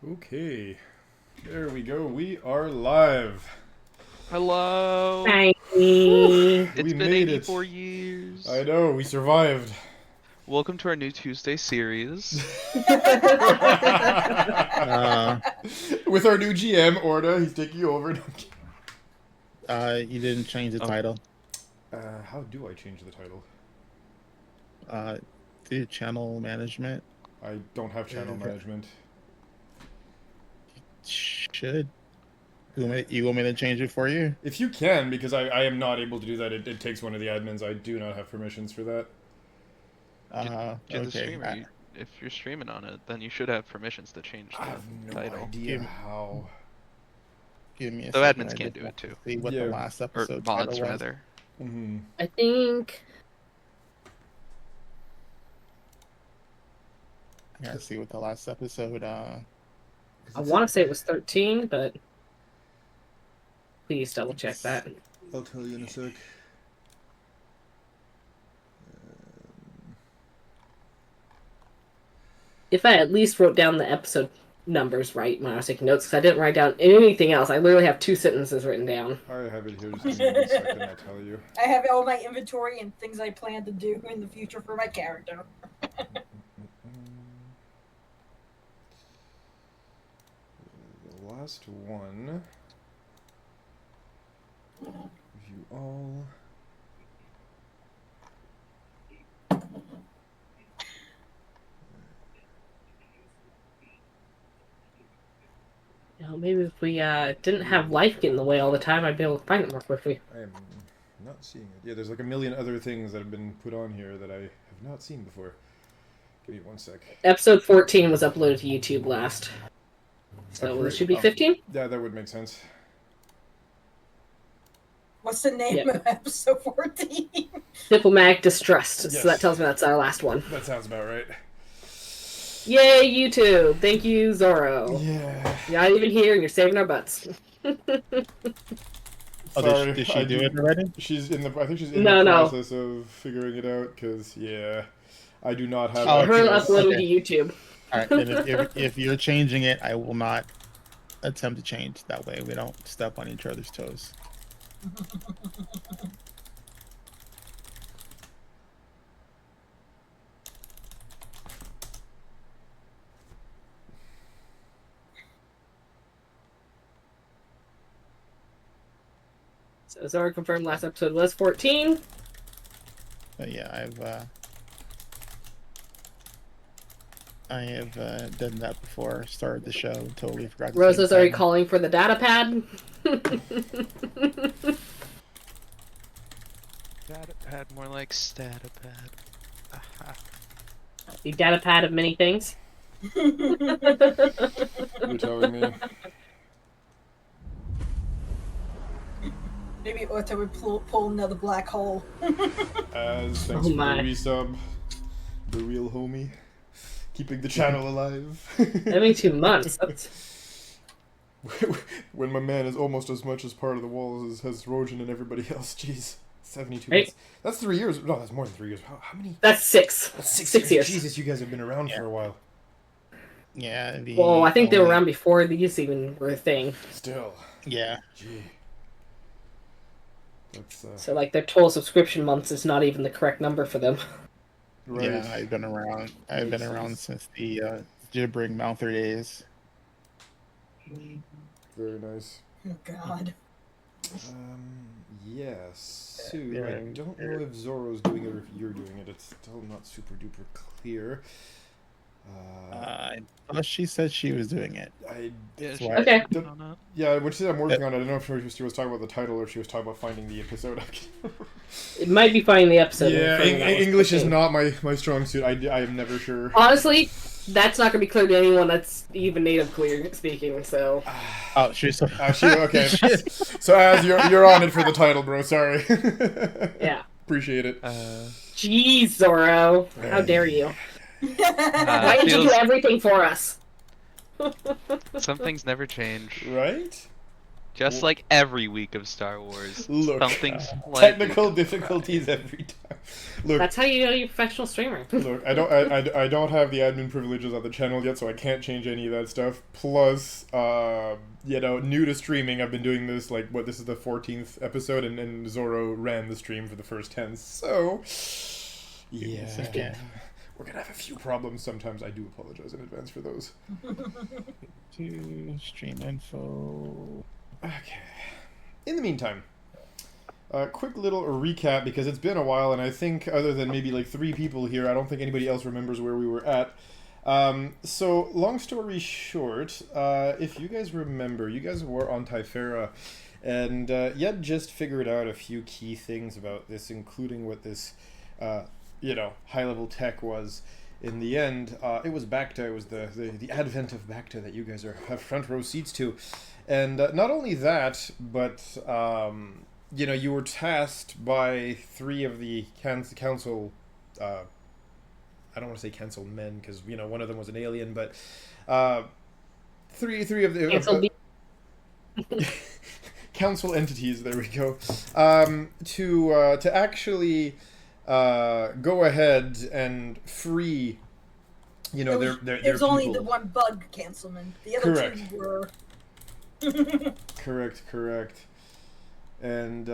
Okay, there we go. We are live. Hello. Hi. It's We been made 84 it. years. I know, we survived. Welcome to our new Tuesday series. With our new GM, Orda, he's taking over. You didn't change the title. How do I change the title? Do channel management. I don't have channel management. Should. You want me to change it for you? If you can, because I am not able to do that. It takes one of the admins. I do not have permissions for that. Get the Okay. streamer. If you're streaming on it, then you should have permissions to change I the have no title. idea how. Give me a So second. admins I can't just do want it too. to See what Yeah. the last Or episode mods, title was. rather. Mm-hmm. I think I gotta see what the last episode. I want to say it was 13, but please double check that. I'll tell you in a sec. If I at least wrote down the episode numbers right when I was taking notes, because I didn't write down anything else. I literally have 2 sentences written down. I have it here. Just give me 1 second. I'll tell you. I have all my inventory and things I plan to do in the future for my character. The last one. View all. You know, maybe if we didn't have life get in the way all the time, I'd be able to find it more quickly. I am not seeing it. Yeah, there's like a million other things that have been put on here that I have not seen before. Give me 1 sec. Episode 14 was uploaded to YouTube last. So it should be 15? Yeah, that would make sense. What's the name Yeah. of episode 14? Diplomatic Distrust. Yes. So that tells me that's our last one. That sounds about right. Yay, YouTube! Thank you, Zorro. Yeah. You're not even here and you're saving our butts. Oh, Sorry, did she I do it already? She's in the. I think she's in No, the no. process of figuring it out. Cause yeah, I do not have. Oh, Her access. uploading Okay. to YouTube. All right. Then if you're changing it, I will not attempt to change. That way, we don't step on each other's toes. So Zorro confirmed last episode was 14. But yeah, I have done that before. Started the show. Totally forgot. to Rosa's change already that. calling for the data pad. Data pad, more like stata pad. Aha. The data pad of many things. You're telling me. Maybe Orta would pull another black hole. As thanks Oh for my. the resub, the real homie, keeping the channel alive. Every 2 months. That's... When my man is almost as much as part of the walls as Rojan and everybody else. Jeez, 72 Hey. months. That's 3 years. No, that's more than 3 years. How many? That's 6. That's 6 years. Jesus, you guys have been around Yeah. for a while. Yeah. Well, I think they were only- around before these even were a thing. Still. Yeah. Gee. That's So, like, their total subscription months is not even the correct number for them. right. Yeah, I've been around. I've been Makes around sense. since the gibbering Mouther days. Very nice. Oh god. Yes. Sue, Yeah, I don't know if Zorro's doing it or if you're doing it. It's still not super duper clear. I thought she said she was doing it. I Yeah, That's she- why- Okay. on that. yeah, when she said I'm working on it, I don't know if she was talking about the title or if she was talking about finding the episode. It might be finding the episode. yeah, when that was English is 14. not my strong suit. I am never sure. Honestly, that's not going to be clear to anyone that's even native clear speaking, so... Oh, she's Okay. So as you're on it for the title, bro. Sorry. Yeah. Appreciate it. Jeez, Zorro. How dare you. Why didn't you do feels- everything for us? Some things never change. Right? Just like every week of Star Wars. Look, Something slightly technical difficulties every time. Look, That's how you know you're a professional streamer. look, I don't have the admin privileges on the channel yet, so I can't change any of that stuff. Plus, new to streaming, I've been doing this, this is the 14th episode, and Zorro ran the stream for the first 10, so... Yeah. We're gonna have a few problems sometimes. I do apologize in advance for those. To stream info. Okay. In the meantime, quick little recap, because it's been a while, and I think other than maybe like 3 people here, I don't think anybody else remembers where we were at. So, long story short, if you guys remember, you guys were on Typhera, and Yed just figured out a few key things about this, including what this, high-level tech was. In the end, it was Bacta, it was the advent of Bacta that you guys have front row seats to. And not only that, but, you were tasked by 3 of the council, I don't want to say council men, because, one of them was an alien, but 3 of the... council entities, there we go, to actually go ahead and free, their It was only the one bug cancelman. The other Correct. 2 were... Correct. And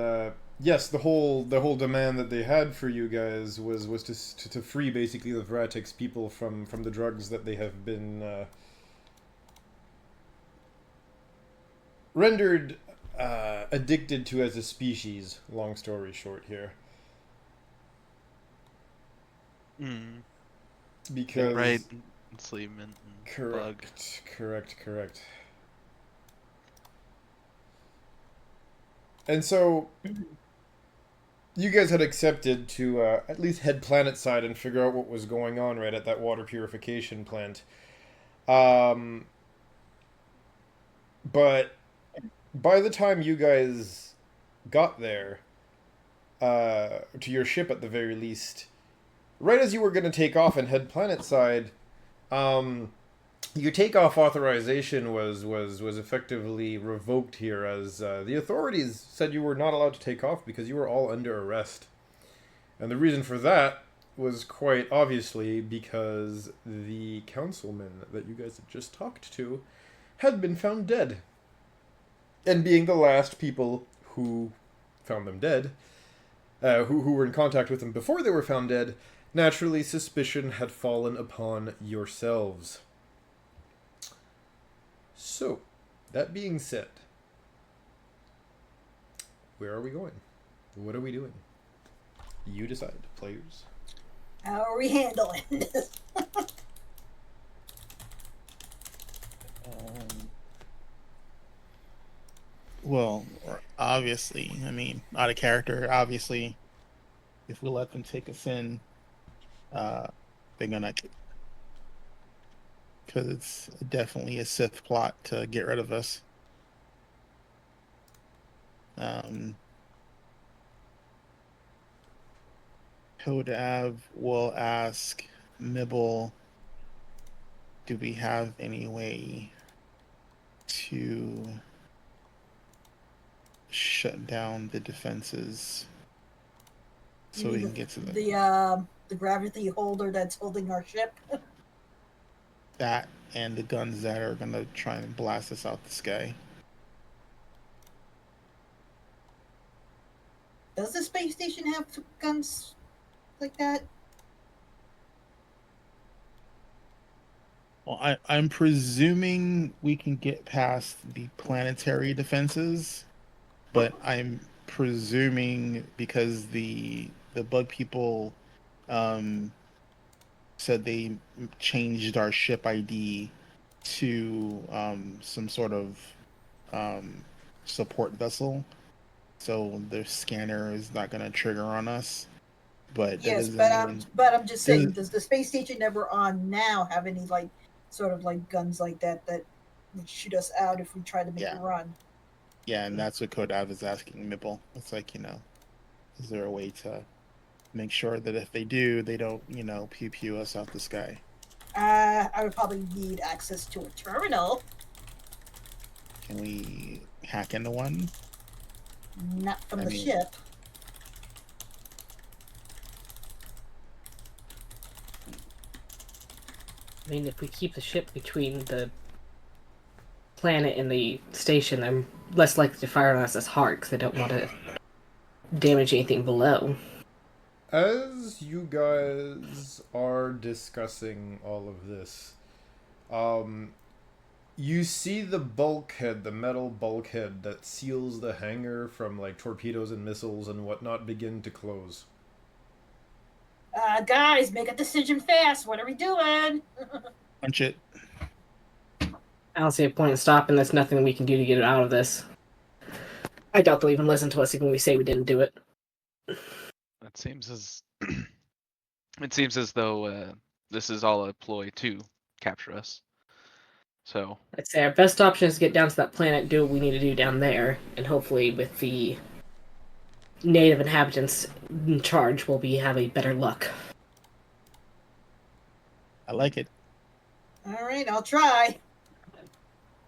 yes, the whole demand that they had for you guys was to free basically the Vratix people from the drugs that they have been rendered addicted to as a species. Long story short here. Because right, enslavement and bug. Correct. And so, you guys had accepted to at least head planet side and figure out what was going on right at that water purification plant. But by the time you guys got there, to your ship at the very least, right as you were going to take off and head planet side, your takeoff authorization was effectively revoked here, as the authorities said you were not allowed to take off because you were all under arrest. And the reason for that was quite obviously because the councilman that you guys had just talked to had been found dead. And being the last people who found them dead, who were in contact with them before they were found dead, naturally suspicion had fallen upon yourselves. So, that being said, where are we going? What are we doing? You decide, players. How are we handling this? Well, obviously, out of character, obviously, if we let them take us in, they're gonna... Because it's definitely a Sith plot to get rid of us. Kodav will ask Mibble, do we have any way to shut down the defenses so we can get to them? The gravity holder that's holding our ship? That and the guns that are gonna try and blast us out the sky. Does the space station have guns like that? Well, I'm presuming we can get past the planetary defenses, but I'm presuming because the bug people said they changed our ship ID to some sort of support vessel, so their scanner is not going to trigger on us. But yes, but I'm just saying, does the space station that we're on now have any sort of guns like that would shoot us out if we try to make a run? Yeah, and that's what Kodav is asking Mibble. It's like, is there a way to make sure that if they do, they don't, pew us out the sky? I would probably need access to a terminal. Can we hack into one? Not from I the mean- ship. I mean, if we keep the ship between the planet and the station, I'm less likely to fire on us as hard because I don't want to damage anything below. As you guys are discussing all of this, you see the bulkhead, the metal bulkhead that seals the hangar from like torpedoes and missiles and whatnot begin to close. Guys, make a decision fast. What are we doing? Punch it. I don't see a point in stopping. There's nothing we can do to get it out of this. I doubt they'll even listen to us even when we say we didn't do it. It seems as it seems as though this is all a ploy to capture us. So I'd say our best option is to get down to that planet, do what we need to do down there, and hopefully with the native inhabitants in charge, we'll have a better luck. I like it. All right, I'll try.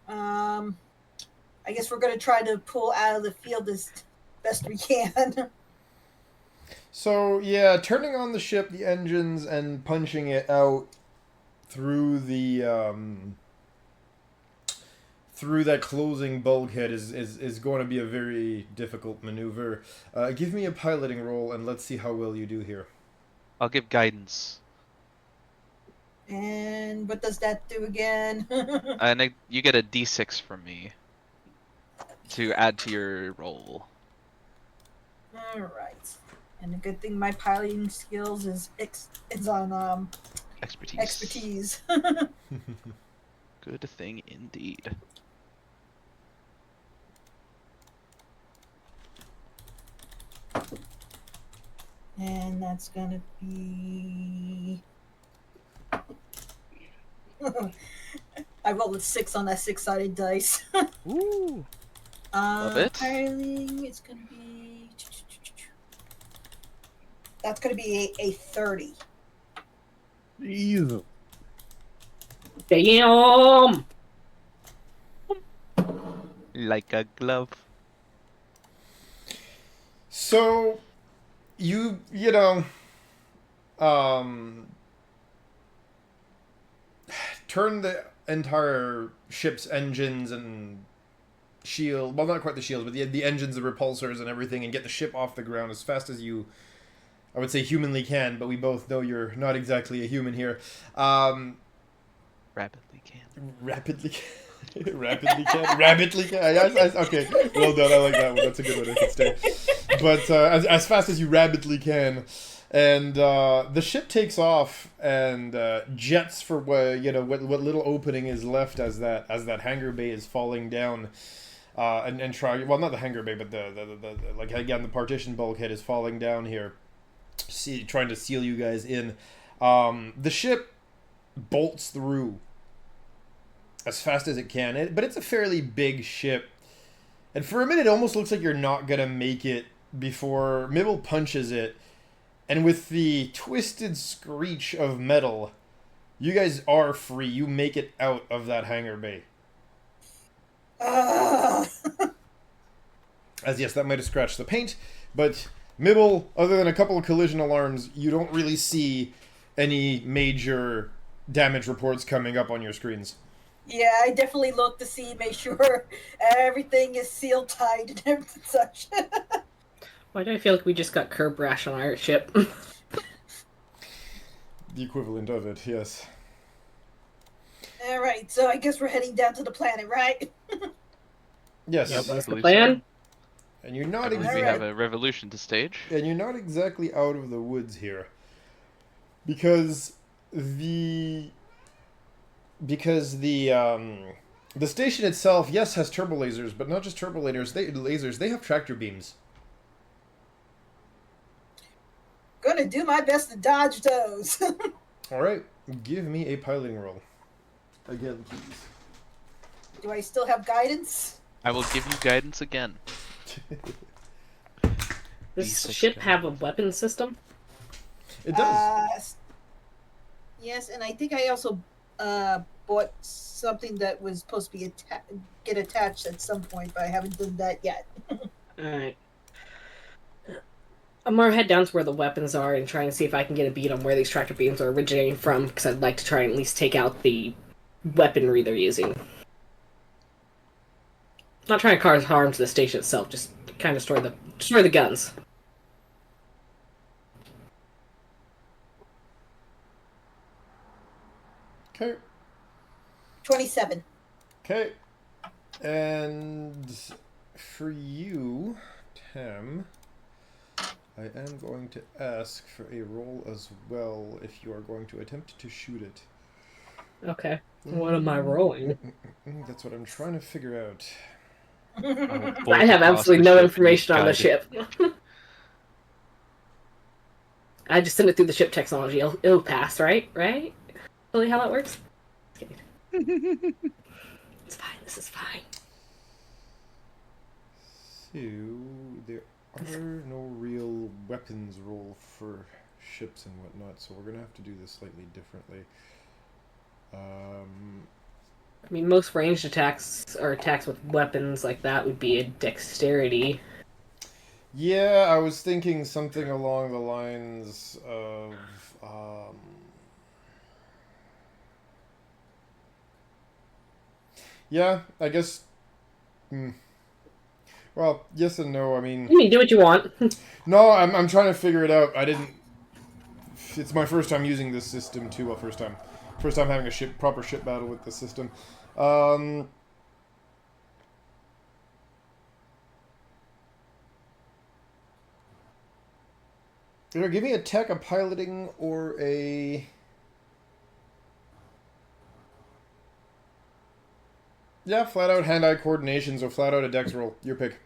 I guess we're gonna try to pull out of the field as best we can. So yeah, turning on the ship, the engines, and punching it out through the through that closing bulkhead is going to be a very difficult maneuver. Give me a piloting roll and let's see how well you do here. I'll give guidance. And what does that do again? And you get a D6 from me to add to your roll. All right. And the good thing my piloting skills is on Expertise. expertise. Good thing indeed. And that's gonna be. I rolled a 6 on that 6-sided dice. Ooh. Love it. Piloting, it's gonna be. That's gonna be a 30. Jeez. Damn! Like a glove. So, you know, turn the entire ship's engines and shield, well, not quite the shields, but the engines, the repulsors and everything, and get the ship off the ground as fast as you, I would say, humanly can, but we both know you're not exactly a human here. Rapidly can. Rapidly rapidly can? Rapidly can? Okay, well done, I like that one. That's a good one, I can stay. But as fast as you rapidly can, and the ship takes off and jets for what little opening is left as that hangar bay is falling down, and try, well, not the hangar bay, but the like, again, the partition bulkhead is falling down here, trying to seal you guys in. The ship bolts through as fast as it can, but it's a fairly big ship, and for a minute it almost looks like you're not gonna make it before Mibble punches it, and with the twisted screech of metal, you guys are free. You make it out of that hangar bay. As yes, that might have scratched the paint, but Mibble, other than a couple of collision alarms, you don't really see any major damage reports coming up on your screens. Yeah, I definitely look to make sure everything is sealed tight and everything such. Why do I feel like we just got curb rash on our ship? The equivalent of it, yes. All right, so I guess we're heading down to the planet, right? Yes. Yep. That's the believe plan. And you're I not believe we Alright. have a revolution to stage. and you're not exactly out of the woods here, because the station itself, yes, has turbo lasers, but not just turbo lasers. They have tractor beams. Gonna do my best to dodge those. All right, give me a piloting roll again, please. Do I still have guidance? I will give you guidance again. Does D6 ship have a guidance. weapon system? It does. Yes, and I think I also bought something that was supposed to be get attached at some point, but I haven't done that yet. Alright. I'm gonna head down to where the weapons are and try and see if I can get a beat on where these tractor beams are originating from, because I'd like to try and at least take out the weaponry they're using. Not trying to cause harm to the station itself, just kind of destroy the guns. Okay. 27. Okay. And for you, Tam, I am going to ask for a roll as well if you are going to attempt to shoot it. Okay. What am I rolling? That's what I'm trying to figure out. I have absolutely no information on the ship. I just send it through the ship technology. It'll pass, right? Right? Really how that works? It's fine. This is fine. So, there are no real weapons roll for ships and whatnot, so we're going to have to do this slightly differently. I mean, most ranged attacks or attacks with weapons like that would be a dexterity. Yeah, I was thinking something along the lines of... yeah, I guess... Well, yes and no, I mean... You can do what you want. No, I'm trying to figure it out. I didn't... It's my first time using this system, too. Well, first time having a proper ship battle with this system. Either give me a tech, a piloting, or a... Yeah, flat out hand-eye coordination, so flat out a dex roll. Your pick.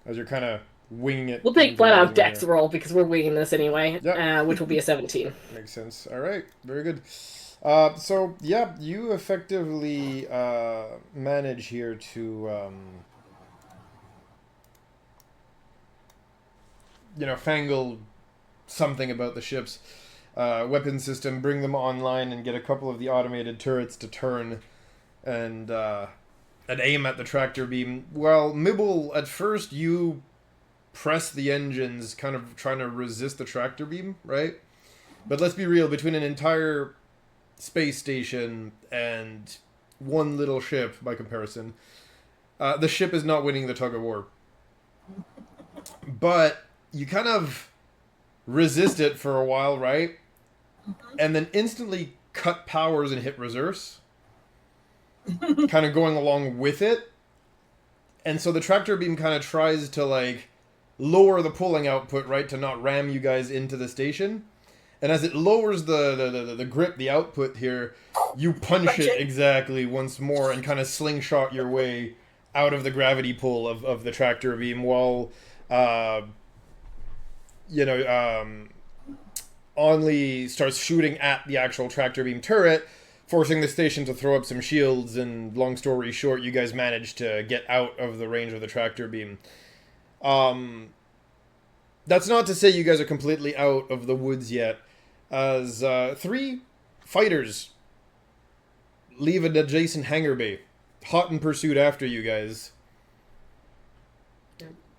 As you're kind of winging it. We'll take flat out dex roll because we're winging this anyway, yep. Which will be a 17. Makes sense. All right, very good. So, yeah, you effectively manage here to, fangle something about the ship's weapon system, bring them online, and get a couple of the automated turrets to turn and aim at the tractor beam. Well, Mibble, at first you press the engines, kind of trying to resist the tractor beam, right? But let's be real, between an entire space station and one little ship, by comparison, the ship is not winning the tug of war. But you kind of resist it for a while, right? And then instantly cut powers and hit reverse. Kind of going along with it. And so the tractor beam kind of tries to, lower the pulling output, right, to not ram you guys into the station. And as it lowers the grip, the output here, you punch it exactly once more and kind of slingshot your way out of the gravity pull of the tractor beam while, Only starts shooting at the actual tractor beam turret, forcing the station to throw up some shields, and long story short, you guys manage to get out of the range of the tractor beam. That's not to say you guys are completely out of the woods yet, as 3 fighters leave an adjacent hangar bay, hot in pursuit after you guys.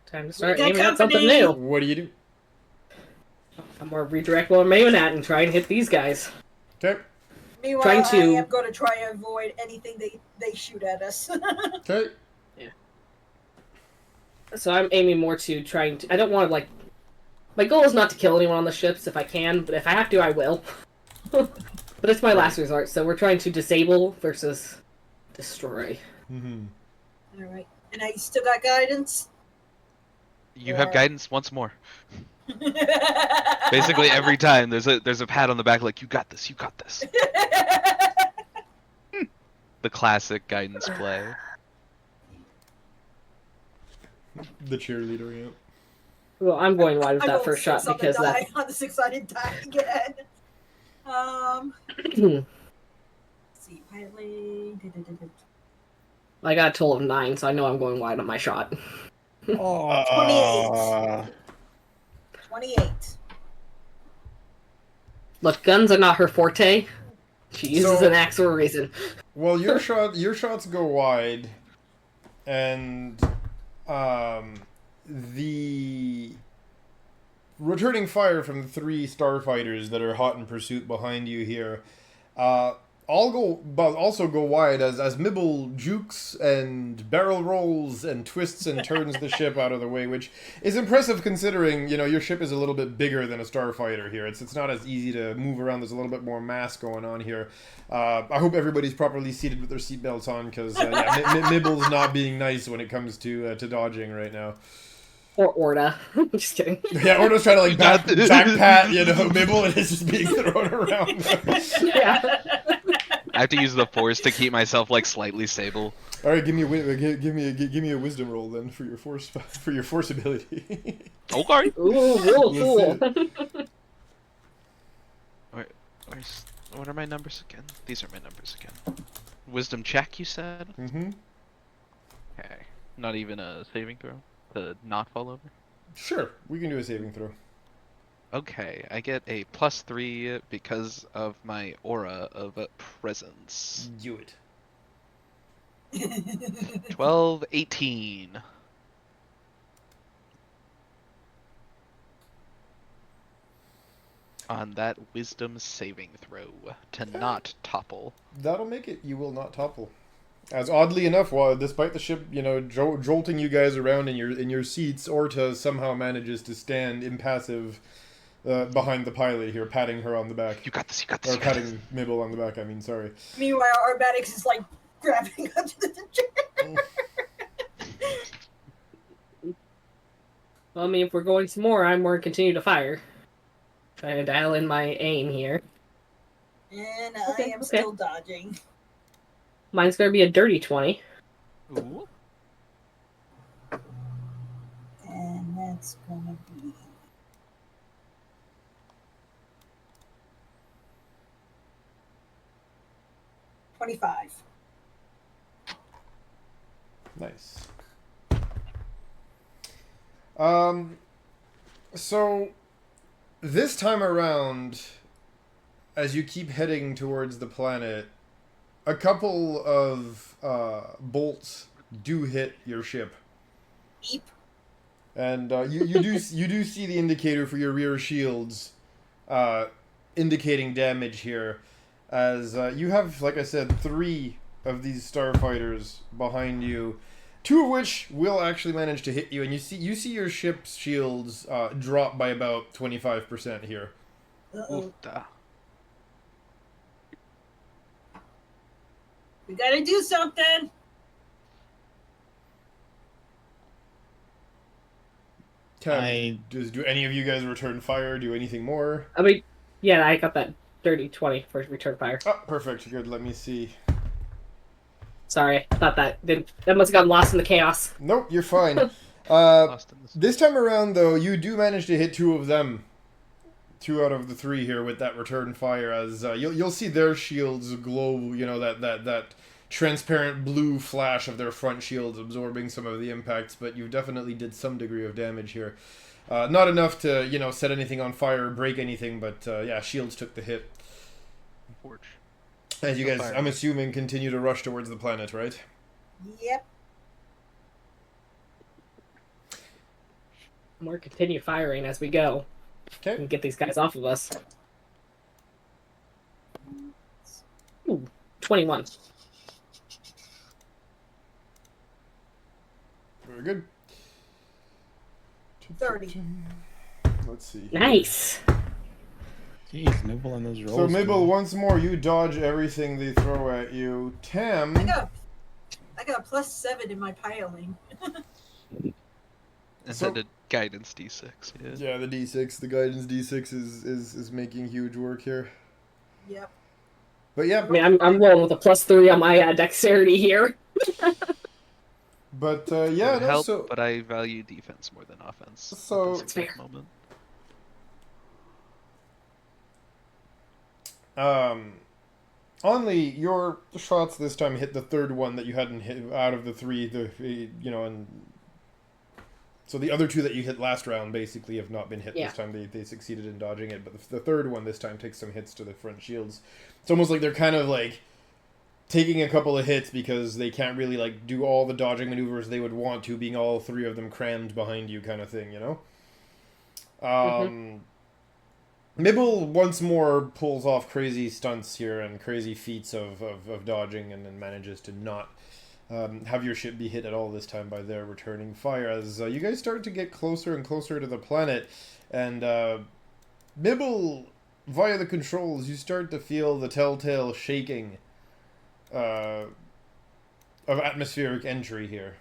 Time to start aiming at something new. What do? I'm gonna redirect what I'm aiming at and try and hit these guys. Okay. Meanwhile, I am going to try and avoid anything they shoot at us. Okay. Yeah. So I'm aiming more to trying to... I don't want to, my goal is not to kill anyone on the ships if I can, but if I have to, I will. But it's my last resort, so we're trying to disable versus destroy. Mm-hmm. Alright. And I still got guidance? You have guidance once more. Basically every time there's a pat on the back like, you got this, you got this. The classic guidance play. The cheerleader, yeah. Well, I'm going wide with that first shot because that... On the 6-sided die again. Let's see, piloting. I got a total of 9, so I know I'm going wide on my shot. 28. 28. Look, guns are not her forte. She uses an axe for a reason. Well, your shots go wide, and the returning fire from the 3 starfighters that are hot in pursuit behind you here, also go wide as Mibble jukes and barrel rolls and twists and turns the ship out of the way, which is impressive considering, your ship is a little bit bigger than a starfighter here. It's not as easy to move around. There's a little bit more mass going on here. I hope everybody's properly seated with their seatbelts on, because Mibble's not being nice when it comes to dodging right now. Or Orda. Just kidding. Yeah, Orda's trying to like back pat, Mibble, and it's just being thrown around. Yeah. I have to use the force to keep myself like slightly stable. All right, give me a wisdom roll then for your force ability. Okay. Ooh, real cool. What are my numbers again? These are my numbers again. Wisdom check, you said? Mm-hmm. Okay. Not even a saving throw to not fall over? Sure, we can do a saving throw. Okay, I get a +3 because of my aura of presence. Do it. 12, 18. On that wisdom saving throw to not topple. That'll make it. You will not topple. As oddly enough, despite the ship, jolting you guys around in your seats, Orta somehow manages to stand impassive behind the pilot here, patting her on the back. You got this. You got Or this. patting Mibble on the back. I mean, sorry. Meanwhile, Armatics is like grabbing onto the chair. Well, I mean, if we're going some more, I'm going to continue to fire. Trying to dial in my aim here. And I am still dodging. Mine's going to be a dirty 20. Ooh. And that's going to be... $25. Nice. So this time around, as you keep heading towards the planet, a couple of bolts do hit your ship. Beep. And you do see the indicator for your rear shields indicating damage here, as you have, like I said, 3 of these starfighters behind you, 2 of which will actually manage to hit you, and you see your ship's shields drop by about 25% here. Uh-oh. Oofta. We gotta do something! Do any of you guys return fire? Do anything more? I mean, yeah, I got that dirty 20 for return fire. Oh, perfect. Good. Let me see. Sorry, I thought that must have gotten lost in the chaos. Nope, you're fine. Lost in this. This time around, though, you do manage to hit 2 of them. 2 out of the 3 here with that return fire, as you'll see their shields glow. That transparent blue flash of their front shields absorbing some of the impacts. But you definitely did some degree of damage here. Not enough to set anything on fire or break anything, but yeah, shields took the hit. Forge. As you No guys, fire. I'm assuming, continue to rush towards the planet, right? Yep. We'll continue firing as we go Okay. and get these guys off of us. Ooh, 21. Very good. 30. Let's see. Nice. Jeez, Nibble on those rolls. So, Mabel, once more, you dodge everything they throw at you. Tam. I got a +7 in my piling. And So- then a guidance D6. Yeah. Yeah, the D6, the guidance D6 is making huge work here. Yep. But yeah, I mean, I'm rolling with a +3 on my dexterity here. but It yeah, would no, help, so but I value defense more than offense. at So- this That's fair. exact moment. Only your shots this time hit the 3rd one that you hadn't hit out of the 3. And So the other two that you hit last round basically have not been hit Yeah. this time. They succeeded in dodging it, but the third one this time takes some hits to the front shields. It's almost like they're kind of like taking a couple of hits because they can't really like do all the dodging maneuvers they would want to, being all three of them crammed behind you, kind of thing, you know. Mibble once more pulls off crazy stunts here and crazy feats of dodging, and then manages to not have your ship be hit at all this time by their returning fire. As you guys start to get closer and closer to the planet, and Mibble, via the controls, you start to feel the telltale shaking of atmospheric entry here.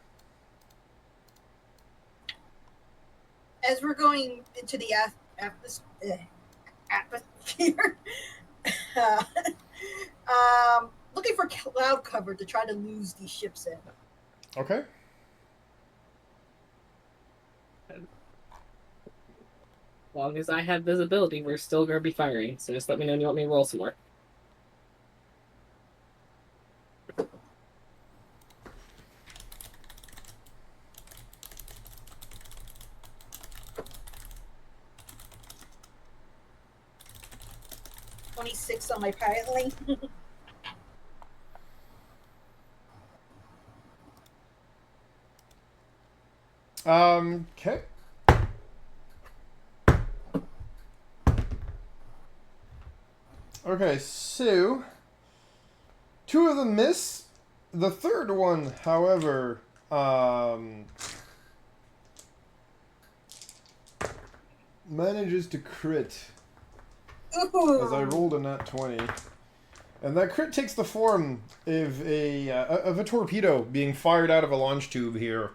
As we're going into the atmosphere, looking for cloud cover to try to lose these ships in. Okay. As long as I have visibility, we're still going to be firing. So just let me know when you want me to roll some more. .26 on my piloting. Okay. Okay, so 2 of them miss. The third one, however, manages to crit. Ooh. As I rolled a nat 20. And that crit takes the form of a torpedo being fired out of a launch tube here,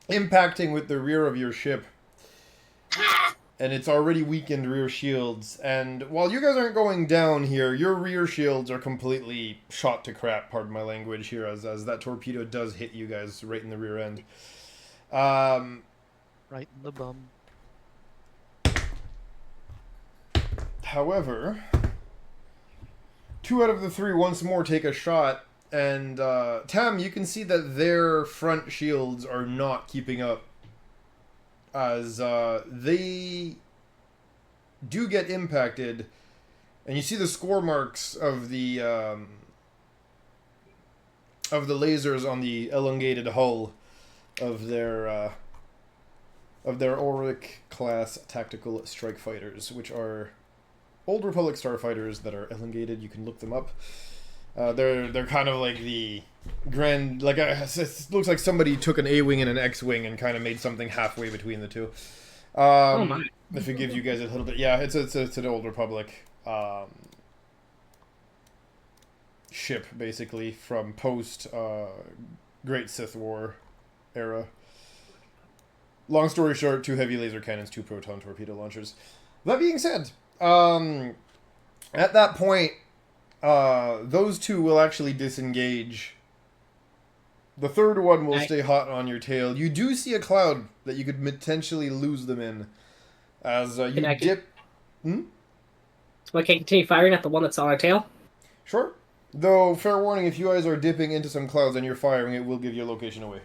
impacting with the rear of your ship. And it's already weakened rear shields. And while you guys aren't going down here, your rear shields are completely shot to crap, pardon my language here, as that torpedo does hit you guys right in the rear end. Right in the bum. However, 2 out of the 3 once more take a shot, and Tam, you can see that their front shields are not keeping up, as they do get impacted, and you see the score marks of the lasers on the elongated hull of their Auric class tactical strike fighters, which are Old Republic starfighters that are elongated. You can look them up. They're kind of like the grand, like it looks like somebody took an A-wing and an X-wing and kind of made something halfway between the two. Oh my! If it gives you guys a little bit, yeah, it's an Old Republic ship basically from post Great Sith War era. Long story short, 2 heavy laser cannons, 2 proton torpedo launchers. That being said, at that point, those 2 will actually disengage. The third one will stay hot on your tail. You do see a cloud that you could potentially lose them in, as you dip. So I can continue firing at the one that's on our tail? Sure. Though, fair warning, if you guys are dipping into some clouds and you're firing, it will give your location away.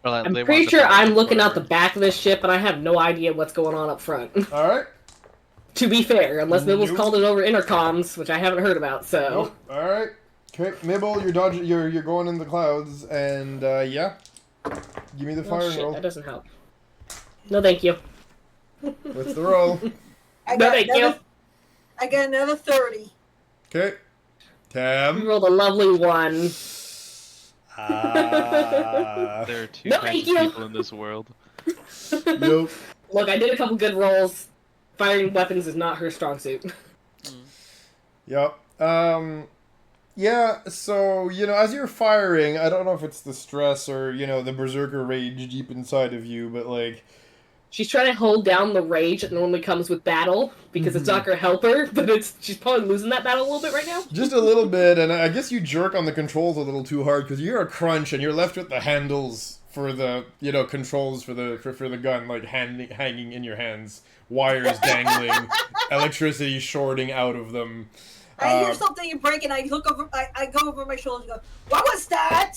Well, I'm they pretty wanted to sure put it I'm in looking out the forward. back of this ship, and I have no idea what's going on up front. Alright. To be fair, unless Nibble's Nope. called it over intercoms, which I haven't heard about, so... Nope. Alright. Okay, Mibble, you're going in the clouds, and yeah. Give me the Oh, firing shit, roll. that doesn't help. No, thank you. What's the roll? I No, got thank another, you. I got another 30. Okay. You Tam. rolled a lovely 1. There are 2 No, kinds thank of you. people in this world. Nope. Look, I did a couple good rolls. Firing weapons is not her strong suit. Yep. Yeah, so, as you're firing, I don't know if it's the stress or, the berserker rage deep inside of you, but, like... She's trying to hold down the rage that normally comes with battle, because it's not gonna help her, but she's probably losing that battle a little bit right now. Just a little bit, and I guess you jerk on the controls a little too hard, because you're a crunch, and you're left with the handles for the, controls for the gun, like, hanging in your hands. Wires dangling, electricity shorting out of them. I hear something break, and I look over. I go over my shoulder and go, "What was that?"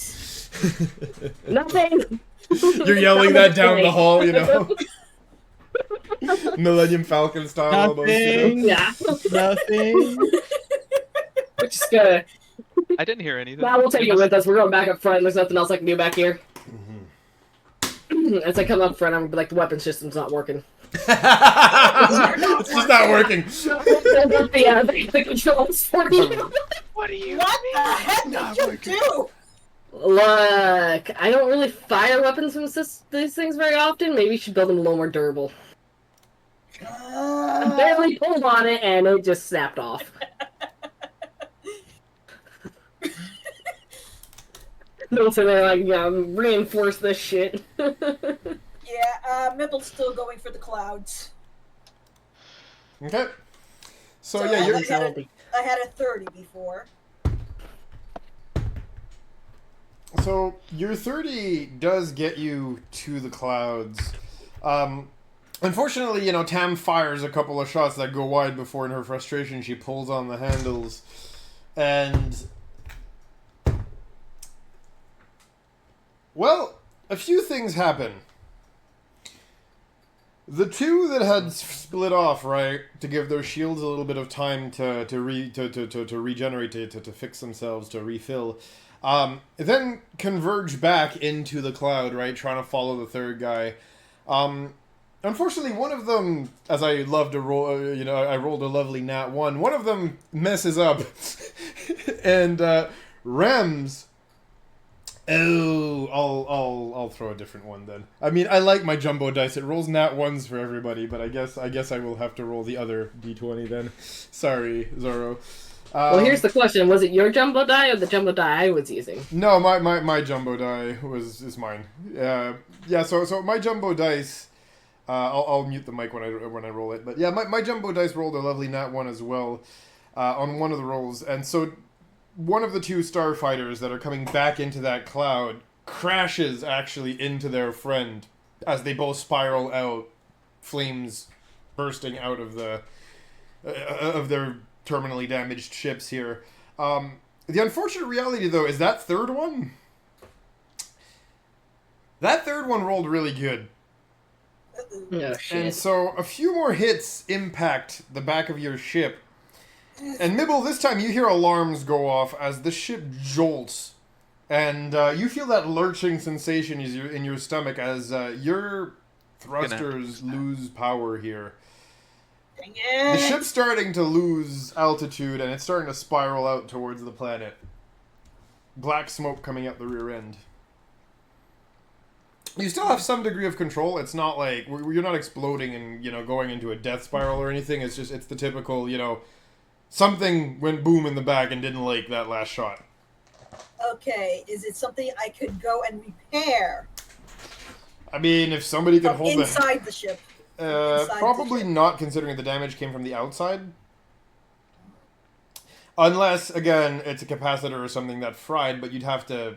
Nothing. You're yelling that down the hall, you know. Millennium Falcon style almost. Nothing. Yeah. Nothing. We're just gonna. I didn't hear anything. Nah, we'll take You it must- with us. We're going back up front. There's nothing else I can do back here. As I come up front, I'm gonna be like, the weapon system's not working. It's just not working. The controls for you. What do you What the heck did you do? Look, I don't really fire weapons from these things very often. Maybe you should build them a little more durable. I barely pulled on it, and it just snapped off. So they're like, reinforce this shit. Yeah, Mibble's still going for the clouds. Okay. So, So yeah, you're. I had a 30 before. So your 30 does get you to the clouds. Unfortunately, Tam fires a couple of shots that go wide before, in her frustration, she pulls on the handles, and well, a few things happen. The two that had split off, right, to give their shields a little bit of time to regenerate, to fix themselves, to refill, then converge back into the cloud, right, trying to follow the third guy. Unfortunately, one of them, as I love to roll, I rolled a lovely nat 1. One of them messes up and rams. Oh, I'll throw a different one then. I mean, I like my jumbo dice. It rolls nat 1s for everybody, but I guess I will have to roll the other d20 then. Sorry, Zoro. Well, here's the question: was it your jumbo die or the jumbo die I was using? No, my jumbo die is mine. Yeah. So my jumbo dice. I'll mute the mic when I roll it. But yeah, my jumbo dice rolled a lovely nat 1 as well on one of the rolls, and so one of the two starfighters that are coming back into that cloud crashes actually into their friend as they both spiral out, flames bursting out of their terminally damaged ships here. The unfortunate reality, though, is that third one rolled really good. Oh, shit. And so a few more hits impact the back of your ship. And Mibble, this time you hear alarms go off as the ship jolts. And you feel that lurching sensation in your stomach as your thrusters lose power here. Dang it. The ship's starting to lose altitude, and it's starting to spiral out towards the planet. Black smoke coming out the rear end. You still have some degree of control. It's not like you're not exploding and going into a death spiral or anything. It's the typical something went boom in the back and didn't like that last shot. Okay, is it something I could go and repair? I mean, if somebody could hold inside the ship. probably not, considering the damage came from the outside. Unless, again, it's a capacitor or something that fried, but you'd have to,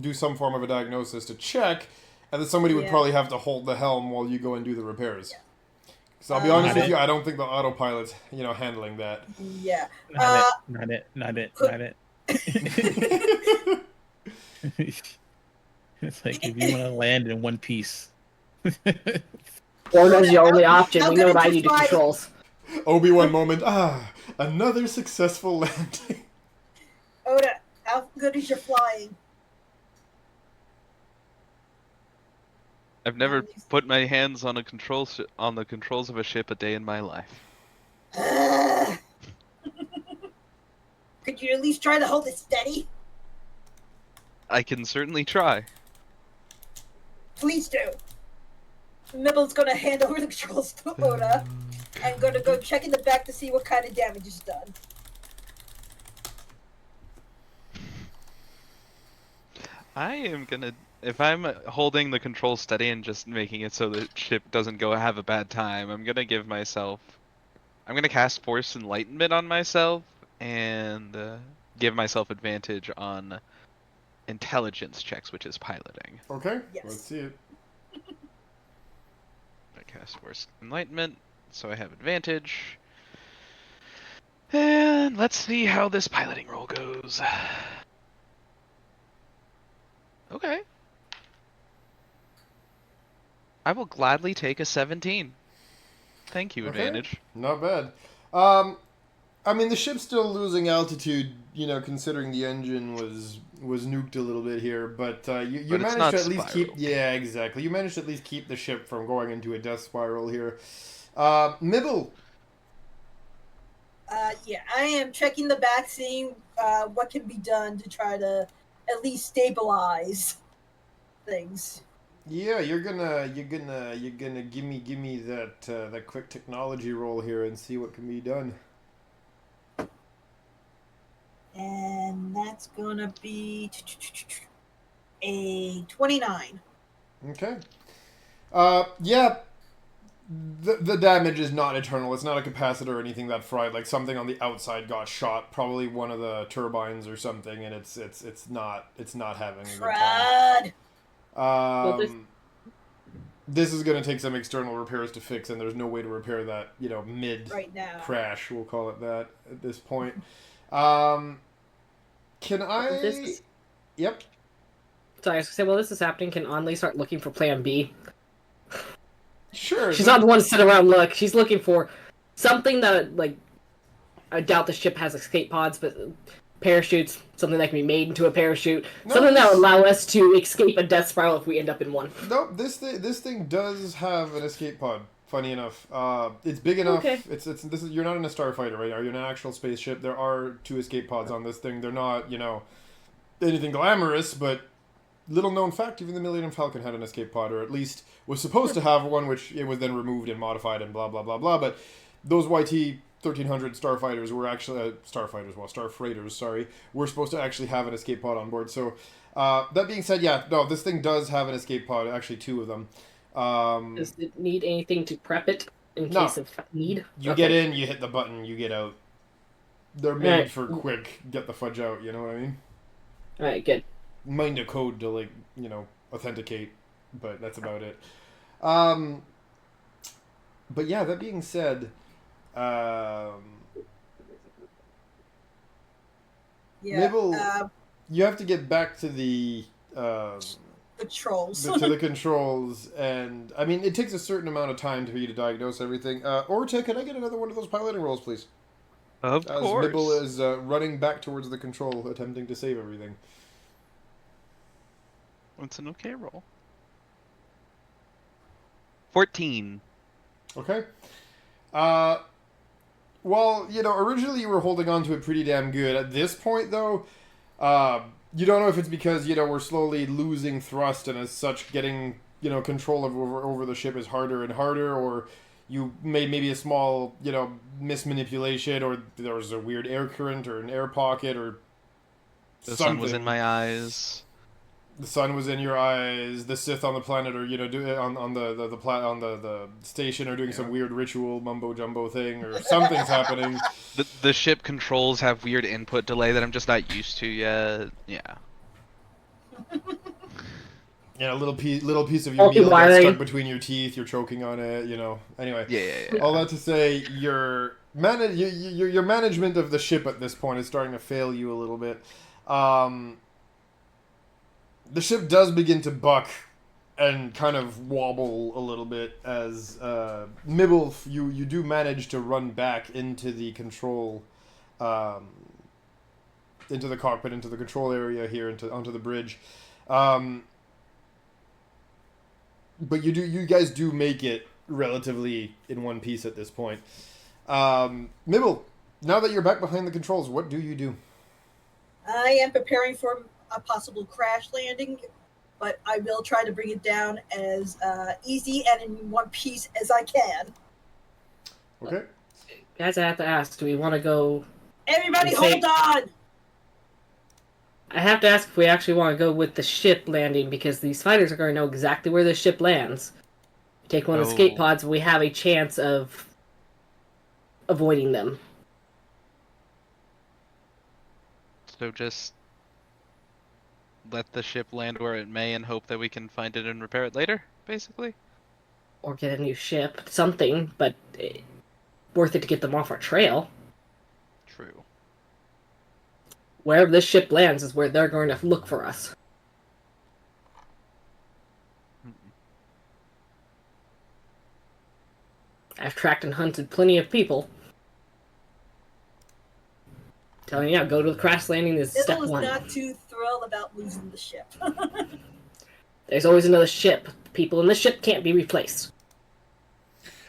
do some form of a diagnosis to check, and then somebody would probably have to hold the helm while you go and do the repairs. So I'll be honest with you, I don't think the autopilot's, handling that. Yeah. Not it. It's like if you want to land in one piece. Or that's the only option. How We know good what I is do to your controls. Obi-Wan moment. Another successful landing. Oda, how good is your flying? I've never put my hands on the controls of a ship a day in my life. Could you at least try to hold it steady? I can certainly try. Please do. Mibble's gonna hand over the controls to Oda. I'm gonna go check in the back to see what kind of damage is done. I am gonna, if I'm holding the control steady and just making it so the ship doesn't have a bad time, I'm gonna cast Force Enlightenment on myself and give myself advantage on intelligence checks, which is piloting. Okay, Yes. let's see it. I cast Force Enlightenment, so I have advantage. And let's see how this piloting roll goes. Okay. I will gladly take a 17. Thank you, Okay. advantage. Not bad. I mean, the ship's still losing altitude, considering the engine was nuked a little bit here, but you But it's managed not to at least keep. spiraled. Yeah, exactly. You managed to at least keep the ship from going into a death spiral here. Mibble. Yeah, I am checking the back, seeing what can be done to try to at least stabilize things. Yeah, you're gonna gimme that quick technology roll here and see what can be done. And that's gonna be a 29. Okay. Yeah. The damage is not eternal. It's not a capacitor or anything that fried. Like something on the outside got shot, probably one of the turbines or something, and it's not having a good time. Crud. This is going to take some external repairs to fix, and there's no way to repair that, mid Right now. crash. We'll call it that at this point. Can I? Yep. Sorry, I was gonna say, while this is happening, can Anli start looking for Plan B? Sure. She's not the one to sit around look. She's looking for something that, like, I doubt the ship has escape pods, but parachutes, something that can be made into a parachute, something that would allow us to escape a death spiral if we end up in one. Nope. This thing does have an escape pod. Funny enough, it's big enough. Okay. You're not in a starfighter, right? Are you in an actual spaceship? There are 2 escape pods on this thing. They're not, anything glamorous, but little known fact, even the Millennium Falcon had an escape pod, or at least was supposed to have one, which it was then removed and modified and blah blah blah blah. But those YT 1300 starfighters were actually starfreighters. Sorry, were supposed to actually have an escape pod on board. So that being said, yeah, no, this thing does have an escape pod. Actually, 2 of them. Does it need anything to prep it in No. case of need? You get in, you hit the button, you get out. They're made for quick, get the fudge out. You know what I mean? All right, good. Mind a code to authenticate, but that's about it. But yeah, that being said, Yeah. Mabel, you have to get back to the Controls. to the controls, and I mean it takes a certain amount of time for you to diagnose everything. Orta, can I get another one of those piloting rolls, please? Of As course. Mibble is running back towards the control, attempting to save everything. It's an okay roll. 14. Okay. Well, originally you were holding on to it pretty damn good. At this point, though, you don't know if it's because, we're slowly losing thrust, and as such, getting, control over the ship is harder and harder, or you made maybe a small, mismanipulation, or there was a weird air current or an air pocket, or The something. sun was in my eyes. The sun was in your eyes. The Sith on the planet, or on the station, are doing some weird ritual mumbo jumbo thing, or something's happening. The ship controls have weird input delay that I'm just not used to yet. Yeah. Yeah, a little piece of your meal got stuck between your teeth. You're choking on it. Anyway. Yeah. All that to say, your management of the ship at this point is starting to fail you a little bit. The ship does begin to buck and kind of wobble a little bit as Mibble, you do manage to run back into the control, into the cockpit, into the control area here, onto the bridge. But you guys do make it relatively in one piece at this point. Mibble, now that you're back behind the controls, what do you do? I am preparing for a possible crash landing, but I will try to bring it down as easy and in one piece as I can. Okay. Guys, I have to ask, do we want to go... Everybody hold on! I have to ask if we actually want to go with the ship landing, because these fighters are going to know exactly where the ship lands. Take one of the escape pods, and we have a chance of avoiding them. So just let the ship land where it may and hope that we can find it and repair it later, basically? Or get a new ship. Something, but worth it to get them off our trail. True. Wherever this ship lands is where they're going to look for us. I've tracked and hunted plenty of people. Telling you, go to the crash landing is step Bill is one. not too thrilled about losing the ship. There's always another ship. People in this ship can't be replaced.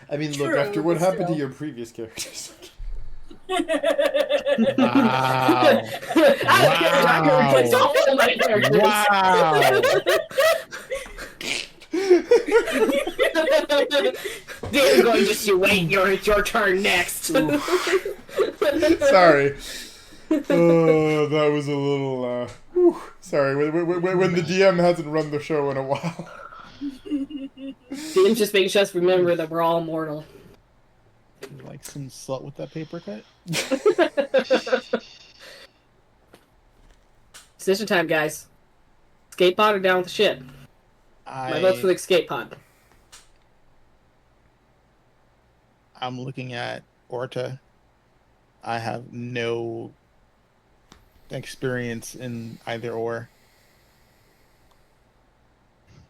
I mean, True, look, after what but happened to still. your previous characters. Wow. I can replace all of my characters. Wow. They're going to see, wait, it's your turn next. Sorry. Oh, that was a little, sorry, when the DM hasn't run the show in a while. DM's just making us remember that we're all mortal. Like some slut with that paper cut? Decision time, guys. Escape pod or down with the ship? My vote's for the escape pod. I'm looking at Orta. I have no experience in either or.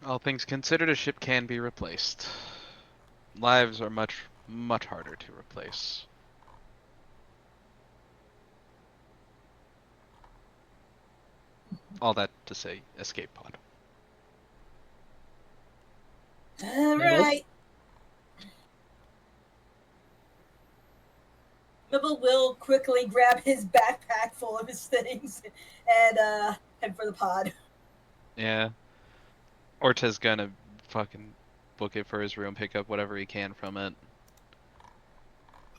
All things considered, a ship can be replaced. Lives are much harder to replace. All that to say, escape pod. Alright. Bibble will quickly grab his backpack full of his things and head for the pod. Yeah. Orta's gonna fucking book it for his room, pick up whatever he can from it.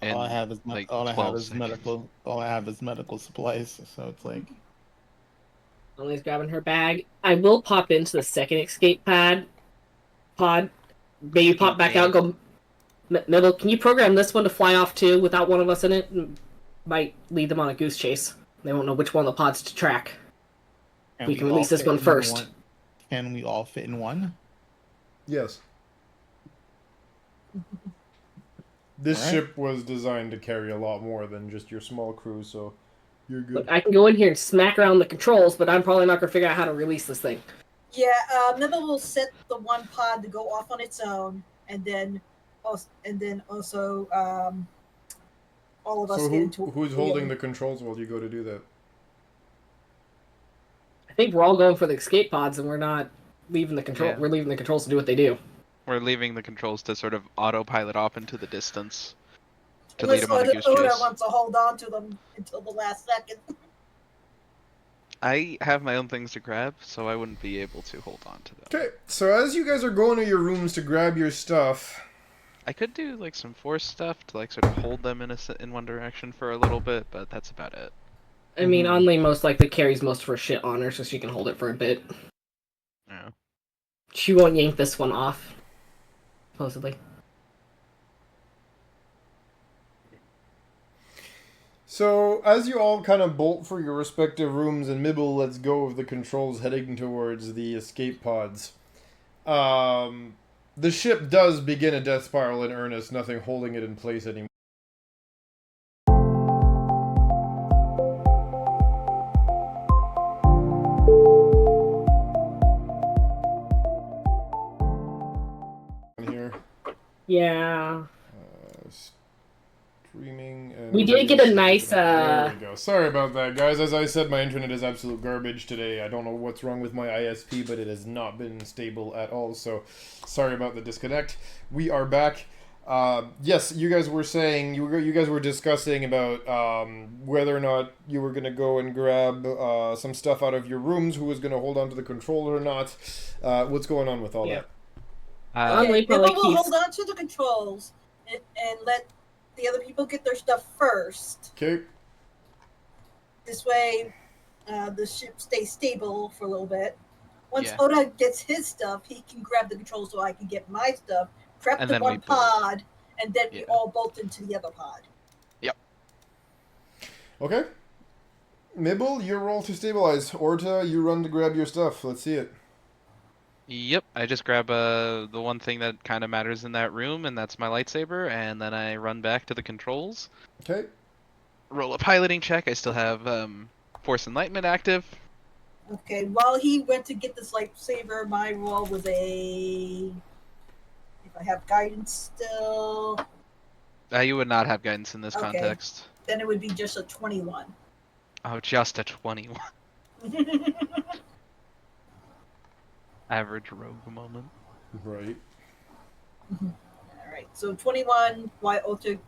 All I In, have is like, all I 12 have is seconds. medical. All I have is medical supplies. So it's like Emily's grabbing her bag. I will pop into the second escape pod. Maybe pop back out. Go, Nibble. Can you program this one to fly off too without one of us in it? Might lead them on a goose chase. They won't know which one of the pods to track. We can all release this fit one in first. Can we all fit in one? Yes. This Alright. ship was designed to carry a lot more than just your small crew, so you're good. Look, I can go in here and smack around the controls, but I'm probably not going to figure out how to release this thing. Yeah, Nibble will set the one pod to go off on its own, and then also all of us So get into who's holding the controls while you go to do that? I think we're all going for the escape pods, and we're not leaving the control. Yeah. We're leaving the controls to do what they do. We're leaving the controls to sort of autopilot off into the distance to Unless lead him on a goose Oda chase. wants to hold on to them until the last second. I have my own things to grab, so I wouldn't be able to hold on to them. Okay, so as you guys are going to your rooms to grab your stuff, I could do like some force stuff to like sort of hold them in one direction for a little bit, but that's about it. I mean, Anli most likely carries most of her shit on her, so she can hold it for a bit. Yeah. She won't yank this one off, supposedly. so as you all kind of bolt for your respective rooms and Mibble lets go of the controls heading towards the escape pods, the ship does begin a death spiral in earnest, nothing holding it in place anymore. Here, Yeah. streaming. And We did get a nice, There we go. Sorry about that, guys. As I said, my internet is absolute garbage today. I don't know what's wrong with my ISP, but it has not been stable at all. So, sorry about the disconnect. We are back. Yes, you guys were saying you guys were discussing about whether or not you were gonna go and grab some stuff out of your rooms. Who was gonna hold on to the controller or not? What's going on with all Yeah. that? Anli Nibble probably will keeps. hold on to the controls and let the other people get their stuff first. Okay. This way, the ship stays stable for a little bit. Once Yeah. Oda gets his stuff, he can grab the controls so I can get my stuff, prep And the then we one bolt. pod, and then we Yeah. all bolt into the other pod. Okay. Mibble, your roll to stabilize. Orta, you run to grab your stuff. Let's see it. Yep, I just grab the one thing that kind of matters in that room, and that's my lightsaber, and then I run back to the controls. Okay. roll a piloting check. I still have Force Enlightenment active. Okay, while he went to get this lightsaber, my roll was a. If I have guidance still, You would not have guidance in this Okay. context. then it would be just a 21. Oh, just a 21. Average rogue moment. Right. Alright, so 21, why Ota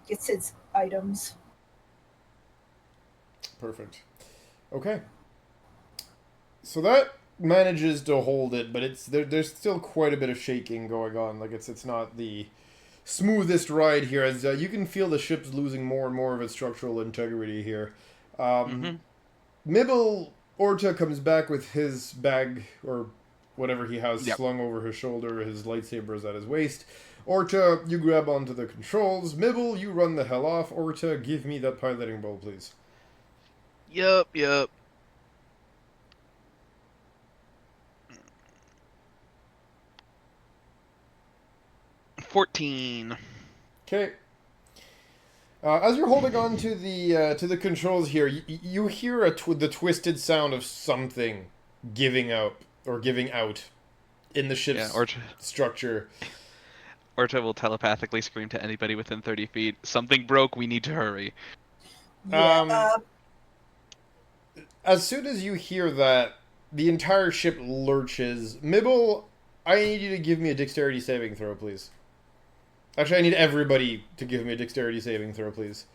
gets his items. Perfect. Okay. So that manages to hold it, but there's still quite a bit of shaking going on. Like it's not the smoothest ride here, as you can feel the ship's losing more and more of its structural integrity here. Mibble Orta comes back with his bag, or whatever he has slung over his shoulder. His lightsaber is at his waist. Orta, you grab onto the controls. Mibble, you run the hell off. Orta, give me that piloting bowl, please. Yup. 14. Okay. As you're holding on to the controls here, you hear the twisted sound of something giving out in the ship's structure. Orta will telepathically scream to anybody within 30 feet, "Something broke, we need to hurry." Yeah, As soon as you hear that, the entire ship lurches. Mibble, I need you to give me a dexterity saving throw, please. Actually, I need everybody to give me a dexterity saving throw, please.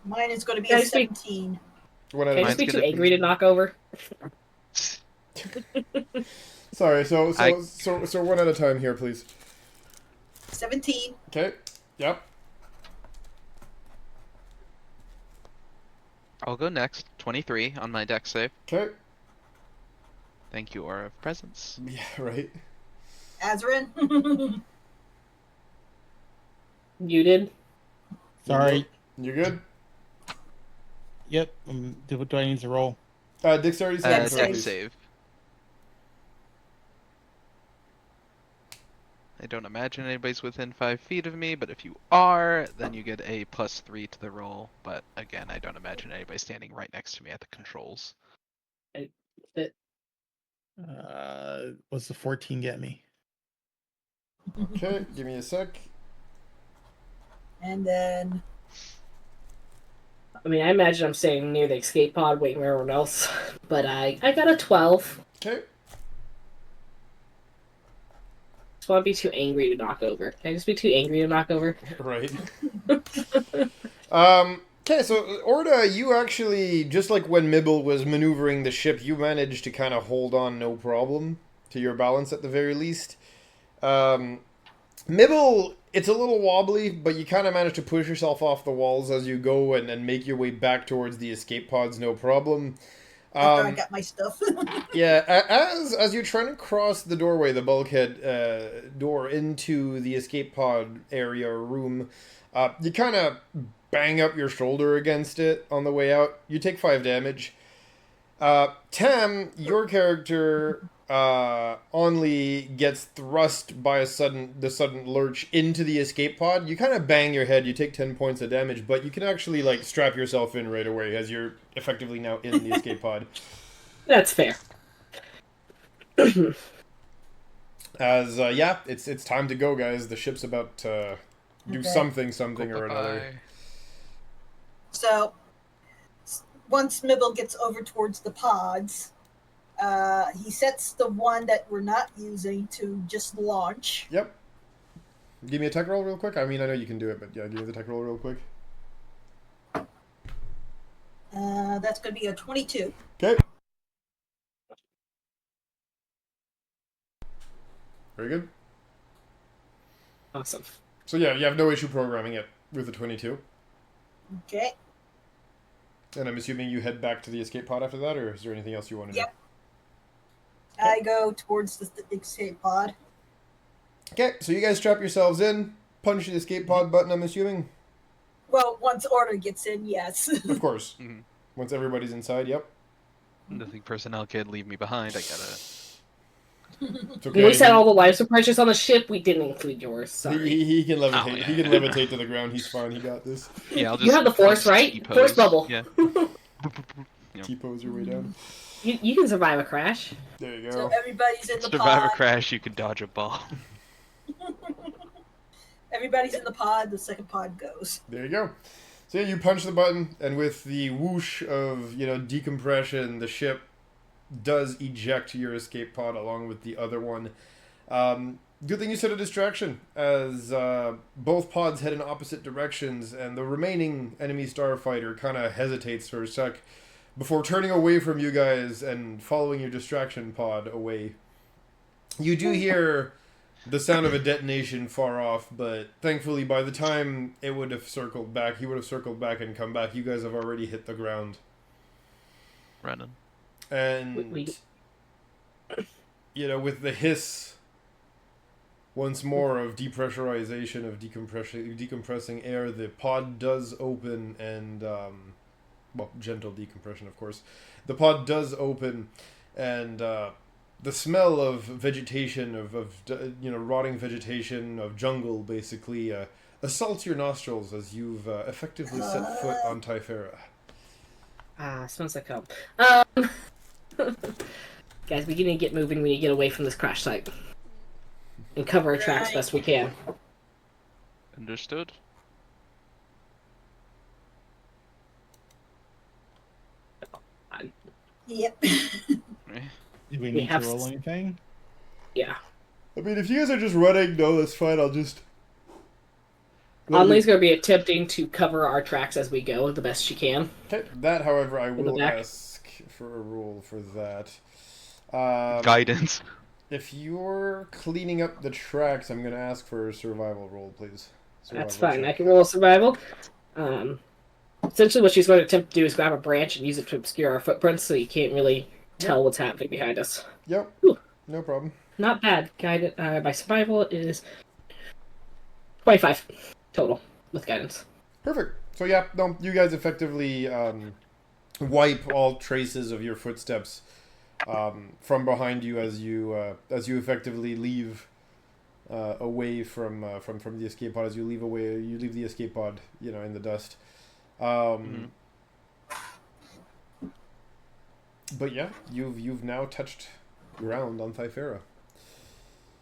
mine is going to be Can a I speak- 17. One out Can of I just be Mine's too gonna angry be- to knock over? Sorry, so 1 at a time here, please. 17. Okay. Yep. I'll go next. 23 on my dex save. Okay. Thank you, Aura of Presence. Yeah, right. Azarin. You did? Sorry. You good? Yep. Do I need to roll? Dexterity saving Dex throw, Dex please. save. I don't imagine anybody's within 5 feet of me, but if you are, then you get a +3 to the roll. But again, I don't imagine anybody standing right next to me at the controls. What's the 14 get me? Okay, give me a sec. And then I mean, I imagine I'm staying near the escape pod waiting for everyone else. But I got a 12. Okay. Just want to be too angry to knock over. Can I just be too angry to knock over? Right. Okay, so Orta, you actually, just like when Mibble was maneuvering the ship, you managed to kind of hold on no problem to your balance at the very least. Mibble, it's a little wobbly, but you kind of manage to push yourself off the walls as you go and make your way back towards the escape pods, no problem. after I got my stuff. Yeah, as you're trying to cross the doorway, the bulkhead door into the escape pod area or room, you kind of bang up your shoulder against it on the way out. You take 5 damage. Tam, your character only gets thrust by the sudden lurch into the escape pod. You kind of bang your head. You take 10 points of damage, but you can actually like strap yourself in right away as you're effectively now in the escape pod. That's fair. As yeah, it's time to go, guys. The ship's about to do Okay. something or another. Bye-bye. So, once Mibble gets over towards the pods, he sets the one that we're not using to just launch. Yep. Give me a tech roll real quick. I mean, I know you can do it, but yeah, give me the tech roll real quick. That's going to be a 22. Okay. Very good. Awesome. So yeah, you have no issue programming it with the 22. Okay. And I'm assuming you head back to the escape pod after that, or is there anything else you want to Yep. I go towards the escape pod. do? Okay, so you guys strap yourselves in, punch the escape pod button, I'm assuming? Well, once Order gets in, yes. Of course. Mhm. Once everybody's inside, yep. Nothing personnel kid, leave me behind. I gotta It's When we said all the life suppressors on the ship, we didn't include yours. Sorry. He can levitate. Oh, yeah. He can levitate to the ground. He's fine. He got this. Yeah, I'll just. You have the I'll force, just right? T-pose. Force bubble. Yeah. T-pose your way down. You can survive a crash. There you So go. everybody's in the Survive a pod. crash, you can dodge a ball. Everybody's in the pod. The second pod goes. There you go. So yeah, you punch the button, and with the whoosh of decompression, the ship does eject your escape pod along with the other one. Good thing you set a distraction, as both pods head in opposite directions, and the remaining enemy starfighter kind of hesitates for a sec before turning away from you guys and following your distraction pod away. You do hear the sound of a detonation far off, but thankfully by the time it would have circled back, he would have circled back and come back. You guys have already hit the ground. Running. And, with the hiss once more of depressurization, of decompressing air, the pod does open and, gentle decompression, of course. The pod does open, and the smell of vegetation, of rotting vegetation, of jungle, basically, assaults your nostrils as you've effectively set foot on Typhera. Smells like home. Guys, we need to get moving. We need to get away from this crash site and cover our tracks best we can. Understood. Yep. Do we need to have roll anything? Yeah. I mean, if you guys are just running, no, that's fine. I'll just... Anli's going to be attempting to cover our tracks as we go the best she can. Okay, that, however, I will back. ask for a roll for that. Guidance. If you're cleaning up the tracks, I'm going to ask for a survival roll, please. That's Survival fine. check. I can roll survival. Essentially, what she's going to attempt to do is grab a branch and use it to obscure our footprints, so you can't really tell what's happening behind us. Yep, Ooh. no problem. Not bad. Guided by survival is 25 total with guidance. Perfect. So yeah, no, you guys effectively wipe all traces of your footsteps from behind you as you effectively leave away from the escape pod. As you leave the escape pod, in the dust. But yeah, you've now touched ground on Typhera.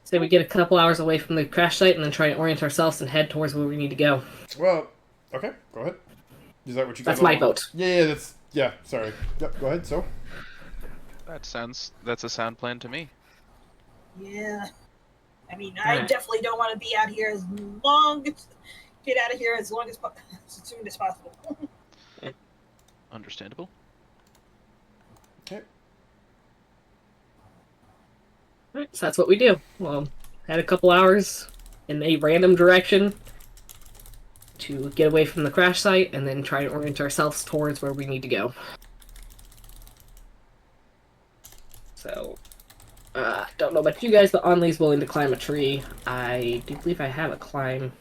So we get a couple hours away from the crash site and then try to orient ourselves and head towards where we need to go. Well, okay, go ahead. Is that what you? That's my vote. Yeah. Sorry. Yep. Go ahead. So. That's a sound plan to me. Yeah. I mean, I Alright. definitely don't want to be out here get out of here as soon as possible. Understandable. Okay. Alright, so that's what we do. Well, had a couple hours in a random direction to get away from the crash site and then try to orient ourselves towards where we need to go. So, don't know about you guys, but Anli's willing to climb a tree. I do believe I have a climb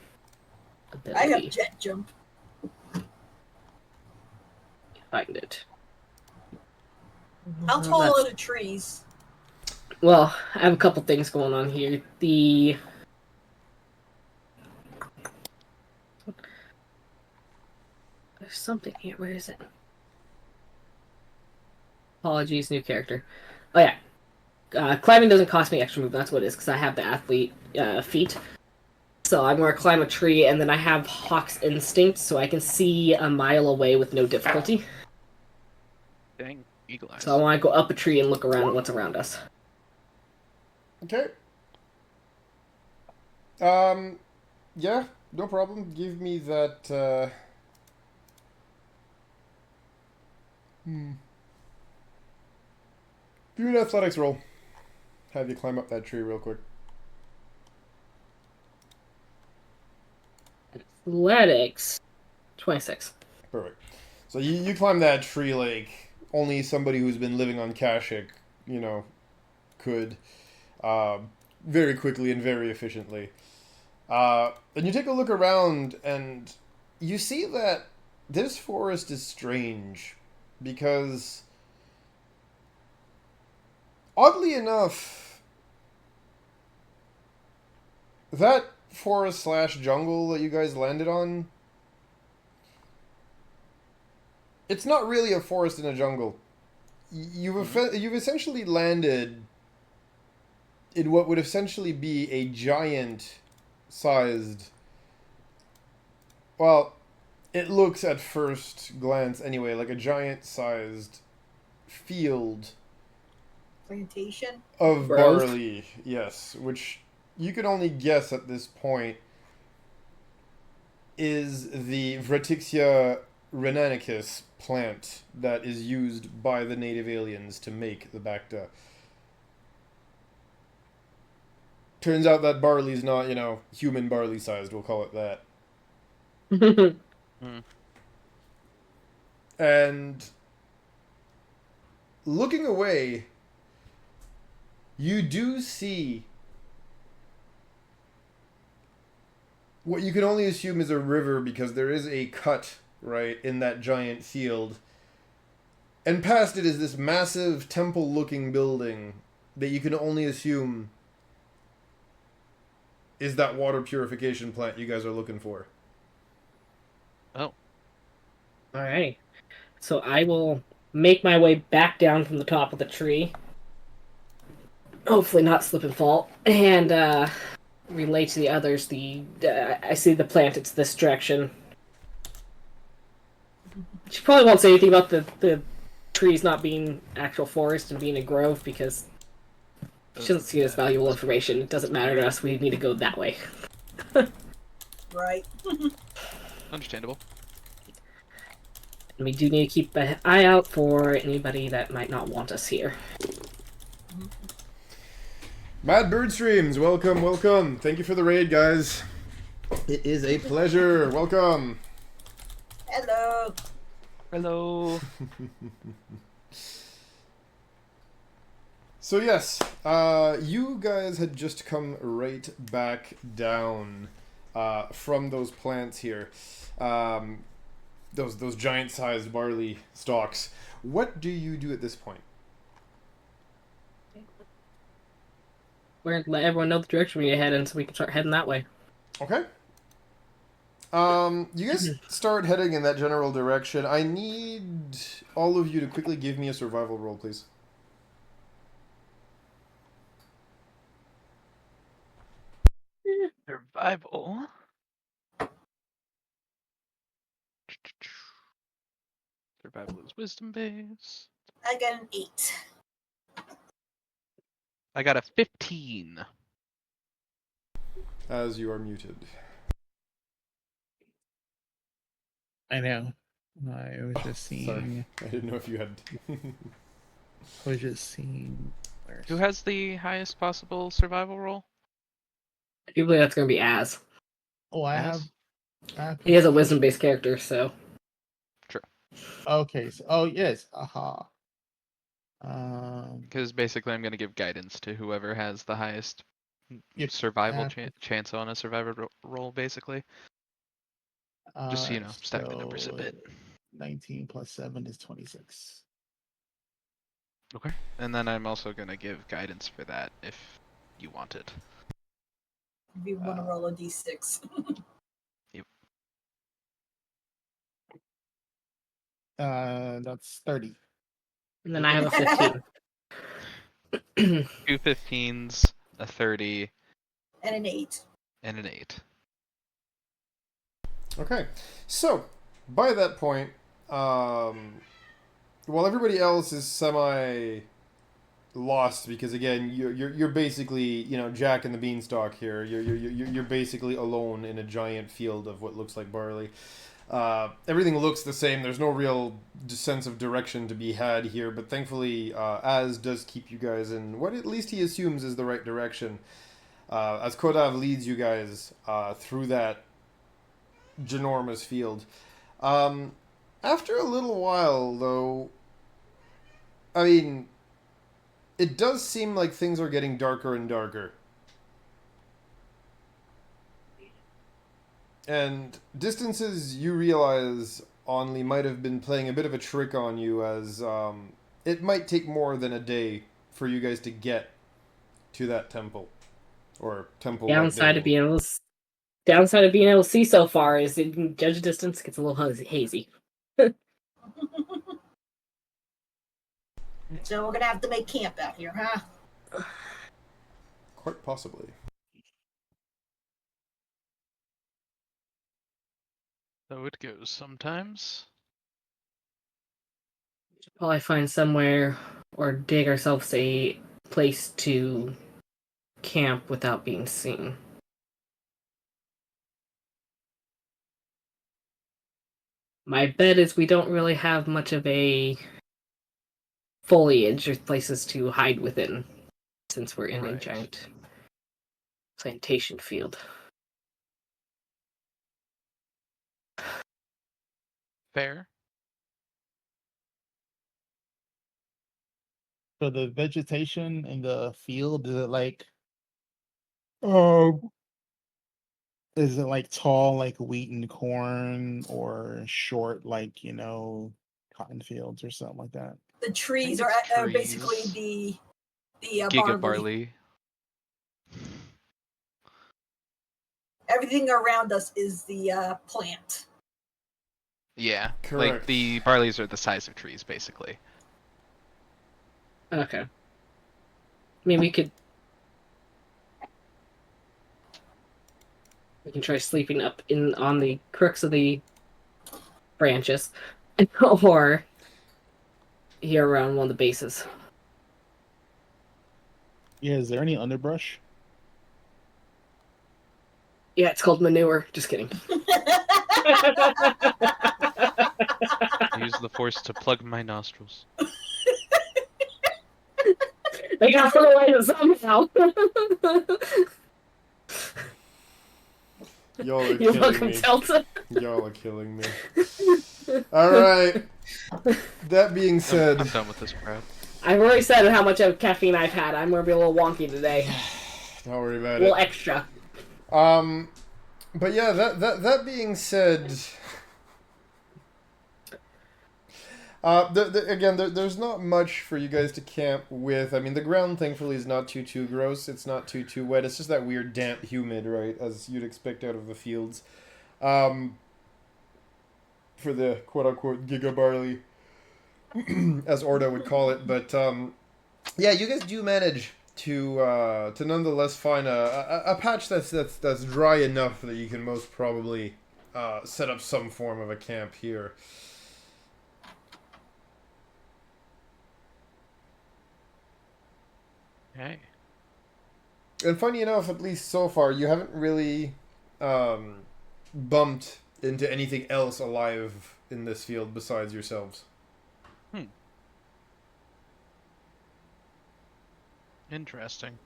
ability. I have jet jump. Find it. How tall are the trees? Well, I have a couple things going on here. There's something here. Where is it? Apologies, new character. Oh yeah. Climbing doesn't cost me extra move. That's what it is, because I have the athlete feat. So I'm going to climb a tree, and then I have Hawk's Instinct, so I can see a mile away with no difficulty. Dang, eagle eyes. So I want to go up a tree and look around at what's around us. Okay. Yeah, no problem. Give me that, Give me an athletics roll. Have you climb up that tree real quick. Athletics. 26. Perfect. So you climb that tree like only somebody who's been living on Kashyyyk, could. Very quickly and very efficiently. And you take a look around and you see that this forest is strange because, oddly enough, that forest slash jungle that you guys landed on, it's not really a forest in a jungle. You've essentially landed in what would essentially be a giant-sized. Well, it looks at first glance anyway like a giant-sized field Plantation. of Grove? barley. Yes, which you can only guess at this point is the Vretixia renanicus plant that is used by the native aliens to make the Bacta. Turns out that barley's not, human barley sized, we'll call it that. And looking away, you do see what you can only assume is a river because there is a cut, right, in that giant field. And past it is this massive temple-looking building that you can only assume is that water purification plant you guys are looking for. Oh. Alright. So I will make my way back down from the top of the tree. Hopefully not slip and fall. And relay to the others I see the plant, it's this direction. She probably won't say anything about the trees not being actual forest and being a grove because she doesn't see it as valuable information. It doesn't matter to us. We need to go that way. Right. Understandable. And we do need to keep an eye out for anybody that might not want us here. Mad Bird Streams, welcome, welcome. Thank you for the raid, guys. It is a pleasure. Welcome. Hello. Hello. So yes, you guys had just come right back down from those plants here. Those giant-sized barley stalks. What do you do at this point? We're going to let everyone know the direction we need to head in so we can start heading that way. Okay. You guys start heading in that general direction. I need all of you to quickly give me a survival roll, please. Survival. Survival is wisdom base. I got an 8. I got a 15. As you are muted. I know. I was just Sorry, seeing. I didn't know if you had. I was just seeing. Who has the highest possible survival roll? I believe that's going to be Az. Oh, I have. He has a wisdom-based character, so... Okay. So, oh yes. Aha. Because basically I'm going to give guidance to whoever has the highest Yep. survival chance on a survivor roll, basically. Just so you know, stack the numbers a bit. 19 plus 7 is 26. Okay. And then I'm also going to give guidance for that if you want it. If you want to roll a d6. Yep. That's 30. And then I have a 15. 2 15s, a 30, And an 8. and an 8. Okay, so by that point, while everybody else is semi lost because again you're basically Jack and the Beanstalk here. You're basically alone in a giant field of what looks like barley. Everything looks the same. There's no real sense of direction to be had here, but thankfully Az does keep you guys in what at least he assumes is the right direction. As Kodav leads you guys through that ginormous field. After a little while, though, I mean, it does seem like things are getting darker and darker. And distances you realize Only might have been playing a bit of a trick on you, as it might take more than a day for you guys to get to that temple. or temple. Downside of being able to see so far is in judge distance gets a little hazy. So we're gonna have to make camp out here, huh? Quite possibly. So it goes sometimes. Should probably find somewhere or dig ourselves a place to camp without being seen. My bet is we don't really have much of a foliage or places to hide within, since we're in a Right. giant plantation field. Fair. So the vegetation in the field, um is it like tall like wheat and corn, or short like, cotton fields or something like that? The trees are, it's basically trees. the Giga barley. barley. Everything around us is the plant. Yeah. Correct. Like the barleys are the size of trees, basically. Okay. I mean, we can try sleeping up on the crooks of the branches, or here around one of the bases. Yeah, is there any underbrush? Yeah, it's called manure. Just kidding. I use the force to plug my nostrils. They got fertilizer somehow. Y'all are You're killing welcome, me. Delta. Y'all are killing me. All right. That being said, I'm done with this crowd. I've already said how much of caffeine I've had. I'm gonna be a little wonky today. don't worry about A little it. extra. But yeah, that being said, again, there's not much for you guys to camp with. I mean, the ground thankfully is not too gross. It's not too wet. It's just that weird, damp, humid, right, as you'd expect out of the fields. For the quote unquote giga barley, as Orda would call it. But yeah, you guys do manage to nonetheless find a patch that's dry enough that you can most probably set up some form of a camp here. Hey. And funny enough, at least so far, you haven't really bumped into anything else alive in this field besides yourselves. Interesting.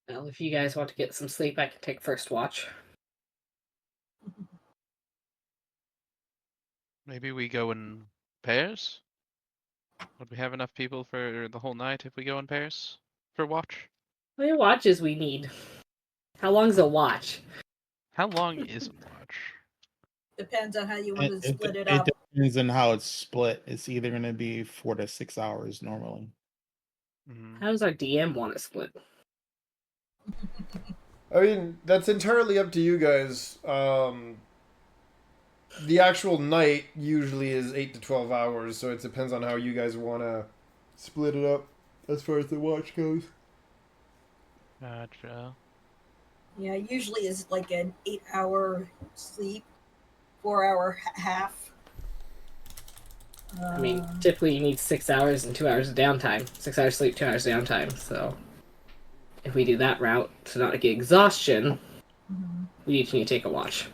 Well, if you guys want to get some sleep, I can take first watch. Maybe we go in pairs? Would we have enough people for the whole night if we go in pairs for watch? How many watches we need? How long's a watch? How long is a watch? Depends on how you want to It split it up. depends on how it's split. It's either going to be 4 to 6 hours normally. Mm-hmm. How does our DM want to split? I mean, that's entirely up to you guys. The actual night usually is 8 to 12 hours, so it depends on how you guys want to split it up as far as the watch goes. Gotcha. Yeah, usually is like an 8-hour sleep, 4-hour half. I mean, typically you need 6 hours and 2 hours of downtime. 6 hours sleep, 2 hours downtime. So, if we do that route to not get exhaustion, we each need to take a watch.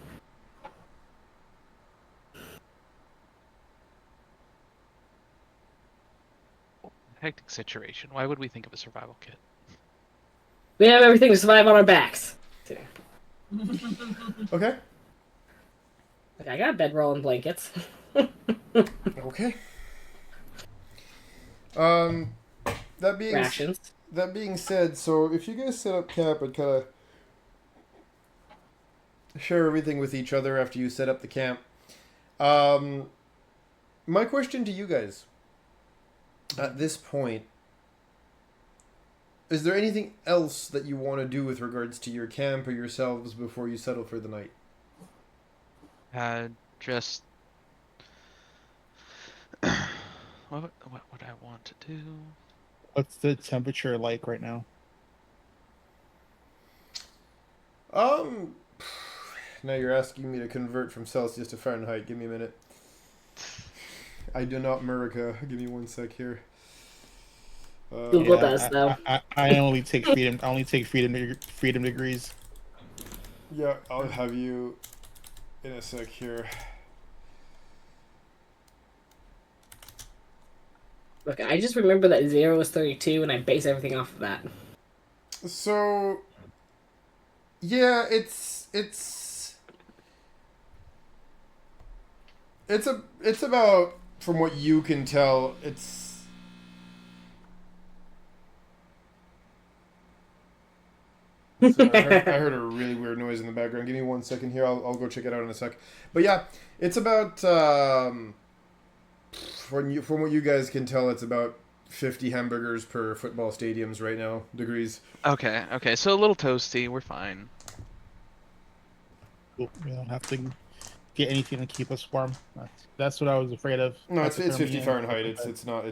Hectic situation. Why would we think of a survival kit? We have everything to survive on our backs. Okay. Like, I got bedroll and blankets. Okay. That being Rations. That being said, so if you guys set up camp and kind of share everything with each other after you set up the camp, my question to you guys at this point is there anything else that you want to do with regards to your camp or yourselves before you settle for the night? Just what would I want to do? What's the temperature like right now? Now you're asking me to convert from Celsius to Fahrenheit. Give me a minute. I do not America. Give me 1 sec here. Google does, though. I only take freedom. I only take freedom degrees. Yeah, I'll have you in a sec here. Look, I just remember that 0 is 32, and I base everything off of that. So, yeah, it's about, from what you can tell, Sorry, I heard a really weird noise in the background. Give me 1 second here. I'll go check it out in a sec. But yeah, it's about from what you guys can tell, it's about 50 hamburgers per football stadiums right now. Degrees. Okay, so a little toasty. We're fine. We don't have to get anything to keep us warm. That's what I was afraid of. No, it's 50 Hypothermia. Fahrenheit. It's not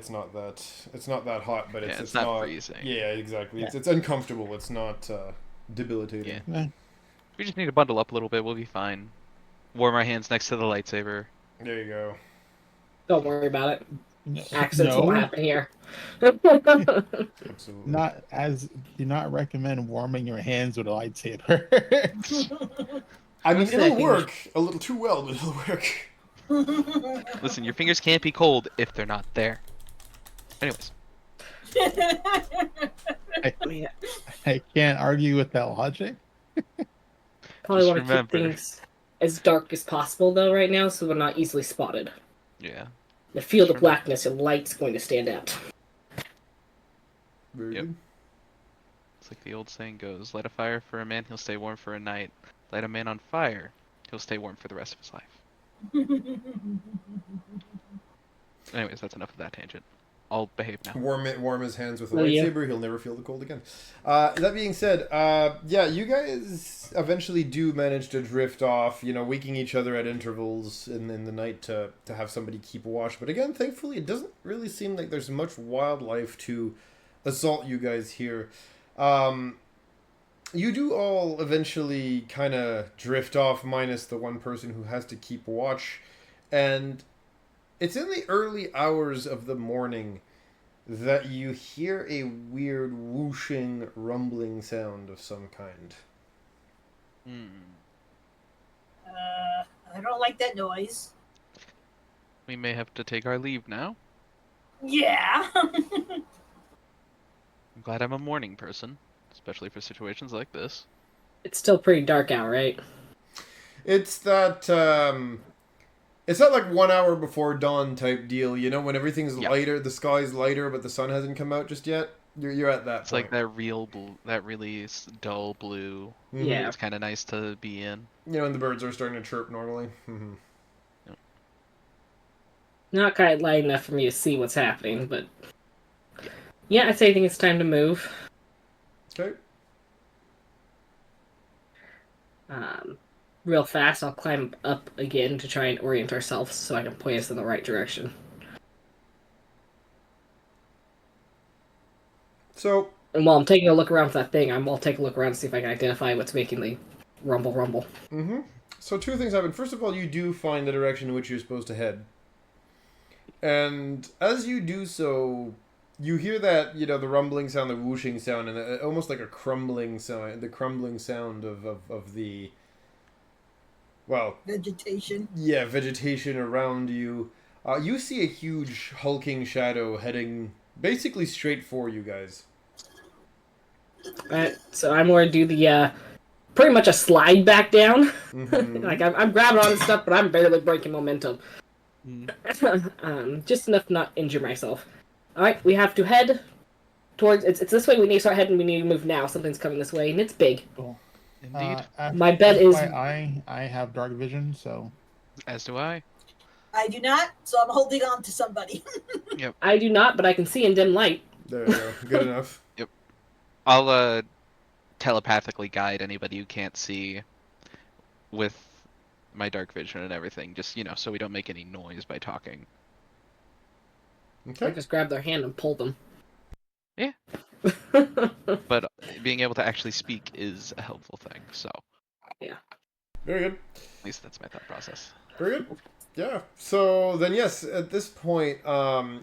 that hot, but Yeah, it's not not freezing. Yeah, exactly. Yeah. It's uncomfortable. It's not debilitating. Yeah. Eh, We just need to bundle up a little bit. We'll be fine. Warm our hands next to the lightsaber. There you go. Don't worry about it. no, Accidents no, won't happen here. Absolutely. do not recommend warming your hands with a lightsaber. I mean, Honestly, I it'll think work a little too well, but it'll work. Listen, your fingers can't be cold if they're not there. Anyways, Yeah. I can't argue with that logic. Probably Just want to keep remember. things as dark as possible, though, right now, so we're not easily spotted. yeah. The field of Sure. blackness and light's going to stand out. Very Yep. good. It's like the old saying goes: light a fire for a man, he'll stay warm for a night. Light a man on fire, he'll stay warm for the rest of his life. Anyways, that's enough of that tangent. I'll behave now. Warm his hands with a Will you? lightsaber. He'll never feel the cold again. That being said, yeah, you guys eventually do manage to drift off. Waking each other at intervals in the night to have somebody keep watch. But again, thankfully, it doesn't really seem like there's much wildlife to assault you guys here. You do all eventually kind of drift off, minus the one person who has to keep watch, and it's in the early hours of the morning that you hear a weird whooshing, rumbling sound of some kind. I don't like that noise. We may have to take our leave now. Yeah. I'm glad I'm a morning person, especially for situations like this. It's still pretty dark out, right? It's that, it's not like 1 hour before dawn type deal, when everything's Yeah. lighter, the sky's lighter, but the sun hasn't come out just yet. You're at that It's point. like that really dull blue. Mhm. Yeah. It's kind of nice to be in. And the birds are starting to chirp normally. Mhm. Not quite light enough for me to see what's happening, but yeah, I think it's time to move. Okay. Real fast, I'll climb up again to try and orient ourselves so I can point us in the right direction. So, And while I'm taking a look around for that thing, I'll take a look around to see if I can identify what's making the rumble. So two things happen. First of all, you do find the direction in which you're supposed to head. And as you do so, you hear that, the rumbling sound, the whooshing sound, and almost like a crumbling sound, the crumbling sound of the, well, Vegetation. yeah, vegetation around you. You see a huge hulking shadow heading basically straight for you guys. Alright, so I'm going to do the, pretty much a slide back down. Mhm. Like, I'm grabbing on stuff, but I'm barely breaking momentum. Just enough to not injure myself. Alright, we have to head towards... It's this way we need to start heading, we need to move now. Something's coming this way, and it's big. Cool. Indeed. My bet is- I have dark vision, so As do I. I do not, so I'm holding on to somebody. I do not, but I can see in dim light. There you go. Good enough. I'll telepathically guide anybody who can't see with my dark vision and everything, just so we don't make any noise by talking. Or Okay. just grab their hand and pull them. Yeah. But being able to actually speak is a helpful thing, so Very good. at least that's my thought process. Very good. Yeah. So then, yes, at this point,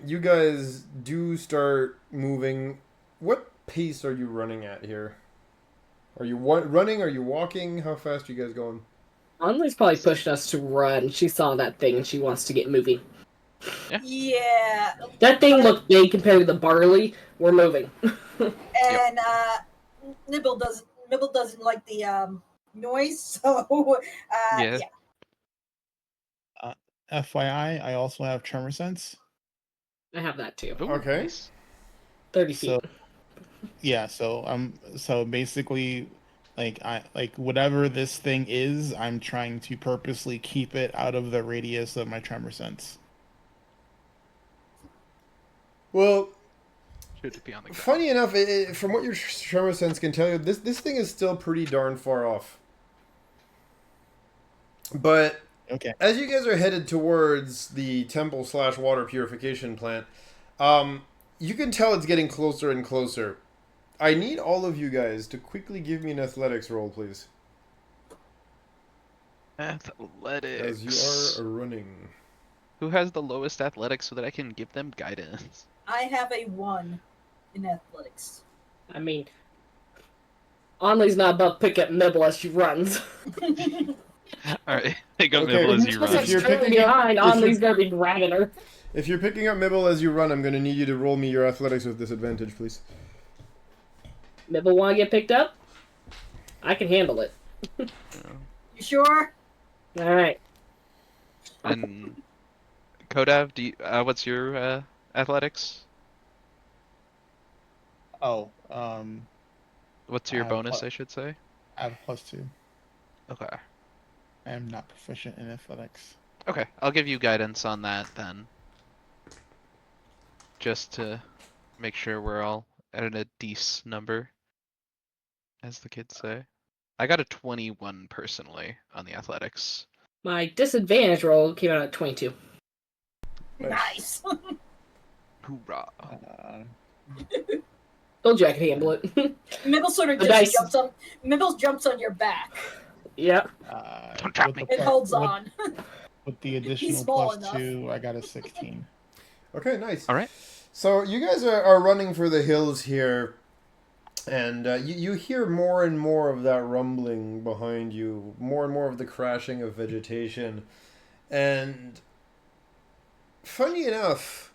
you guys do start moving. What pace are you running at here? Are you running? Are you walking? How fast are you guys going? Anli's probably pushed us to run. She saw that thing and she wants to get moving. Yeah. That thing looked big compared to the barley. We're moving. And Nibble doesn't like the noise, so Yeah. FYI, I also have tremor sense. I have that too. Ooh, Okay. nice. 30 feet. So yeah, so basically, whatever this thing is, I'm trying to purposely keep it out of the radius of my tremor sense. Well, Should be on the ground. funny enough, from what your tremor sense can tell you, this thing is still pretty darn far off. But Okay. as you guys are headed towards the temple/water purification plant, you can tell it's getting closer and closer. I need all of you guys to quickly give me an athletics roll, please. Athletics. As you are running. Who has the lowest athletics so that I can give them guidance? I have a 1 in athletics. I mean, Anli's not about to pick up Nibble as she runs. Alright, pick up Okay, Nibble as you if run. you're She's picking behind, up- if Anli's you're- gonna be grabbing her. If you're picking up Mibble as you run, I'm going to need you to roll me your athletics with disadvantage, please. Nibble wanna get picked up? I can handle it. You sure? Alright. And Kodav, what's your athletics? Oh, What's your I have bonus, pl- I should say? I have +2. Okay. I am not proficient in athletics. Okay, I'll give you guidance on that then. Just to make sure we're all at a decent number, as the kids say. I got a 21 personally on the athletics. My disadvantage roll came out at 22. Nice. Hoorah. Told you I could handle it. Mibble sort of The just dice. Mibble jumps on your back Yep. Don't trap with me. the and holds with- on. With the additional small enough. +2, I got a 16. Okay, nice. Alright. So you guys are running for the hills here, and you hear more and more of that rumbling behind you, more and more of the crashing of vegetation. And funny enough,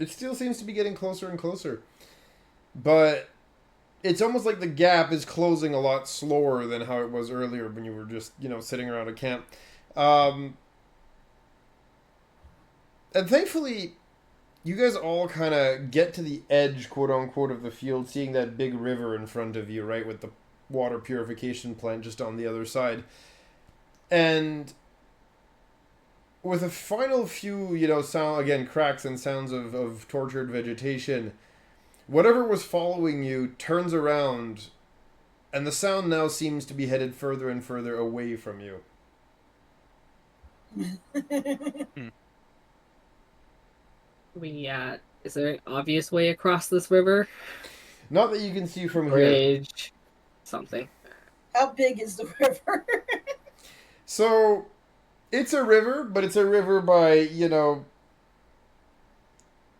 it still seems to be getting closer and closer. But it's almost like the gap is closing a lot slower than how it was earlier when you were just, sitting around a camp. And thankfully, you guys all kind of get to the edge, quote unquote, of the field, seeing that big river in front of you, right, with the water purification plant just on the other side. And with a final few, sound, again, cracks and sounds of tortured vegetation, whatever was following you turns around, and the sound now seems to be headed further and further away from you. Is there an obvious way across this river? Not that you can see from here. Bridge. Something. How big is the river? So, it's a river, but it's a river by,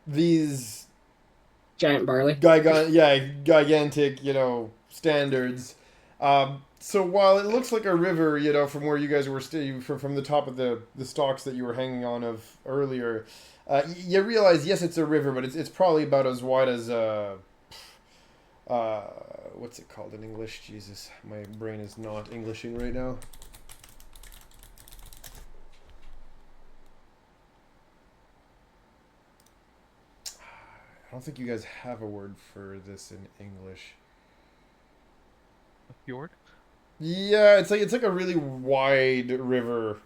these Giant barley. gigantic, standards. So while it looks like a river, from where you guys were from the top of the stalks that you were hanging on of earlier, you realize, yes, it's a river, but it's probably about as wide as what's it called in English? Jesus, my brain is not Englishing right now. I don't think you guys have a word for this in English. Fjord? Yeah, it's like a really wide river.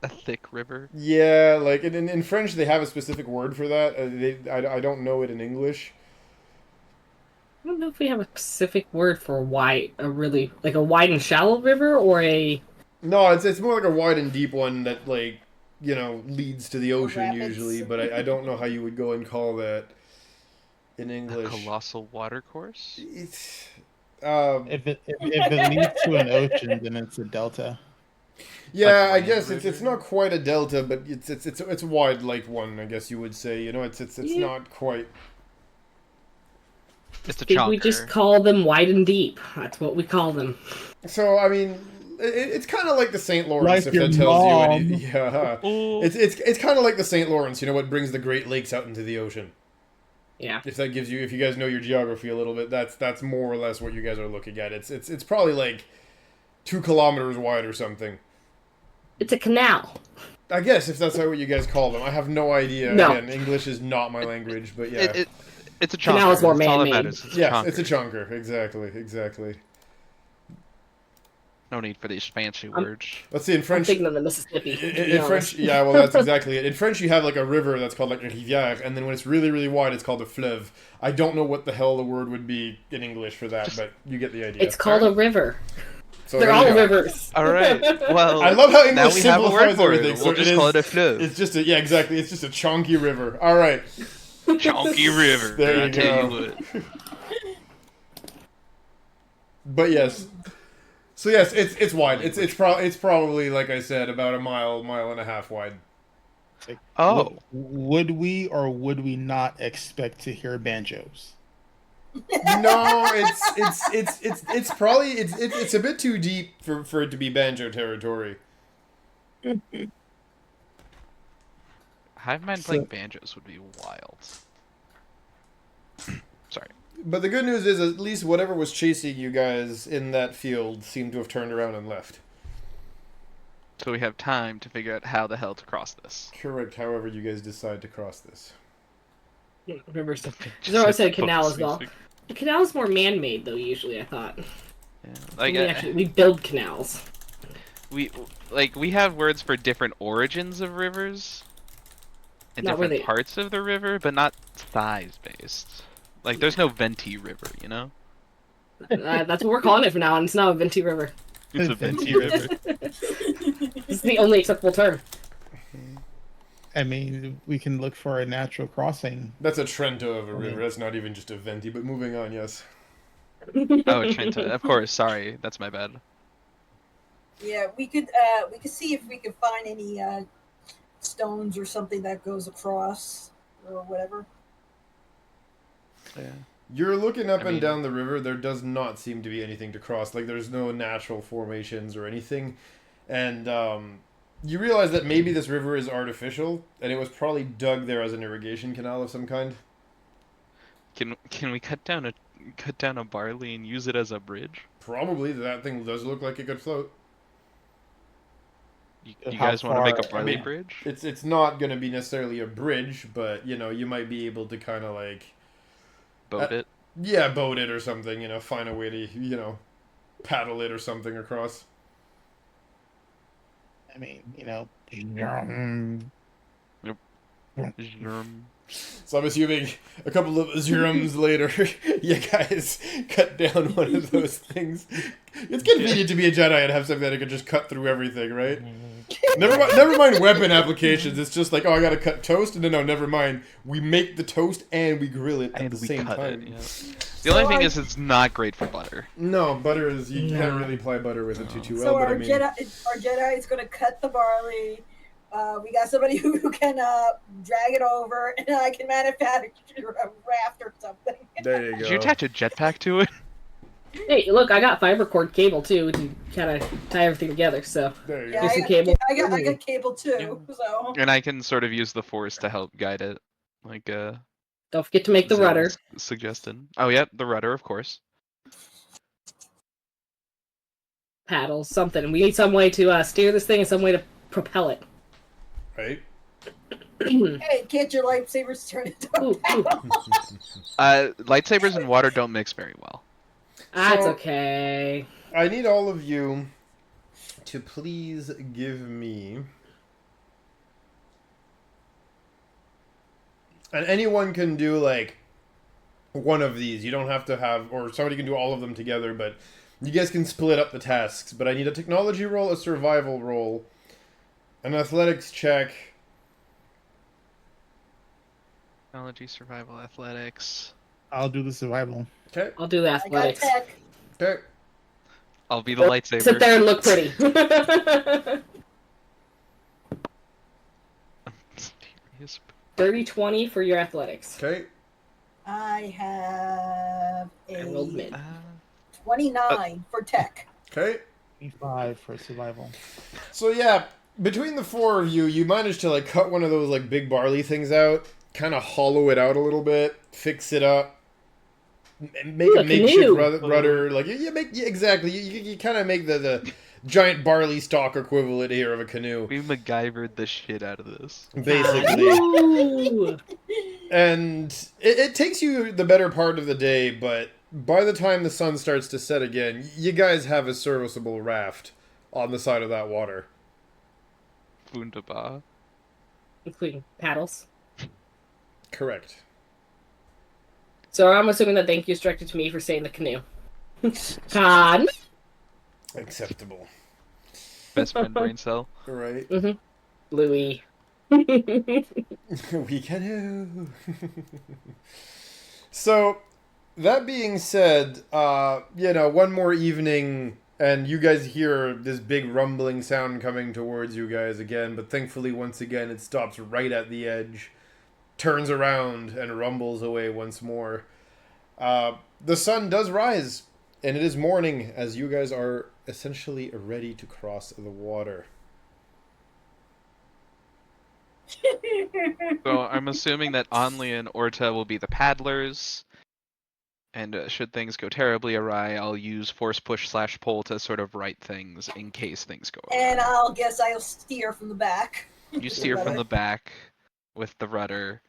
A thick river. Yeah, like in French they have a specific word for that. I don't know it in English. I don't know if we have a specific word for a really like a wide and shallow river or a. No, it's more like a wide and deep one that like leads to the ocean rapids. usually. But I don't know how you would go and call that in A English. colossal watercourse. It's If it leads to an ocean, then it's a delta. yeah, Like I guess land it's river? not quite a delta, but it's a wide like one. I guess you would say. It's Yeah. not quite. It's a We just chonker. call them wide and deep. That's what we call them. So I mean, it's kind of like the St. Lawrence, Like if your that tells you any. mom. Yeah, Oh. it's kind of like the St. Lawrence. What brings the Great Lakes out into the ocean. Yeah. If that gives you, if you guys know your geography a little bit, that's more or less what you guys are looking at. It's probably like 2 kilometers wide or something. It's a canal. I guess if that's what you guys call them. I have no idea. No. Again, English is not my language, but yeah. It's a chonker. Canal is more That's all that man-made. matters. It's Yes, chonker. it's a chunker. Exactly. No need for these fancy words. Let's see, in I'm French... thinking of the Mississippi. In French, yeah, well, that's exactly it. In French, you have like a river that's called like a rivière, and then when it's really, really wide, it's called a fleuve. I don't know what the hell the word would be in English for that, but you get the idea. It's called a river. So They're there all you go. rivers. All right. Well, I love how now English we have a word simplifies for everything. it. So We'll just call it a fleuve. It's just a, yeah, exactly. It's just a chonky river. All right. Chonky river. There you I tell go. you what. But yes. So yes, it's wide. It's probably like I said about a mile and a half wide. Oh, Would we or would we not expect to hear banjos? No, it's probably it's a bit too deep for it to be banjo territory. Hive Mind playing banjos would be wild. Sorry. But the good news is at least whatever was chasing you guys in that field seemed to have turned around and left. So we have time to figure out how the hell to cross this. Correct, however you guys decide to cross this. Rivers. Just No, I said like canal focus as well. music. The canal is more man-made, though. Usually, I thought. Yeah. Like We build canals. we have words for different origins of rivers and Not different really. parts of the river, but not size based. Like there's no venti river, you know? That's what we're calling it from now on. It's now a Venti River. It's a venti river. It's the only acceptable term. I mean, we can look for a natural crossing. That's a Trento of a river. That's not even just a venti. But moving on, yes. Oh, Trenta. Of course. Sorry, that's my bad. Yeah, we could see if we could find any stones or something that goes across or whatever. Yeah. You're looking up I and mean- down the river. There does not seem to be anything to cross. Like there's no natural formations or anything, and you realize that maybe this river is artificial, and it was probably dug there as an irrigation canal of some kind. Can we cut down a barley and use it as a bridge? Probably that thing does look like it could float. You How guys want to make a far- barley I mean, bridge? It's not going to be necessarily a bridge, but you might be able to kind of like Boat it? yeah, boat it or something. Find a way to paddle it or something across. I mean, So I'm assuming a couple of zerums later, you guys cut down one of those things. It's convenient to be a Jedi and have something that can just cut through everything, right? Never mind weapon applications. It's just like, oh, I gotta cut toast. No, never mind. We make the toast and we grill it at And the we same cut time. it. Yeah. The only thing is, it's not great for butter. No, butter is you can't really apply butter with it too well. So But our I mean, Jedi is going to cut the barley. We got somebody who can drag it over, and I can manufacture a raft or something. there you go. Did you attach a jetpack to it? Hey, look, I got fiber cord cable too to kind of tie everything together. So There you Yeah, go. There's some cable. I got cable too. So And I can sort of use the force to help guide it, like don't forget to make the Zil rudder. suggested. Oh yeah, the rudder, of course. Paddles, something. We need some way to steer this thing and some way to propel it. Right. hey, can't your lightsabers turn into a Ooh, ooh. Lightsabers and water don't mix very well. That's So- okay. I need all of you to please give me And anyone can do, like, one of these. You don't have to have, or somebody can do all of them together, but you guys can split up the tasks. But I need a technology roll, a survival roll, an athletics check. Technology, survival, athletics. I'll do the survival. Okay. I'll do the I got athletics. tech. Okay. I'll be the lightsaber. Sit there and look pretty. Serious. 30-20 for your athletics. Okay. I have I rolled a mid. 29 for tech. Okay. 25 for survival. So yeah, between the four of you, you managed to like cut one of those like big barley things out, kind of hollow it out a little bit, fix it up, make Ooh, a a makeshift canoe. rudder. Like exactly. You kind of make the giant barley stalk equivalent here of a canoe, We MacGyvered the shit out of this. basically. Ooh. And it takes you the better part of the day, but by the time the sun starts to set again, you guys have a serviceable raft on the side of that water. Wunderbar. Including paddles. Correct. So I'm assuming that thank you is directed to me for saying the canoe. Con. Acceptable. Best friend brain cell. Right. Louis. We canoe. So, that being said, one more evening, and you guys hear this big rumbling sound coming towards you guys again, but thankfully, once again, it stops right at the edge, turns around, and rumbles away once more. The sun does rise, and it is morning as you guys are essentially ready to cross the water. So I'm assuming that Only and Orta will be the paddlers. And should things go terribly awry, I'll use force push / pull to sort of right things in case things go awry. And I'll steer from the back. You steer from the back with the rudder.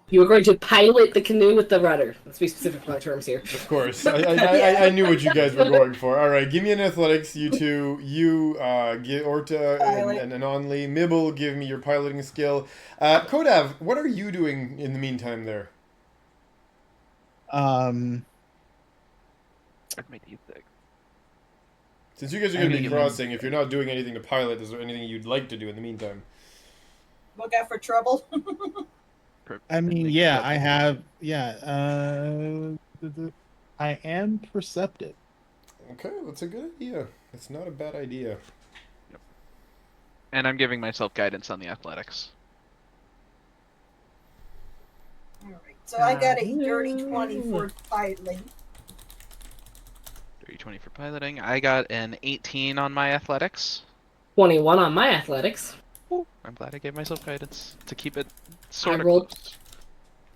You were going to pilot the canoe with the rudder. Let's be specific about terms here. Of course. I knew what you guys were going for. All right, give me an athletics, you two. You, give Orta and Only. Mibble, give me your piloting skill. Kodav, what are you doing in the meantime there? That's my D6. Since you guys are going to be crossing, if you're not doing anything to pilot, is there anything you'd like to do in the meantime? Look out for trouble. I mean, yeah, I have, I am perceptive. Okay, that's a good idea. That's not a bad idea. And I'm giving myself guidance on the athletics. Alright, so I got a dirty 20 for piloting. 30-20 for piloting. I got an 18 on my athletics. 21 on my athletics. Ooh, I'm glad I gave myself guidance to keep it sort of rolled- close.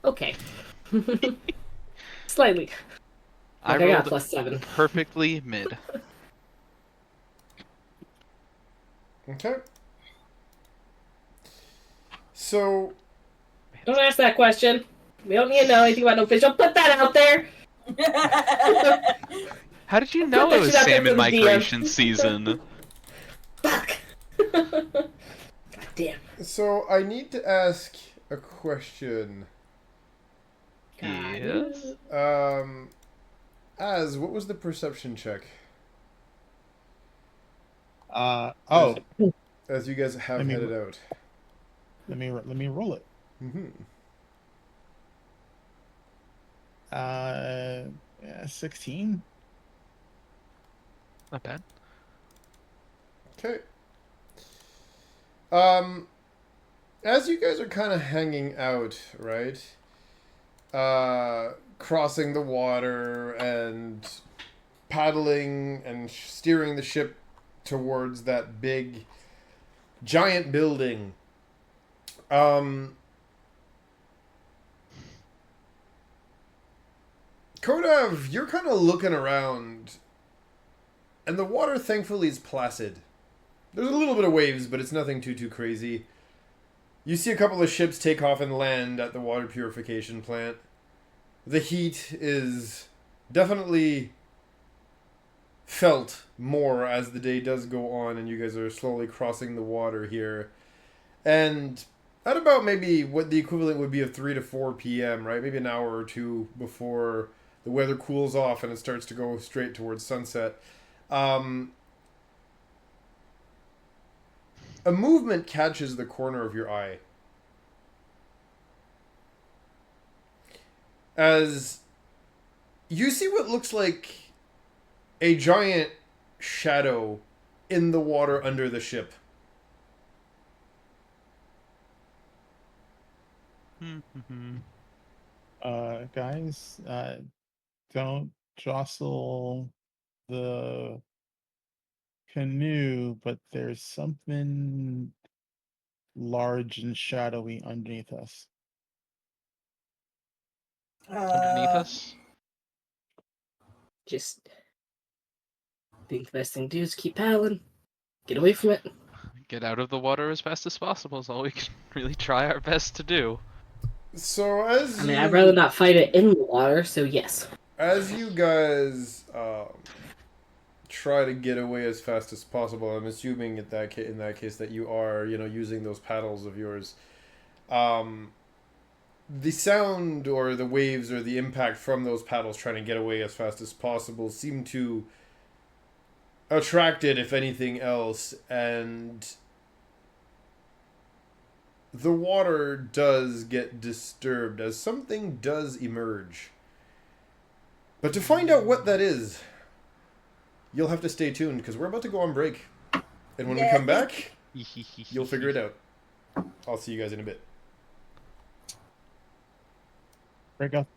Okay. Slightly. I Like, I got rolled plus 7. perfectly mid. Okay. So, Don't ask that question. We don't need to know anything about no fish. Don't put that out there. How did you know that it was shit out there salmon for the DM. migration season? Fuck. God damn. so I need to ask a question. Yes. Az, what was the perception check? As you guys have headed out. Let me roll it. Mm-hmm. 16. Not bad. Okay. As you guys are kind of hanging out, right? Crossing the water and paddling and steering the ship towards that big, giant building. Kodav, you're kind of looking around, and the water, thankfully, is placid. There's a little bit of waves, but it's nothing too crazy. You see a couple of ships take off and land at the water purification plant. The heat is definitely felt more as the day does go on and you guys are slowly crossing the water here. And At about maybe what the equivalent would be of 3 to 4 p.m., right? Maybe an hour or two before the weather cools off and it starts to go straight towards sunset. Um, a movement catches the corner of your eye. As you see what looks like a giant shadow in the water under the ship. Guys, don't jostle the canoe, but there's something large and shadowy underneath us. Underneath us? Just think the best thing to do is keep paddling. Get away from it. Get out of the water as fast as possible is all we can really try our best to do. So as I mean, I'd rather not fight it in the water, so yes. as you guys try to get away as fast as possible, I'm assuming in that case that you are, using those paddles of yours. The sound or the waves or the impact from those paddles trying to get away as fast as possible seem to attract it, if anything else, and the water does get disturbed as something does emerge. But to find out what that is, you'll have to stay tuned because we're about to go on break. And when we come back, you'll figure it out. I'll see you guys in a bit. Break up.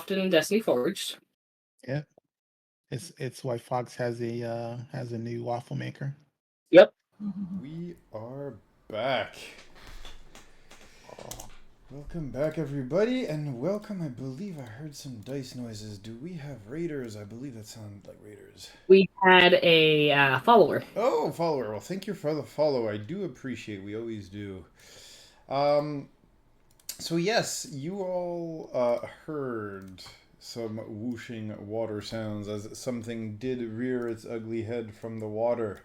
often in Destiny Forged. Yeah. It's why Fox has a new waffle maker. Yep. We are back. Welcome back, everybody, and welcome. I believe I heard some dice noises. Do we have raiders? I believe that sounded like raiders. We had a follower. Oh, follower. Well, thank you for the follow. I do appreciate. We always do. So yes, you all heard some whooshing water sounds as something did rear its ugly head from the water.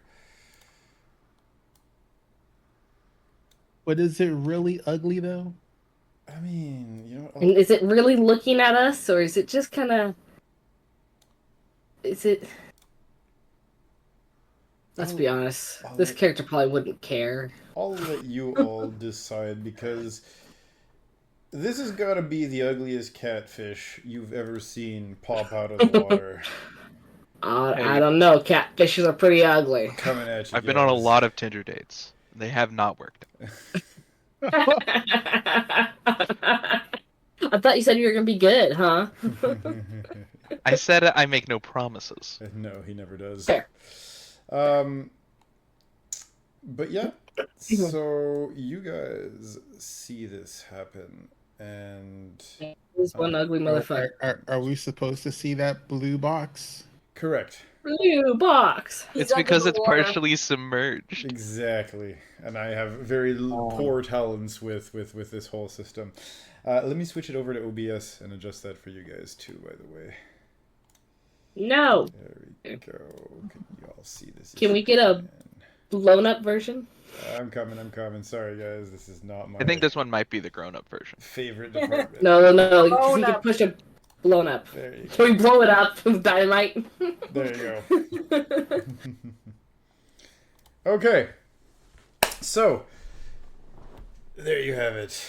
But is it really ugly though? I mean, you know. And is it really looking at us, or is it just kind of? Is it? Let's be honest. This character probably wouldn't care. I'll let you all decide, because this has got to be the ugliest catfish you've ever seen pop out of the water. I don't know. Catfishes are pretty ugly. Coming at you. I've been on a lot of Tinder dates. They have not worked. I thought you said you were gonna be good, huh? I said I make no promises. No, he never does. Fair. But yeah, so you guys see this happen, and This one ugly motherfucker. Are we supposed to see that blue box? correct. Blue box. He's It's under because the it's water. partially submerged. Exactly, and I have very poor talents with this whole system. Let me switch it over to OBS and adjust that for you guys too, by the way. No. There we go. Can you all see this? Can we get a again? blown up version? I'm coming. Sorry, guys. This is not my I think this one might be the grown-up version. favorite department. No. Blown We can up. push a blown up. There you Can we blow it up with dynamite? go. There you go. Okay. So, there you have it.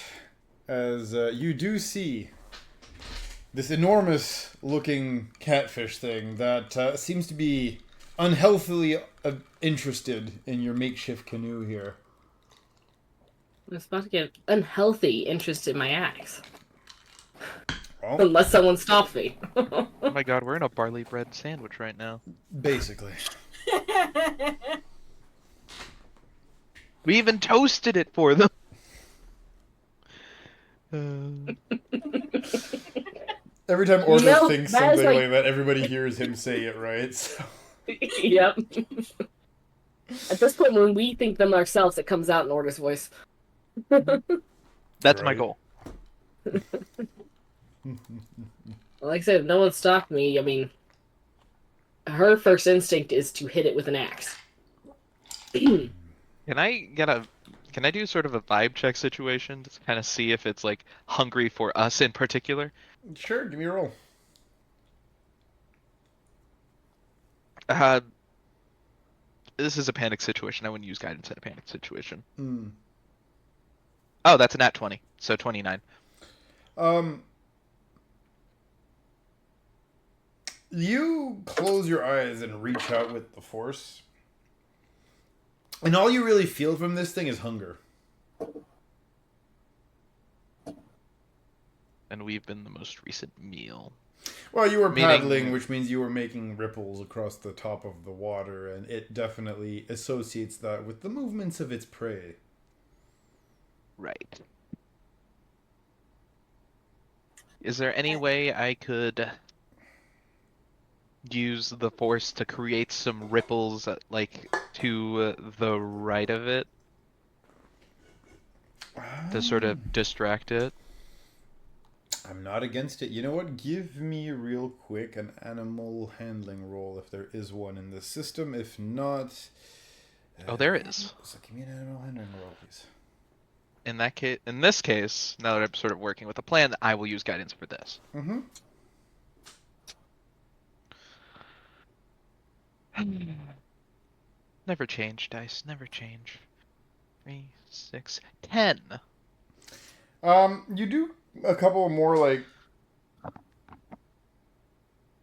As you do see this enormous looking catfish thing that seems to be unhealthily interested in your makeshift canoe here. I was about to get unhealthy interest in my axe. Oh, Unless someone stops me. Oh my god, we're in a barley bread sandwich right now. basically. We even toasted it for them. Every time Ordo You know, thinks that something is like- like that, everybody hears him say it, right? So. Yep. At this point, when we think them ourselves, it comes out in Order's voice. That's my Right. goal. Like I said, if no one stopped me, I mean, her first instinct is to hit it with an axe. Can I do sort of a vibe check situation to kind of see if it's like hungry for us in particular? Sure, give me a roll. This is a panic situation. I wouldn't use guidance in a panic situation. Mm. Oh, that's a nat 20, so 29. You close your eyes and reach out with the force. And all you really feel from this thing is hunger. And we've been the most recent meal. Well, you were Meaning- paddling, which means you were making ripples across the top of the water, and it definitely associates that with the movements of its prey. Right. Is there any way I could use the force to create some ripples, like, to the right of it, to sort of distract it? I'm not against it. You know what? Give me real quick an animal handling roll if there is one in the system. If not... Oh, there is. So give me an animal handling roll, please. In this case, now that I'm sort of working with a plan, I will use guidance for this. Mm-hmm. Never change, dice. Never change. 3, 6, 10. You do a couple more, like...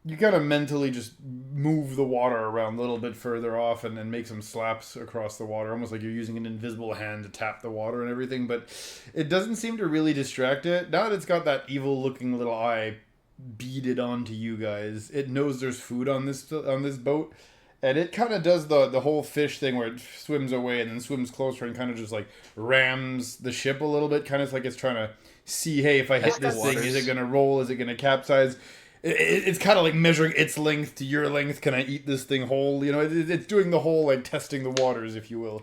You kind of mentally just move the water around a little bit further off and then make some slaps across the water, almost like you're using an invisible hand to tap the water and everything, but it doesn't seem to really distract it. Now that it's got that evil-looking little eye beaded onto you guys. It knows there's food on this boat, and it kind of does the whole fish thing where it swims away and then swims closer and kind of just like rams the ship a little bit, kind of like it's trying to see, hey, if I hit Test the this thing, is it waters. gonna roll? Is it gonna capsize? It's kind of like measuring its length to your length. Can I eat this thing whole? You know, it's doing the whole like testing the waters, if you will.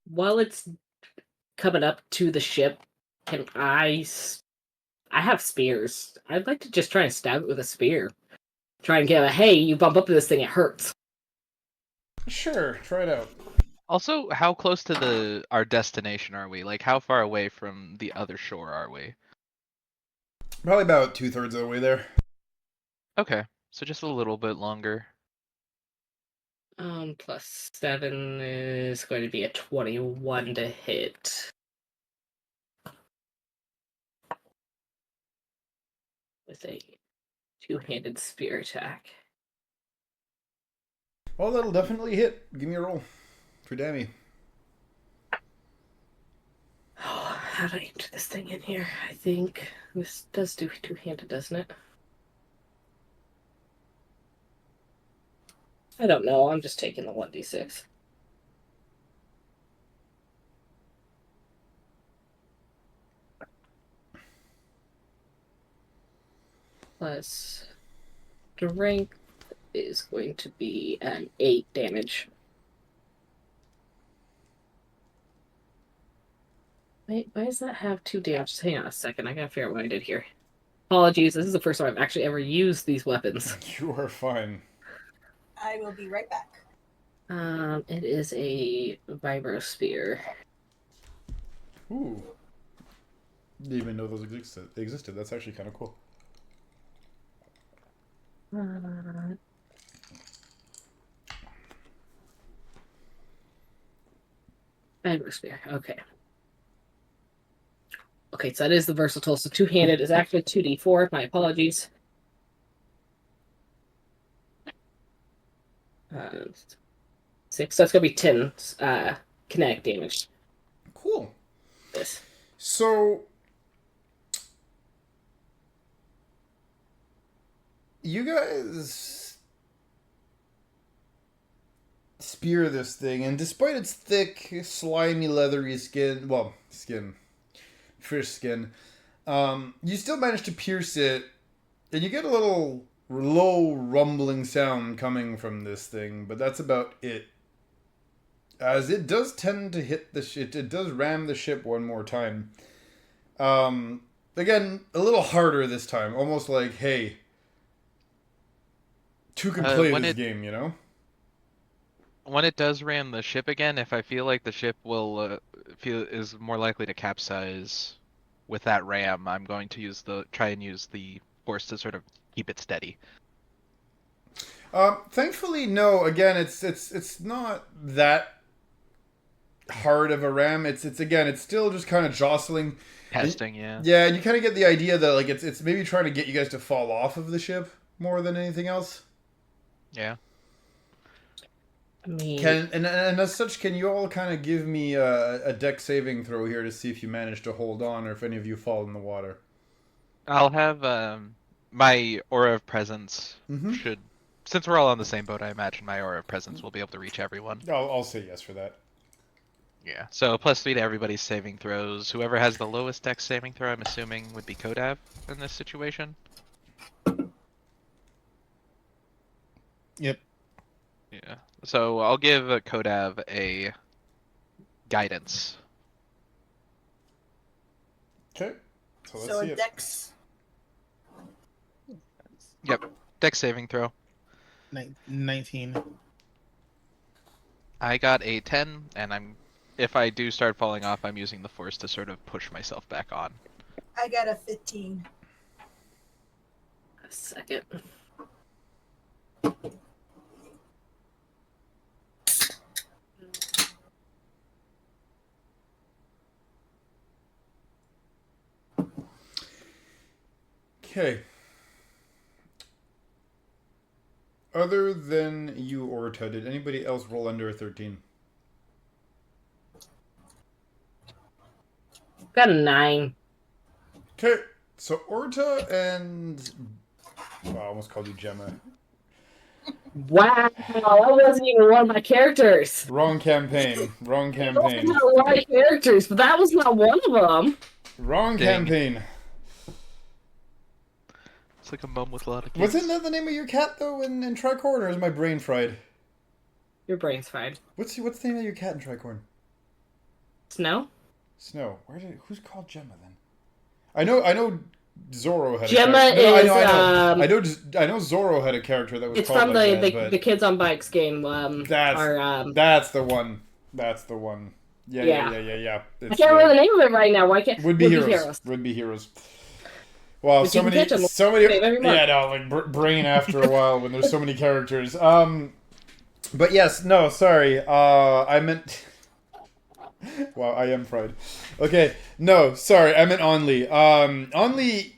While it's coming up to the ship, can I have spears. I'd like to just try and stab it with a spear. Try and get a, hey, you bump up to this thing, it hurts. Sure, try it out. Also, how close to our destination are we? Like, how far away from the other shore are we? Probably about 2/3 of the way there. Okay, so just a little bit longer. +7 is going to be a 21 to hit. With a two-handed spear attack. Well, that'll definitely hit. Give me a roll for Dammy. Oh, how do I enter this thing in here? I think this does do two-handed, doesn't it? I don't know. I'm just taking the 1d6. Plus strength is going to be an 8 damage. Wait, why does that have 2 damage? Just hang on a second. I gotta figure out what I did here. Apologies, this is the first time I've actually ever used these weapons. You are fine. I will be right back. It is a vibro spear. Ooh. Didn't even know those existed. That's actually kind of cool. Vibro spear. Okay. Okay, so that is the versatile. So two-handed is actually 2d4. My apologies. 6. So it's gonna be 10 kinetic damage. Cool. This. So, you guys spear this thing, and despite its thick, slimy, leathery skin, fish skin, you still manage to pierce it, and you get a little low rumbling sound coming from this thing, but that's about it. As it does tend to hit the ship, it does ram the ship one more time. Again, a little harder this time, almost like, hey, two can play this game, you know? When it does ram the ship again, if I feel like the ship will is more likely to capsize with that ram, I'm going to try and use the force to sort of keep it steady. Thankfully, no. Again, it's not that hard of a ram. It's still just kind of jostling. Testing, yeah. Yeah, and you kind of get the idea that like it's maybe trying to get you guys to fall off of the ship more than anything else. Yeah. I mean, And as such, can you all kind of give me a deck saving throw here to see if you manage to hold on or if any of you fall in the water? I'll have my aura of presence Mm-hmm. should, since we're all on the same boat, I imagine my aura of presence will be able to reach everyone. I'll say yes for that. Yeah. So +3 to everybody's saving throws. Whoever has the lowest dex saving throw, I'm assuming, would be Kodav in this situation. Yep. Yeah. So I'll give Kodav a guidance. Okay. So let's So see a it. dex. Yep. Dex saving throw. 19. I got a 10, and if I do start falling off, I'm using the force to sort of push myself back on. I got a 15. a second. Okay. Other than you, Orta, did anybody else roll under a 13? Got a 9. Okay. So Orta and... Oh, I almost called you Gemma. Wow, that wasn't even one of my characters. Wrong campaign. Wrong Those campaign. are a lot of characters, but that was not one of them. Wrong Dang. campaign. It's like a mum with a lot of kids. Wasn't that the name of your cat, though, in Tricorn, or is my brain fried? Your brain's fried. What's the name of your cat in Tricorn? Snow? Snow. Who's called Gemma, then? I know Zorro had Gemma a character. is, I know Zorro had a character that was It's called from like the that, the Kids on Bikes game. that's the one. That's the one. Yeah. I It's can't remember the name of it right now. Why can't Would be heroes. Would be heroes. Wow, But so you can many, catch 'em so many. every month. Yeah, no, like brain after a while when there's so many characters. But yes, no, sorry. I meant. Wow, I am fried. Okay, no, sorry, I meant Only. Only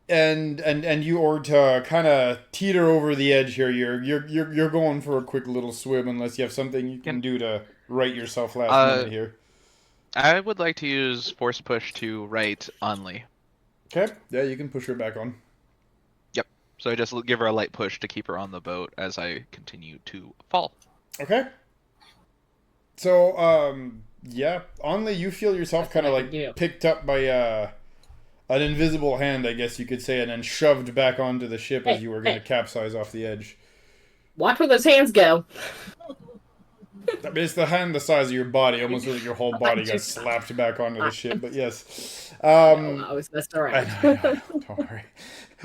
and you Orta kind of teeter over the edge here. You're going for a quick little swim unless you have something you can do to right yourself last minute here. I would like to use Force Push to right Only. Okay, yeah, you can push her back on. Yep. So I just give her a light push to keep her on the boat as I continue to fall. Okay. So, yeah, Only you feel yourself kind of like picked up by an invisible hand, I guess you could say, and then shoved back onto the ship as you were going to capsize off the edge. Watch where those hands go. It's the hand the size of your body, almost like your whole body got slapped back onto the ship, but yes. I was messed I around. know, don't worry.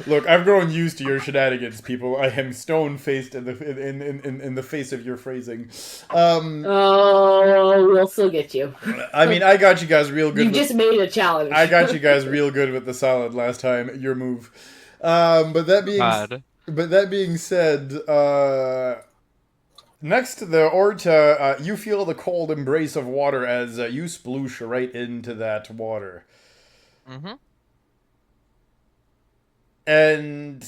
Look, I've grown used to your shenanigans, people. I am stone-faced in the face of your phrasing. Oh, we'll still get you. I mean, I got you guys real good. You just made a challenge. I got you guys real good with the salad last time. Your move. But that being said, next to the Orta, you feel the cold embrace of water as you sploosh right into that water. Mm-hmm. And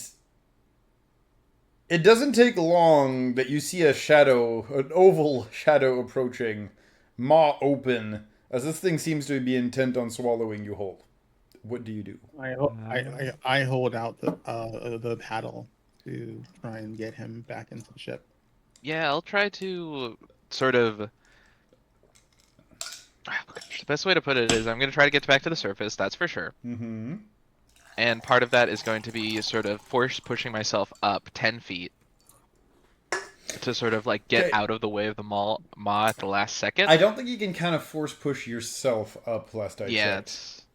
it doesn't take long that you see a shadow, an oval shadow approaching, maw open, as this thing seems to be intent on swallowing you whole. What do you do? I hold out the paddle to try and get him back into the ship. Yeah, I'll try to sort of... The best way to put it is I'm going to try to get back to the surface, that's for sure. Mm-hmm. And part of that is going to be sort of force pushing myself up 10 feet to sort of like get out of the way of the maw at the last second. I don't think you can kind of force push yourself up last I checked.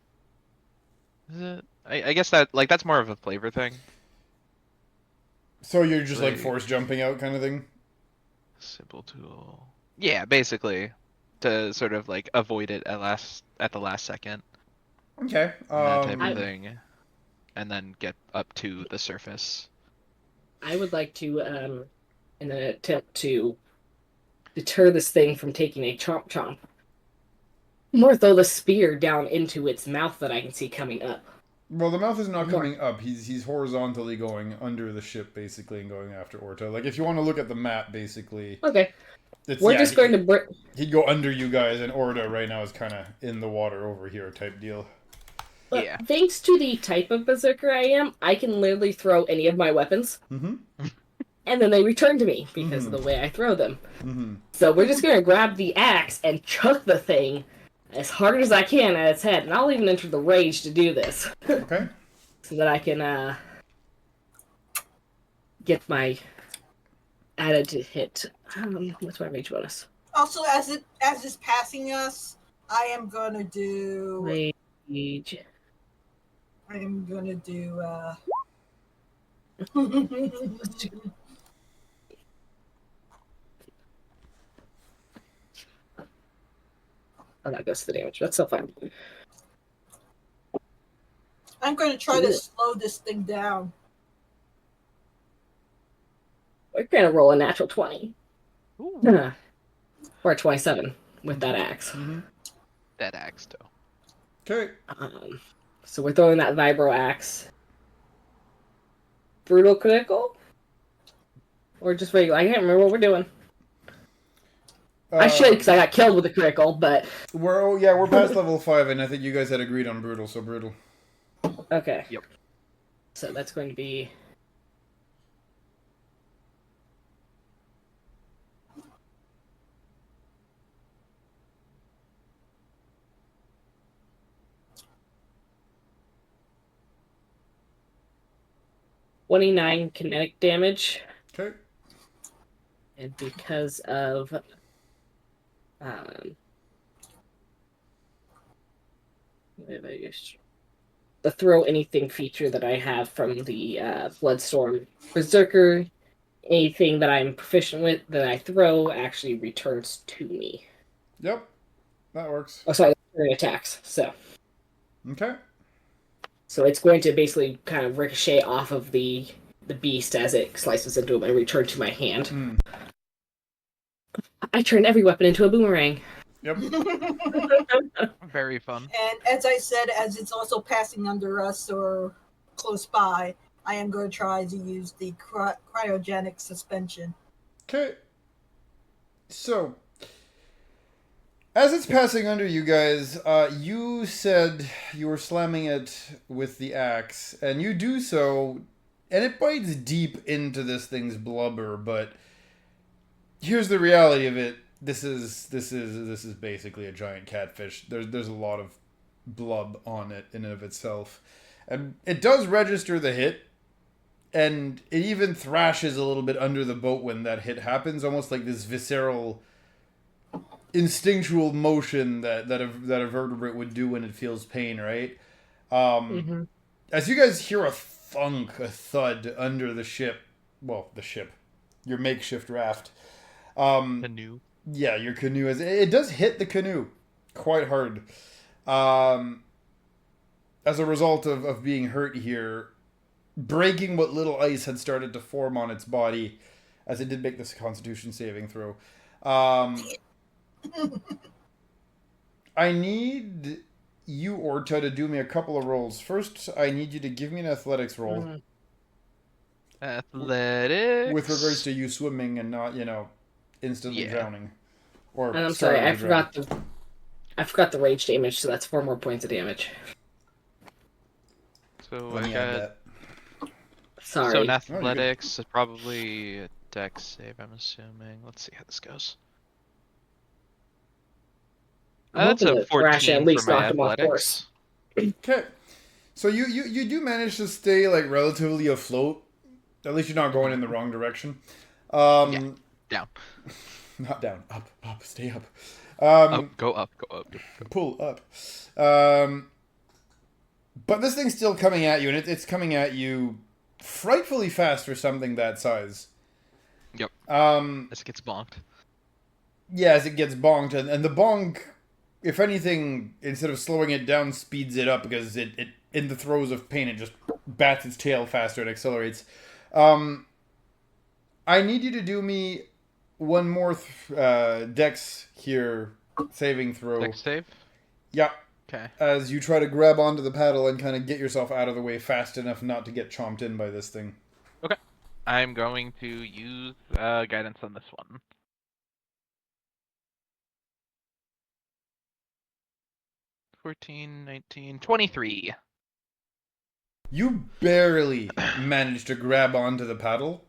I guess that that's more of a flavor thing. So you're just like force jumping out kind of thing? Simple tool. Yeah, basically. To sort of like avoid it at the last second. Okay. That type of thing. And then get up to the surface. I would like to, in an attempt to deter this thing from taking a chomp, more throw the spear down into its mouth that I can see coming up. Well, the mouth is not coming up. He's horizontally going under the ship, basically, and going after Orta. Like, if you want to look at the map, basically... Okay. We're just going to... He'd go under you guys, and Orta right now is kind of in the water over here type deal. But thanks to the type of berserker I am, I can literally throw any of my weapons. Mm-hmm. And then they return to me because of the way I throw them. Mm-hmm. So we're just going to grab the axe and chuck the thing as hard as I can at its head. And I'll even enter the rage to do this. Okay. So that I can get my added to hit. What's my rage bonus? Also, as it's passing us, I am gonna do. Rage. I am gonna do. Oh, that goes to the damage. That's so fine. I'm going to try to slow this thing down. We're going to roll a natural 20. Or a 27 with that axe. Mm-hmm. That axe, though. Okay. So we're throwing that vibro axe. Brutal critical? Or just regular? I can't remember what we're doing. I should, because I got killed with a critical, but... We're past level 5, and I think you guys had agreed on brutal, so brutal. Okay. Yep. So that's going to be... $29 kinetic damage. Okay. And because of the throw anything feature that I have from the Bloodstorm Berserker, anything that I'm proficient with that I throw actually returns to me. Yep. That works. Oh, sorry, attacks. So Okay. it's going to basically kind of ricochet off of the beast as it slices into him and return to my hand. Mm. I turn every weapon into a boomerang. Yep. Very fun. And as I said, as it's also passing under us or close by, I am going to try to use the cryogenic suspension. Okay. So, as it's passing under you guys, you said you were slamming it with the axe, and you do so, and it bites deep into this thing's blubber. But here's the reality of it: this is basically a giant catfish. There's a lot of blub on it in and of itself, and it does register the hit, and it even thrashes a little bit under the boat when that hit happens, almost like this visceral, instinctual motion that a vertebrate would do when it feels pain, right? As you guys hear a thud under the ship, your makeshift raft. Canoe. Yeah, your canoe. It does hit the canoe quite hard. As a result of being hurt here, breaking what little ice had started to form on its body, as it did make this Constitution saving throw. I need you, Orta, to do me a couple of rolls. First, I need you to give me an athletics roll. Athletics. With regards to you swimming and not, instantly drowning. Or And I'm sorry, I starting to drown. forgot the rage damage, so that's 4 more points of damage. So Let I me add got. that. Sorry. So in athletics, it's probably a dex save, I'm assuming. Let's see how this goes. I'm That's hoping a that Thrash 14 at least for my knocked him off athletics. Okay. So you do manage to stay relatively afloat. At least you're not going in the wrong direction. Yeah. Down. Not down. Up, stay up. Go up. Pull up. But this thing's still coming at you, and it's coming at you frightfully fast for something that size. Yep. As it gets bonked. Yeah, as it gets bonked, and the bonk, if anything, instead of slowing it down, speeds it up because it in the throes of pain, it just bats its tail faster and accelerates. I need you to do me one more dex here saving throw. Dex save? Yeah. Okay. As you try to grab onto the paddle and kind of get yourself out of the way fast enough not to get chomped in by this thing. Okay. I'm going to use guidance on this one. $14, $19, $23. You barely manage to grab onto the paddle.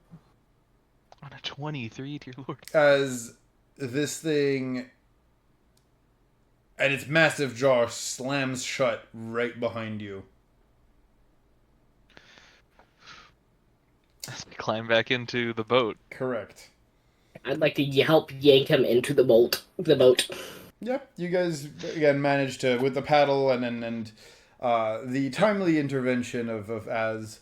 On a 23, dear lord. As this thing and its massive jaw slams shut right behind you. As we climb back into the boat. Correct. I'd like to help yank him into the boat. Yep, you guys again managed to, with the paddle and the timely intervention of Az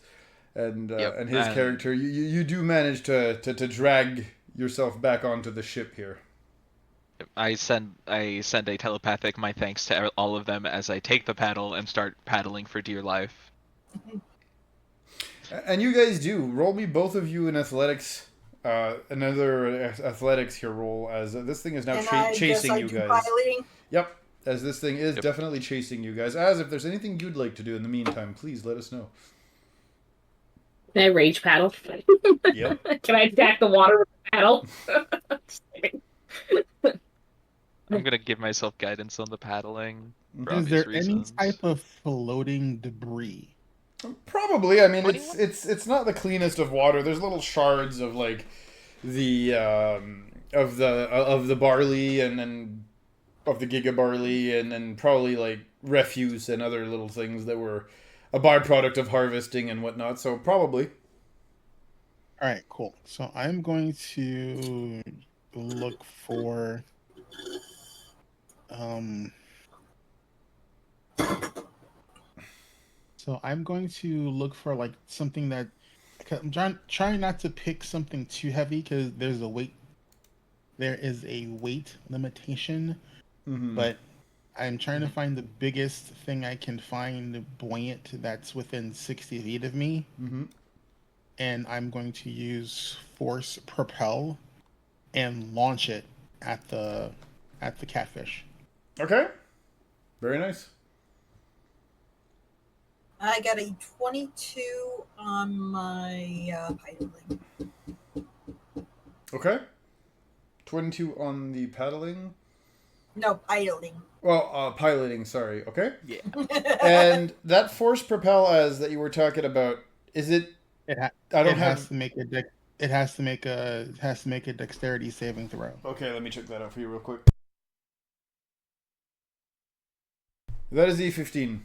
and his character, you do manage to drag yourself back onto the ship here. I send a telepathic my thanks to all of them as I take the paddle and start paddling for dear life. And you guys do. Roll me, both of you, in athletics. Another athletics here roll, as this thing is now chasing you guys. Piloting. Yep, as this thing is definitely chasing you guys. As if there's anything you'd like to do in the meantime, please let us know. Can I rage paddle? Yep. Can I attack the water with the paddle? I'm gonna give myself guidance on the paddling. For Is there obvious reasons. any type of floating debris Probably. I mean, 21? it's not the cleanest of water. There's little shards of like the of the barley and then of the giga barley and then probably like refuse and other little things that were a byproduct of harvesting and whatnot. So probably. All right, cool. So I'm going to look for um. So I'm going to look for like something that 'cause I'm trying not to pick something too heavy because there is a weight limitation, Mm-hmm. but I'm trying to find the biggest thing I can find buoyant that's within 60 feet of me, Mm-hmm. and I'm going to use force propel and launch it at the catfish. Okay. Very nice. I got a 22 on my piloting. Okay. 22 on the paddling. No, piloting. Well, piloting. Sorry. Okay. Yeah. And that force propel as that you were talking about, is it? It ha- I don't it have. has to make it has to make a dexterity saving throw. Okay, let me check that out for you real quick. That is E15.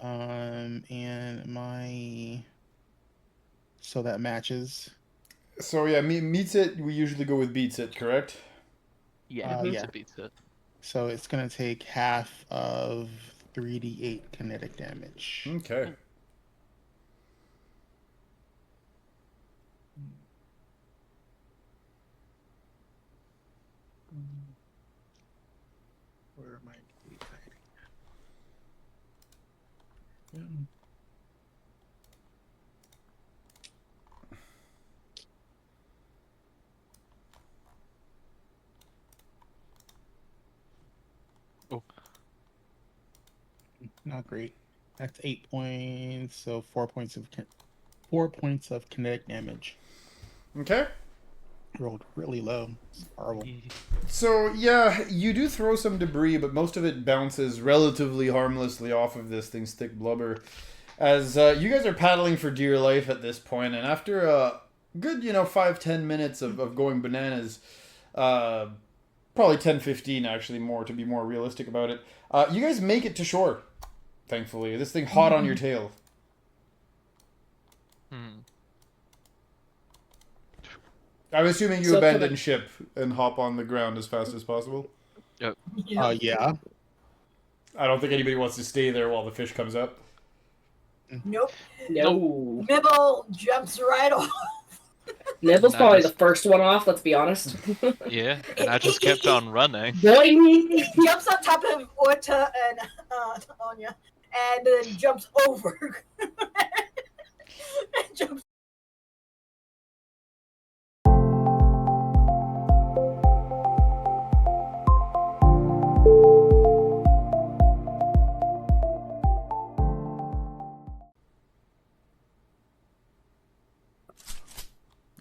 And so that matches. So yeah, meets it. We usually go with beats it. Correct. Yeah, Yeah. it beats it. So it's gonna take half of 3d8 kinetic damage. Okay. Where am I hiding? Oh. Not great. That's 8 points. So 4 points of kinetic damage. Okay. Rolled really low. It's horrible. So yeah, you do throw some debris, but most of it bounces relatively harmlessly off of this thing's thick blubber. As you guys are paddling for dear life at this point, and after a good, 5-10 minutes of going bananas, probably 10-15 actually, more to be more realistic about it, you guys make it to shore. Thankfully, this thing hot on your tail. I'm assuming you So abandon ship and hop on the ground as fast as possible. Yeah. I don't think anybody wants to stay there while the fish comes up. Nope. No. Nibble jumps right off. Nibble's Not probably just- the first one off, let's be honest. Yeah, and I just kept on running. Boing! He jumps on top of Orta and Anya, and then jumps over. And jumps.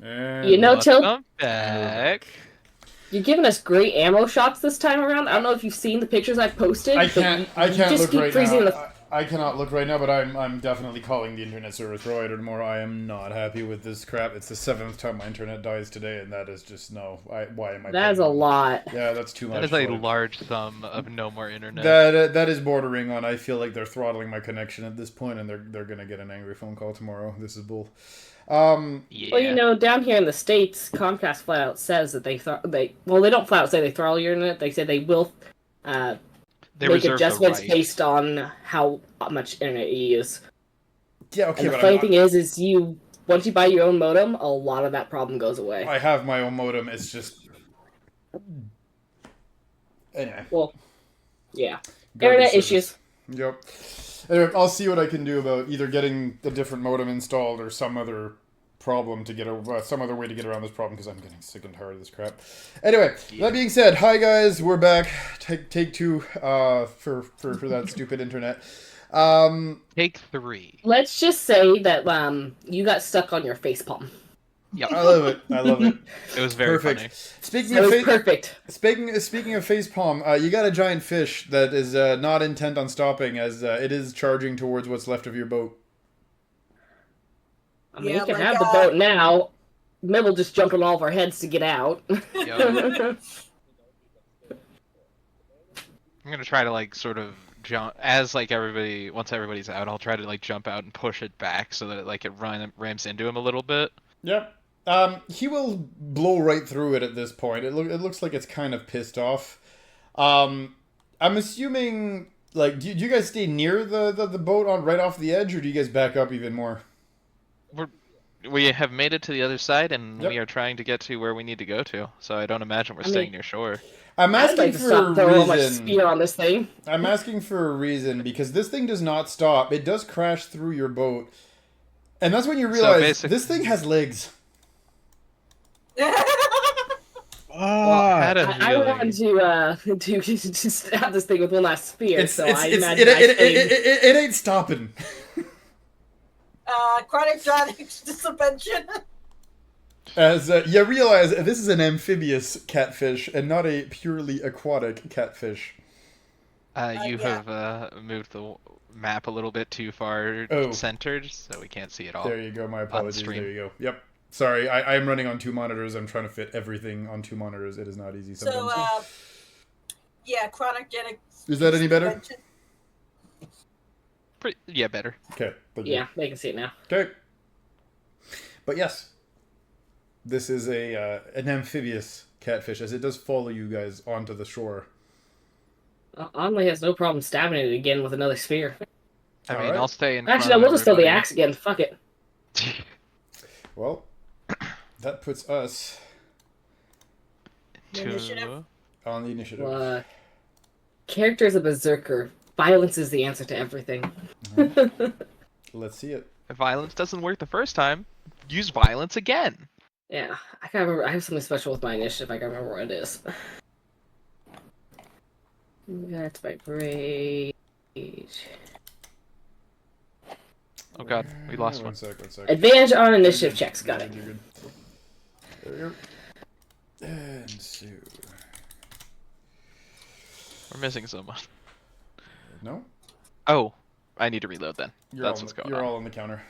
And You know, Till, Welcome back. you're giving us great ammo shots this time around. I don't know if you've seen the pictures I've posted. I but can't. you I can't just look keep right freezing now. the- I cannot look right now, but I'm definitely calling the internet service provider tomorrow. I am not happy with this crap. It's the 7th time my internet dies today, and that is just no. Why am I? That is a paying? lot. Yeah, that's too much. That is a for it. large sum of no more internet. That is bordering on. I feel like they're throttling my connection at this point, and they're gonna get an angry phone call tomorrow. This is bull. Yeah. Well, you know, down here in the States, Comcast flat out says that they don't flat out say they throttle your internet. They say they will they make reserve the adjustments right. based on how much internet you use. Yeah, okay, And the but funny thing is once you buy your own modem, a lot of that problem goes away. I have my own modem. It's just anyway. Well, yeah. Garbage Internet service. issues. Yep. Anyway, I'll see what I can do about either getting a different modem installed or some other problem to get some other way to get around this problem because I'm getting sick and tired of this crap. Anyway, that being said, hi guys, we're back. Take two for that stupid internet. Take 3. Let's just say that you got stuck on your facepalm. Yep. I love it. I love it. It was very Perfect. funny. Speaking That of was perfect. speaking of facepalm, you got a giant fish that is not intent on stopping as it is charging towards what's left of your boat. I mean, Yeah, you can like, have the boat now. Mibble just jumped on all of our heads to get out. Yo. I'm gonna try to like sort of jump as like once everybody's out. I'll try to like jump out and push it back so that it rams into him a little bit. Yep. He will blow right through it at this point. It looks like it's kind of pissed off. I'm assuming like do you guys stay near the boat on right off the edge, or do you guys back up even more? We have made it to the other side, and Yep. we are trying to get to where we need to go to. So I don't imagine we're I mean- staying near shore. I'm I'd asking like to for stop a throwing all my reason. speed on this thing. I'm asking for a reason because this thing does not stop. It does crash through your boat, and that's when you realize this thing has legs. Had a I feeling. wanted to stab this thing with one last spear, It imagine I stayed. ain't stopping. Chronic suspension. As you realize, this is an amphibious catfish and not a purely aquatic catfish. You yeah. have moved the map a little bit too far Oh. centered, so we can't see it all. There you go. My apologies. stream. There you go. Yep. Sorry, I am running on 2 monitors. I'm trying to fit everything on 2 monitors. It is not easy sometimes. So, yeah, chronic Is that any better? Yeah, better. Okay. Thank you. Yeah, they can see it now. Okay. But yes, this is an amphibious catfish, as it does follow you guys onto the shore. Onley has no problem stabbing it again with another spear. I mean, Alright. I'll stay in Actually, I front will of just throw the everybody. axe again. Fuck it. Well, that puts us Initiative. on the initiative. Well, character is a berserker. Violence is the answer to everything. Let's see it. If violence doesn't work the first time, use violence again. Yeah, I can't remember. I have something special with my initiative. I can't remember what it is. That's my rage. Oh god, we lost one. One sec. Advantage on initiative checks. Got it. You're good. There we go. And so... We're missing someone. No? Oh, I need to reload then. You're That's all what's going you're on. all on the counter.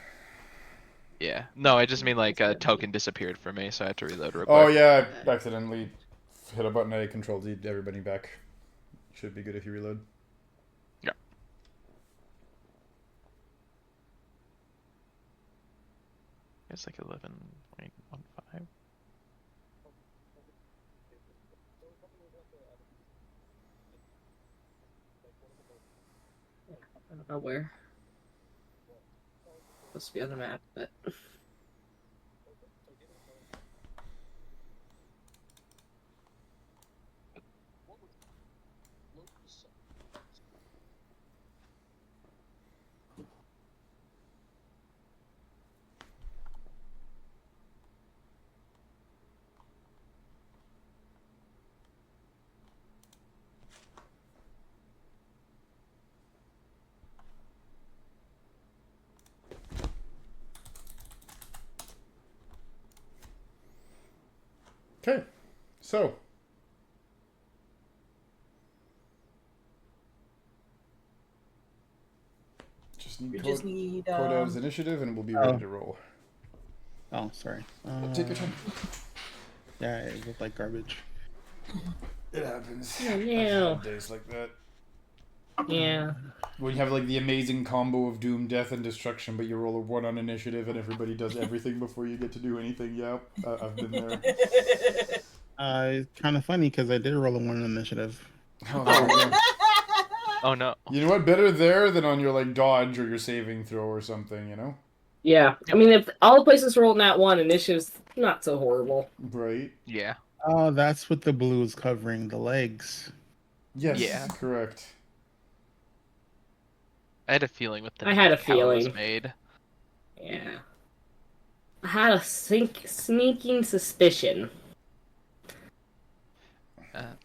Yeah. No, I just mean like a token disappeared for me, so I had to reload real quick. Oh yeah, I accidentally hit a button. I control-Z everybody back. Should be good if you reload. Yeah. It's like 11.15. I don't know where. Supposed to be on the map, but Okay, so just We need just need. Codad's initiative, and we'll be ready to roll. Oh, sorry. Take your time. Yeah, it looked like garbage. It happens. Oh, I've no. had days like that. yeah. When you have like the amazing combo of doom, death, and destruction, but you roll a 1 on initiative, and everybody does everything before you get to do anything. Yeah, I've been there. It's kind of funny because I did roll a 1 on initiative. Oh, there we go. Oh no. You know what? Better there than on your like dodge or your saving throw or something. You know, Yeah. I mean, if all the places rolled nat 1, initiative's not so horrible. right? Yeah. Oh, that's what the blue is covering, the legs. Yes, Yeah. correct. I had a feeling with the I had a how it was feeling. made. Yeah. I had a sneaking suspicion.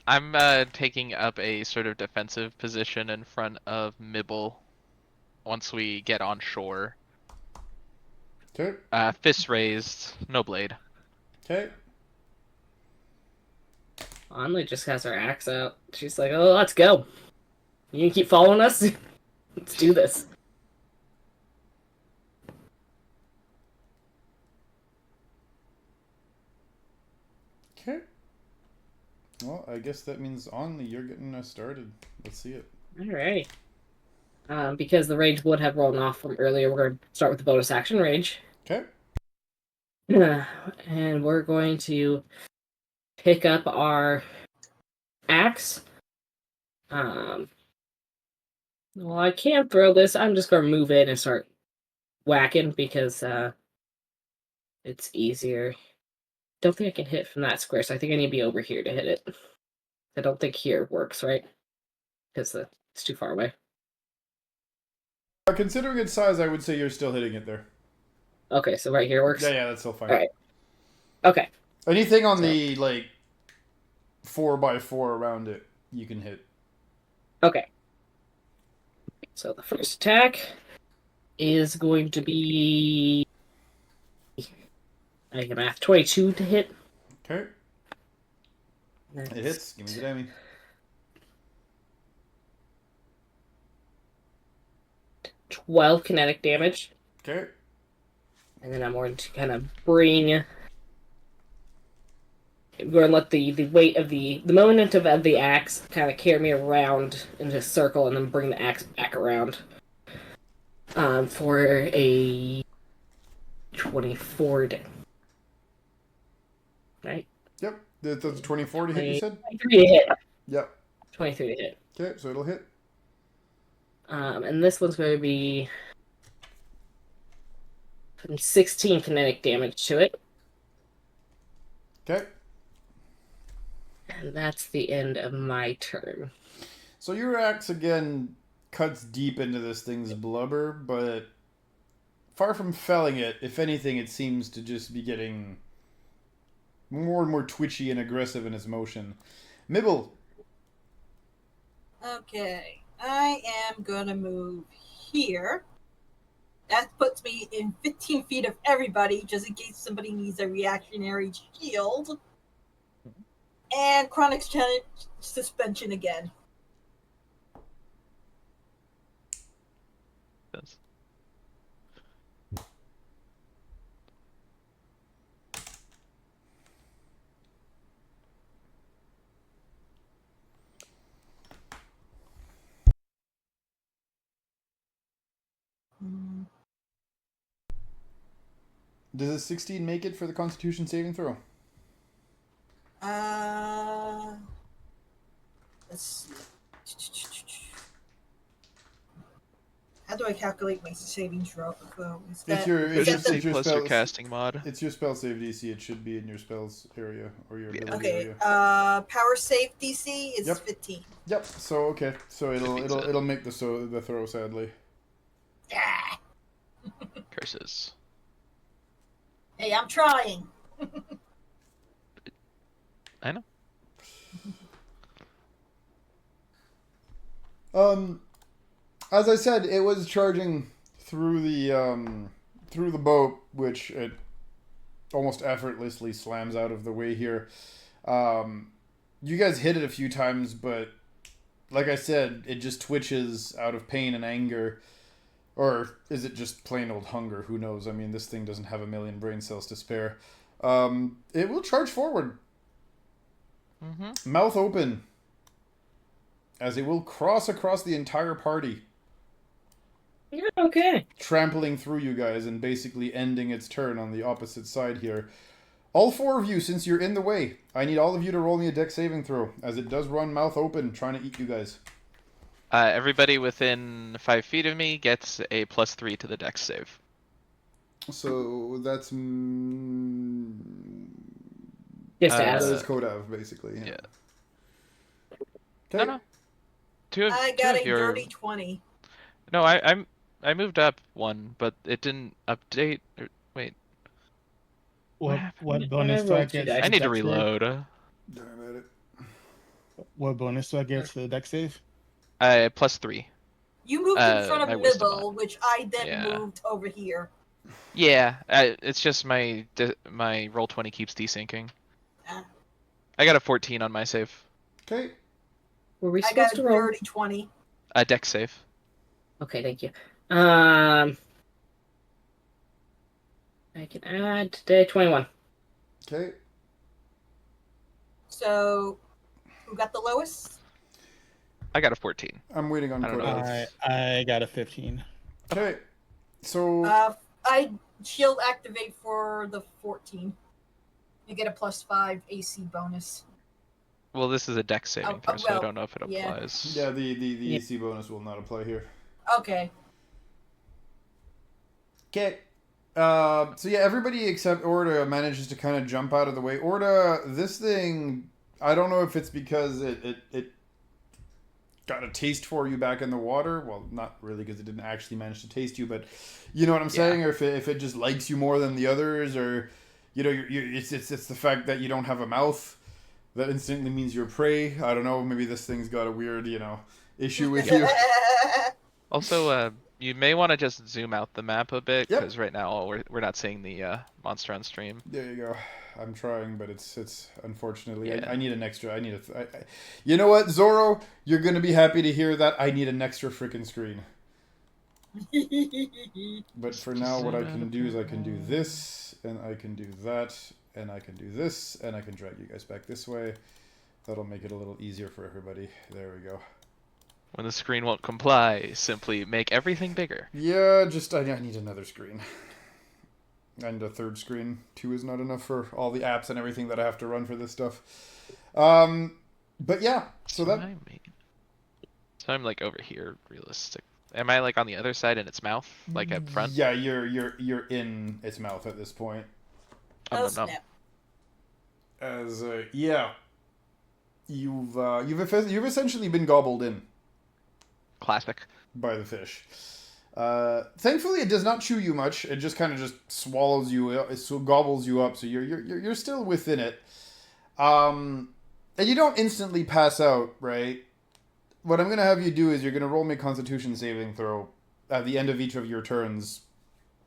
I'm taking up a sort of defensive position in front of Mibble once we get on shore. Okay. Fists raised, no blade. Okay. Anli just has her axe out. She's like, "Oh, let's go. You can keep following us. Let's do this." Okay. Well, I guess that means Only you're getting us started. Let's see it. Alright. Because the rage would have rolled off from earlier, we're going to start with the bonus action rage. Okay. And we're going to pick up our axe. Well, I can't throw this. I'm just going to move in and start whacking because it's easier. Don't think I can hit from that square, so I think I need to be over here to hit it. I don't think here works, right? Because it's too far away. Considering its size, I would say you're still hitting it there. Okay, so right here works? Yeah, that's still fine. Alright. Okay. Anything on the, like, 4x4 around it, you can hit. Okay. So the first attack is going to be... I can math 22 to hit. Okay. It hits. Give me the damage. 12 kinetic damage. Okay. And then I'm going to kind of bring... I'm going to let the weight of the moment of the axe kind of carry me around in a circle and then bring the axe back around. For a 24 right? Yep. That's 24 to hit, you said? 23 to hit. Yep. 23 to hit. Okay, so it'll hit. And this one's going to be 16 kinetic damage to it. Okay. And that's the end of my turn. So your axe, again, cuts deep into this thing's blubber, but far from felling it, if anything, it seems to just be getting more and more twitchy and aggressive in its motion. Mibble. Okay, I am gonna move here. That puts me in 15 feet of everybody, just in case somebody needs a reactionary shield. And chronic suspension again. Yes. Does a 16 make it for the Constitution saving throw? Let's see. How do I calculate my saving throw? It's your Efficiency your plus spell, your casting mod. It's your spell save DC. It should be in your spells area or your ability Okay. area. Power save DC is Yep. 15. Yep. So okay. So it'll make the throw, sadly. Ah. Curses. Hey, I'm trying. I know. As I said, it was charging through the boat, which it almost effortlessly slams out of the way here. You guys hit it a few times, but like I said, it just twitches out of pain and anger. Or is it just plain old hunger? Who knows? I mean, this thing doesn't have a million brain cells to spare. It will charge forward. Mm-hmm. Mouth open. As it will cross across the entire party. Yeah, okay. Trampling through you guys and basically ending its turn on the opposite side here. All four of you, since you're in the way, I need all of you to roll me a dex saving throw, as it does run mouth open, trying to eat you guys. Everybody within 5 feet of me gets a +3 to the dex save. So that's... Just that ask. is Kodav, basically. Yeah. Okay. No. I got a your... dirty 20. No, I moved up one, but it didn't update. Wait. What happened? bonus do I get? I I need to dex save? reload. Don't worry about it. What bonus do I get to the dex save? +3. You moved in front my of wisdom Mibble, which I then Yeah. moved over here. Yeah, it's just my roll 20 keeps desyncing. Ah. I got a 14 on my save. Okay. Were we I supposed got to a roll? dirty 20. A dex save. Okay, thank you. I can add today 21. Okay. So, who got the lowest? I got a 14. I'm waiting on I don't know. Koda. I got a 15. Okay. So I shield activate for the 14. You get a +5 AC bonus. Well, this is a dex saving throw, so I well, don't know if it yeah. applies. yeah, the Yeah. AC bonus will not apply here. Okay. Okay. So yeah, everybody except Orda manages to kind of jump out of the way. Orda, this thing, I don't know if it's because it got a taste for you back in the water. Well, not really, because it didn't actually manage to taste you, but you know what I'm saying. Or if it just likes you more than the others, or you know, it's the fact that you don't have a mouth that instantly means you're prey. I don't know. Maybe this thing's got a weird, issue with you. Also, you may want to just zoom out the map a bit, Yep. because right now we're not seeing the monster on stream. There you go. I'm trying, but it's unfortunately Yeah. I need an extra. I need a. You know what, Zorro? You're gonna be happy to hear that. I need an extra freaking screen. But for now, what I can do is I can do this, and I can do that, and I can do this, and I can drag you guys back this way. That'll make it a little easier for everybody. There we go. When the screen won't comply, simply make everything bigger. Yeah, just I need another screen. And a third screen. 2 is not enough for all the apps and everything that I have to run for this stuff. But yeah, so that... So I'm like over here, realistic. Am I like on the other side in its mouth, like up front? Yeah, you're in its mouth at this point. Oh, No. snap. As yeah, you've essentially been gobbled in Classic. by the fish. Thankfully, it does not chew you much. It just kind of just swallows you. It so gobbles you up. So you're still within it. And you don't instantly pass out, right? What I'm gonna have you do is you're gonna roll me a Constitution saving throw at the end of each of your turns,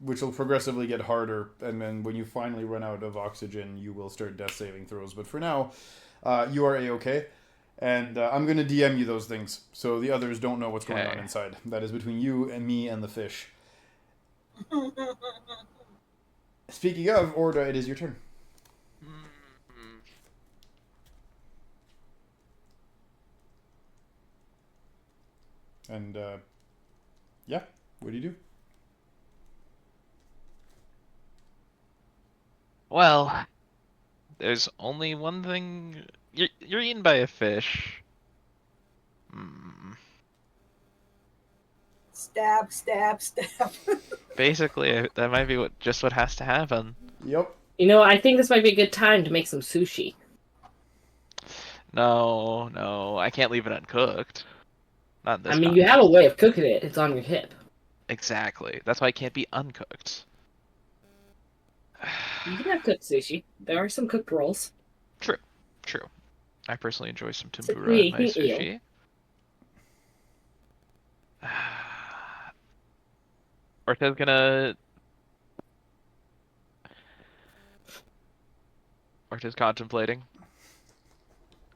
which will progressively get harder. And then when you finally run out of oxygen, you will start death saving throws. But for now, you are A-okay. And I'm going to DM you those things, so the others don't know what's going on inside. That is between you and me and the fish. Speaking of, Orda, it is your turn. And, yeah, what do you do? Well, there's only one thing. You're eaten by a fish. Stab, stab, stab. Basically, that might be what has to happen. Yep. You know, I think this might be a good time to make some sushi. No, I can't leave it uncooked. Not in this I mean, you have a way of cooking it. It's on your hip. Exactly. That's why it can't be uncooked. You can have cooked sushi. There are some cooked rolls. True. I personally enjoy some a tempura in my creating eel. sushi. Orte's contemplating.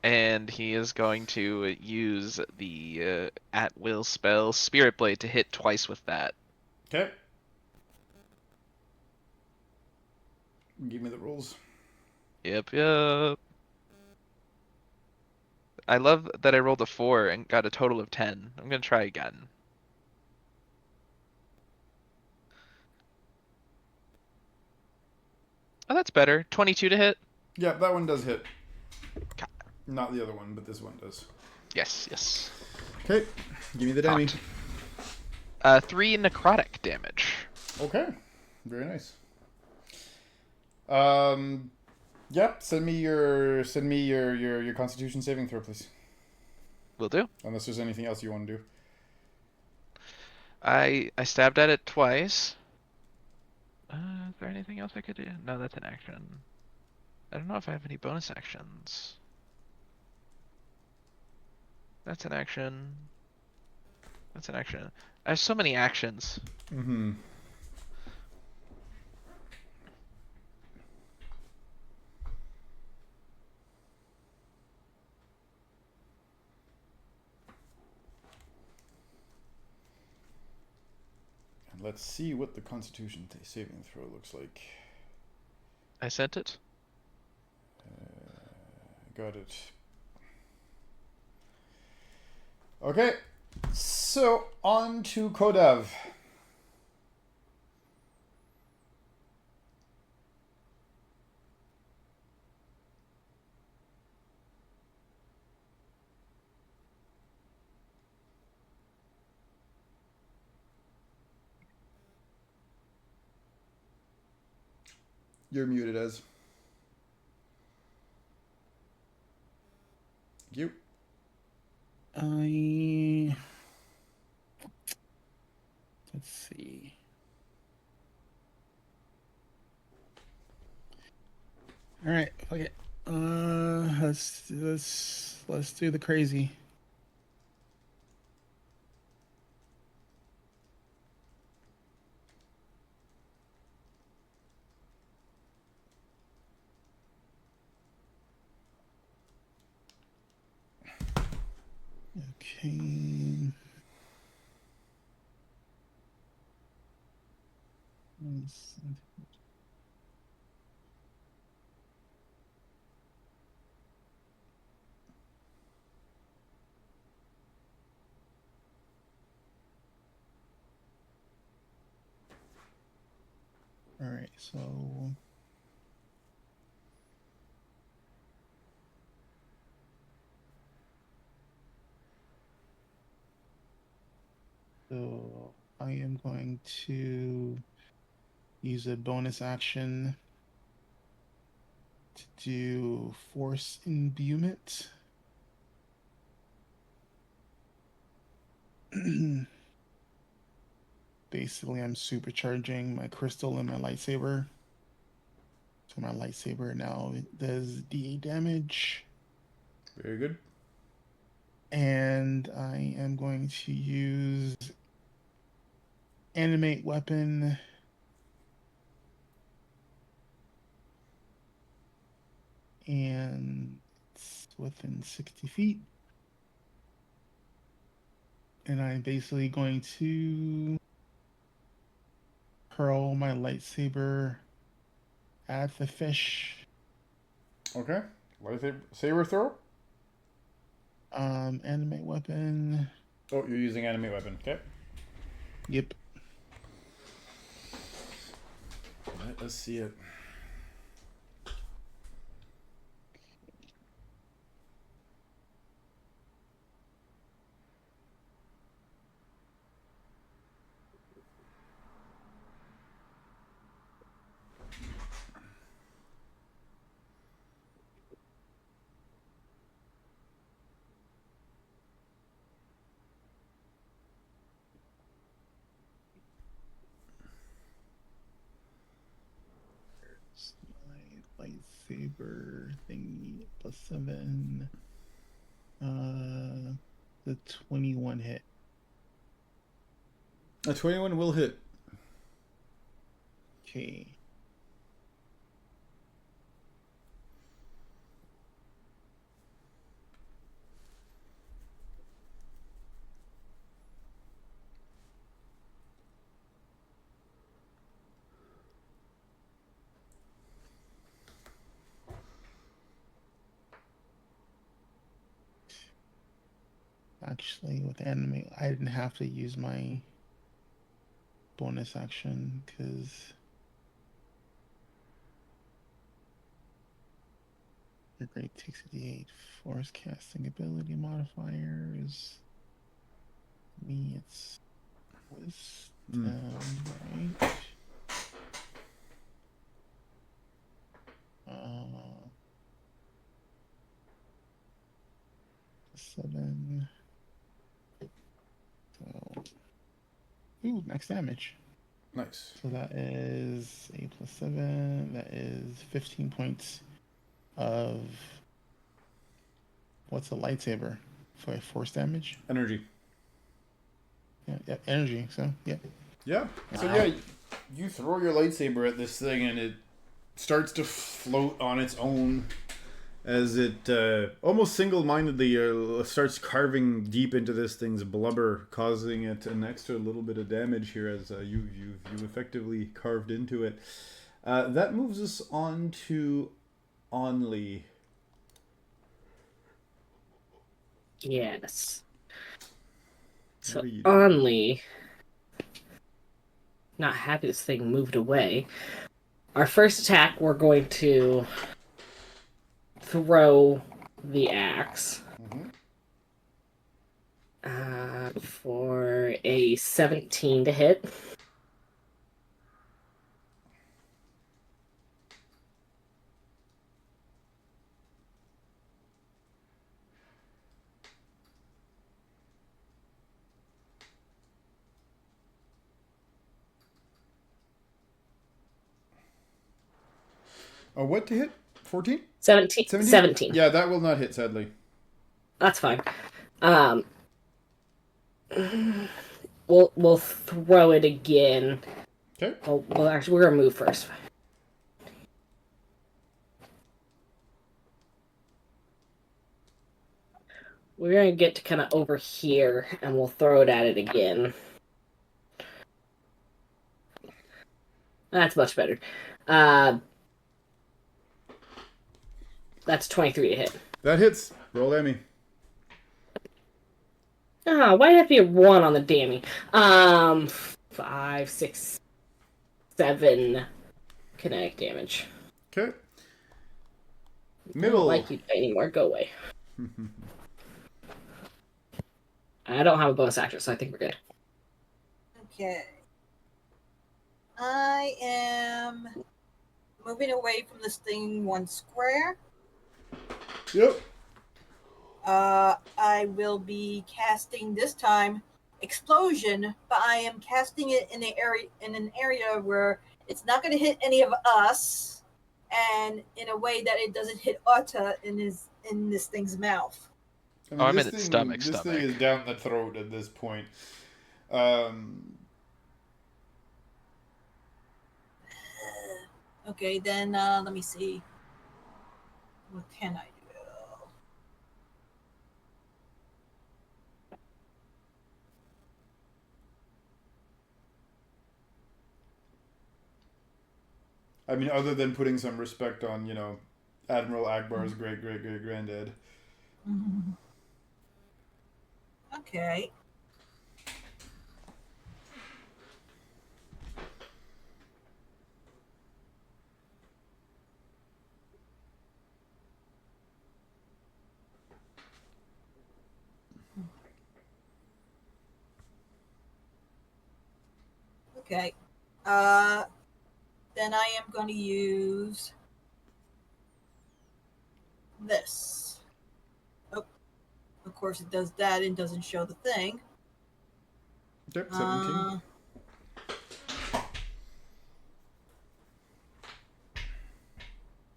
And he is going to use the at-will spell Spirit Blade to hit twice with that. Okay. Give me the rolls. Yep. I love that I rolled a 4 and got a total of 10. I'm going to try again. Oh, that's better. 22 to hit? Yeah, that one does hit. Not the other one, but this one does. Yes. Okay, give me the dummy. 3 necrotic damage. Okay, very nice. Yeah, send me your Constitution saving throw, please. Will do. Unless there's anything else you want to do. I stabbed at it twice. Is there anything else I could do? No, that's an action. I don't know if I have any bonus actions. That's an action. I have so many actions. Mm-hmm. let's see what the Constitution saving throw looks like. I sent it. Got it. Okay, so on to Kodav. You're muted as. You. Let's see. All right, fuck it. Let's do the crazy. Okay. All right, so I am going to use a bonus action to do force imbuement. Basically, I'm supercharging my crystal and my lightsaber. So my lightsaber now does D8 damage. Very good. And I am going to use animate weapon. And it's within 60 feet. And I'm basically going to hurl my lightsaber at the fish. Okay. Lightsaber throw? Animate weapon. Oh, you're using animate weapon. Okay. Yep. Let us see it. My lightsaber thingy +7. The 21 hit. A 21 will hit. Okay. Actually, with anime, I didn't have to use my bonus action because your grade takes a D8. Force casting ability modifiers. Me, it's wisdom, right? Uh, 7. So, ooh, max damage. Nice. So that is 8 + 7. That is 15 points of what's a lightsaber for force damage? Energy. Yeah, energy. So yeah. Yeah. So yeah, you throw your lightsaber at this thing and it starts to float on its own as it almost single-mindedly starts carving deep into this thing's blubber, causing it an extra little bit of damage here as you've effectively carved into it. That moves us on to Onley. Yes. So What are you doing? Only, not happy this thing moved away. Our first attack, we're going to throw the axe. For a 17 to hit. Oh, what to hit? 14? 17. 17? 17. Yeah, that will not hit, sadly. That's fine. We'll throw it again. Okay. Well, actually, we're gonna move first. We're gonna get to kind of over here, and we'll throw it at it again. That's much better. That's 23 to hit. That hits. Roll Emmy. Why'd it have to be a 1 on the dammy? 5, 6, 7 kinetic damage. Okay. I Middle. don't like you anymore. Go away. I don't have a bonus action, so I think we're good. Okay. I am moving away from this thing 1 square. Yep. I will be casting this time explosion, but I am casting it in an area where it's not going to hit any of us, and in a way that it doesn't hit Otta in this thing's mouth. I mean, Oh, I this meant its thing- stomach, This stomach. thing is down the throat at this point. Okay, then let me see. What can I do? I mean, other than putting some respect on, Admiral Akbar's great-great-great-granddad. Okay. Okay. Then I am going to use this. Oh, of course it does that and doesn't show the thing. Yep, 17.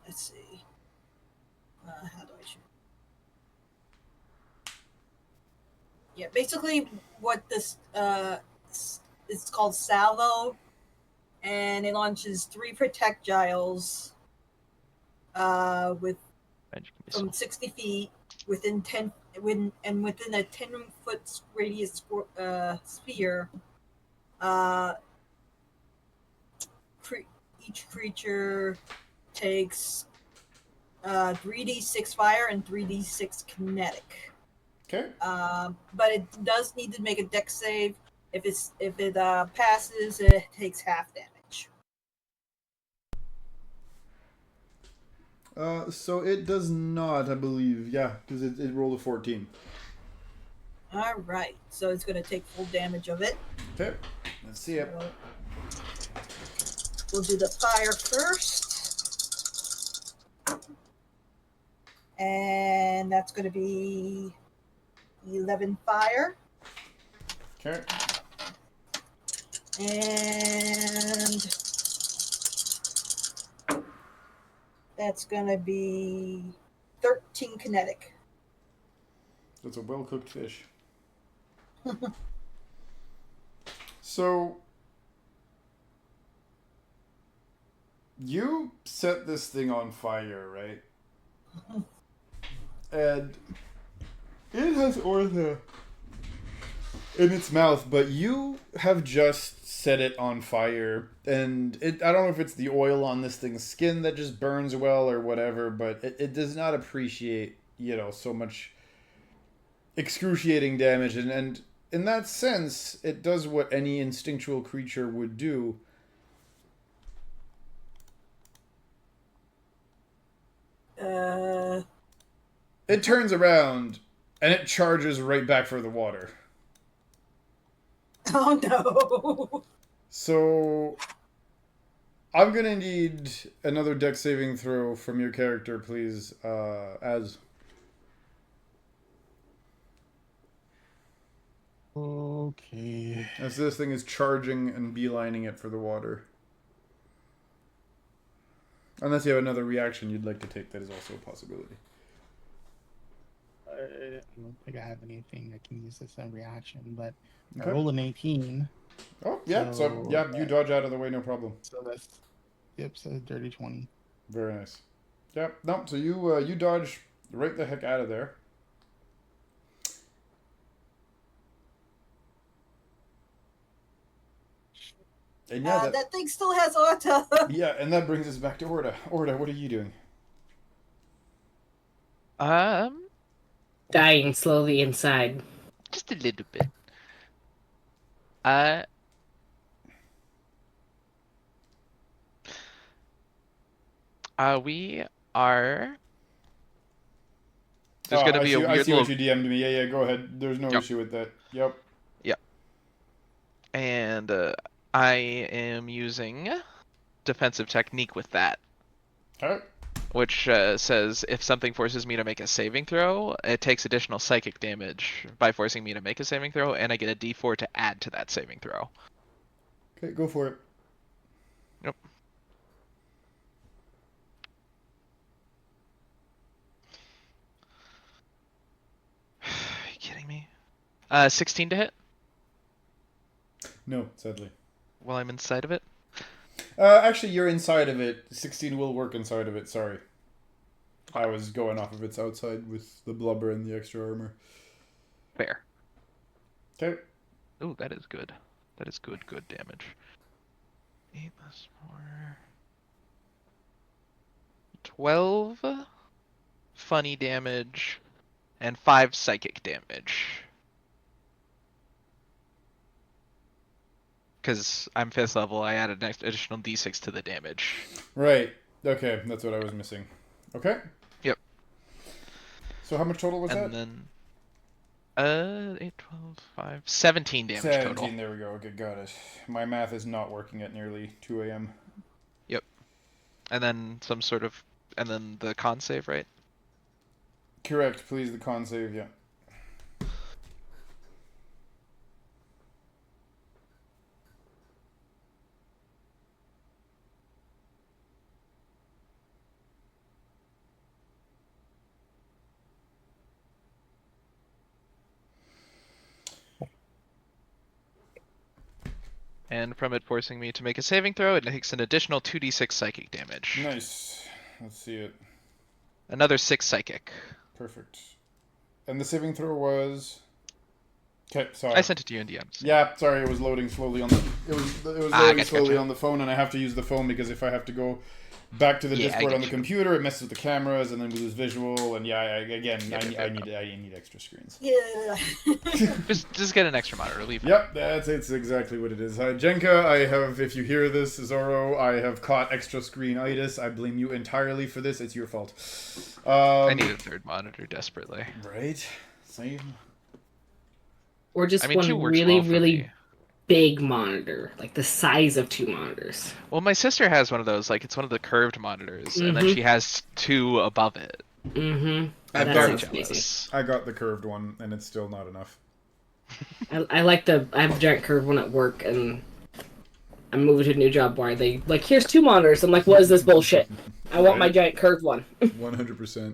Let's see. How do I show? Yeah, basically what this it's called salvo, and it launches 3 projectiles with Magic from missile. 60 feet within within a 10-foot radius sphere. Each creature takes 3d6 fire and 3d6 kinetic. Okay. But it does need to make a dex save. If it passes, it takes half damage. So it does not, I believe. Yeah, because it rolled a 14. All right, so it's going to take full damage of it. Okay. Let's see it. So we'll do the fire first. And that's going to be 11 fire. Okay. And that's going to be 13 kinetic. That's a well-cooked fish. So, you set this thing on fire, right? and it has Ortha in its mouth, but you have just set it on fire, and I don't know if it's the oil on this thing's skin that just burns well or whatever, but it does not appreciate, so much excruciating damage, and in that sense, it does what any instinctual creature would do. It turns around, and it charges right back for the water. Oh no. So, I'm gonna need another dex saving throw from your character, please, as... Okay. As this thing is charging and beelining it for the water. Unless you have another reaction you'd like to take, that is also a possibility. I don't think I have anything I can use as a reaction, but Okay. I rolled an 18. Oh, yeah, so you dodge out of the way, no problem. So that's, so dirty 20. Very nice. Yep, no, so you dodge right the heck out of there. And yeah, that thing still has Orta. yeah, and that brings us back to Orda. Orda, what are you doing? Dying slowly inside. Just a little bit. We are. There's gonna be a weird I see little. what you DM'd me. Yeah, go ahead. There's no Yep. issue with that. Yep. And I am using defensive technique with that, Alright. which says if something forces me to make a saving throw, it takes additional psychic damage by forcing me to make a saving throw, and I get a D4 to add to that saving throw. Okay, go for it. Yep. Are you kidding me? 16 to hit No, sadly. while I'm inside of it. Actually, you're inside of it. 16 will work inside of it, sorry. I was going off of its outside with the blubber and the extra armor. Fair. Okay. Ooh, that is good. That is good damage. 8 plus 4. 12 funny damage and 5 psychic damage. Because I'm 5th level, I added an additional d6 to the damage. Right. Okay, that's what I was missing. Okay. Yep. So how much total was And that? then 8, 12, 5, 17 damage 17, total. there we go. Okay, got it. My math is not working at nearly 2 a.m. And then some sort of, and then the con save, right? Correct, please, the con save, yeah. And from it forcing me to make a saving throw, it takes an additional 2d6 psychic damage. Nice. Let's see it. Another 6 psychic. Perfect. And the saving throw was... Okay, sorry. I sent it to you in DMs. Yeah, sorry, it was loading slowly on the... It was loading slowly gotcha. on the phone, and I have to use the phone because if I have to go back to the Yeah, I Discord on the getcha. computer, it messes with the cameras, and then we lose visual, and yeah, Yep. I need extra screens. Yeah. Just get an extra monitor. Leave it. Yep, it's exactly what it is. Jenka, I have, if you hear this, Zoro, I have caught extra screen-itis. I blame you entirely for this. It's your fault. I need a third monitor desperately. Right? Same. Or just I mean, 2 one works really, well for really me. big monitor, like the size of 2 monitors. Well, my sister has one of those. Like, it's one of the curved monitors, and then she has 2 above it. Mm-hmm. I've That got sounds it. amazing. Jealous. I got the curved one, and it's still not enough. I have a giant curved one at work, and I'm moving to a new job where they like, here's 2 monitors. I'm like, what is this bullshit? I want my Right. giant curved one. 100%.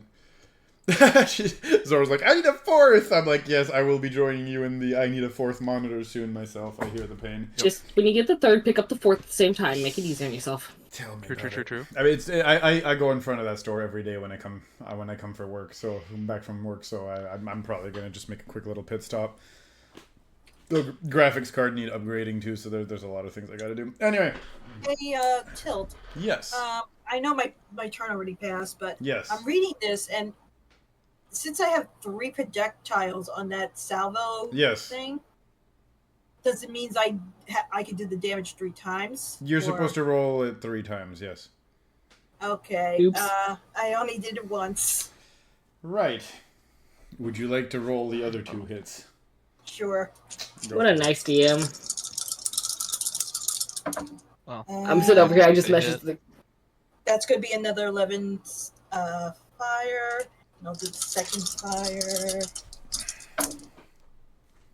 Zora's like, I need a fourth. I'm like, yes, I will be joining you in the I need a fourth monitor soon myself. I hear the pain. Just when you get the third, pick up the fourth at the same time. Make it easier on yourself. Tell me. True. I mean, I go in front of that store every day when I come for work. So I'm back from work. So I'm probably gonna just make a quick little pit stop. The graphics card need upgrading too, so there's a lot of things I gotta do. Anyway. Hey, Tilt. Yes. I know my turn already passed, but Yes. I'm reading this, and since I have 3 projectiles on that salvo Yes. thing, does it mean I can do the damage 3 times? You're supposed to roll it 3 times. Yes. Okay. Oops. I only did it once. Right. Would you like to roll the other 2 hits? Sure. Go What a for it. nice DM. Well, I'm sitting over here. I just They messaged hit. That's going to be another 11 fire. And I'll do the second fire.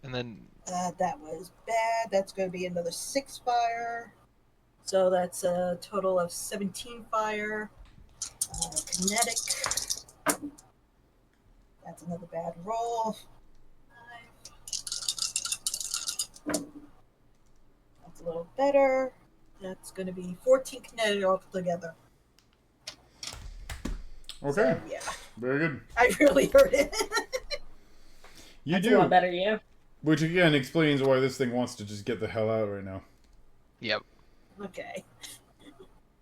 And then That was bad. That's going to be another 6 fire. So that's a total of 17 fire. Kinetic. That's another bad roll. 5. That's a little better. That's going to be 14 kinetic altogether. Okay. So, yeah. Very good. I really heard it. You That's do. a lot better, yeah. Which again explains why this thing wants to just get the hell out right now. Yep. Okay.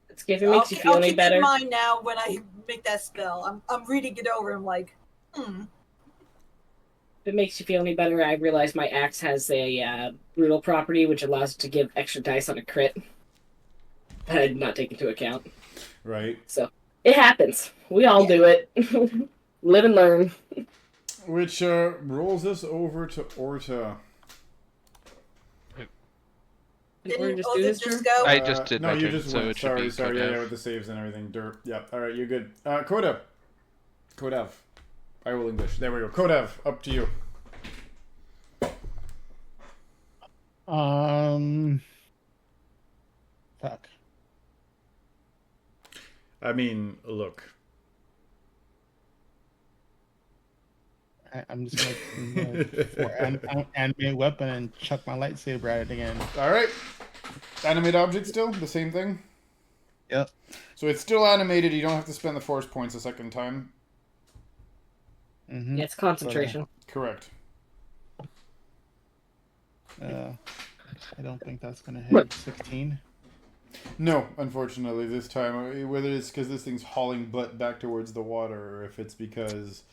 It's if it makes you feel I'll any keep better. in mind now when I make that spell. I'm reading it over. I'm like, If it makes you feel any better, I realize my axe has a brutal property, which allows it to give extra dice on a crit. That I did not take into account. Right. So, it happens. We all do it. Live and learn. Which rolls us over to Orta. didn't just do this just turn? go? I just did No, my you turn, just so went. it should be Sorry, Kodev. yeah, with the saves and everything. Derp. Yeah. All right, you're good. Kodev. I will English. There we go. Kodev, up to you. Fuck. I mean, look. I'm just gonna animate weapon and chuck my lightsaber at it again. All right. Animate object still the same thing. Yep. So it's still animated. You don't have to spend the force points a second time. Mm-hmm. Yeah, it's concentration. Correct. I don't think that's gonna hit 16. No, unfortunately, this time, whether it's because this thing's hauling butt back towards the water, or if it's because,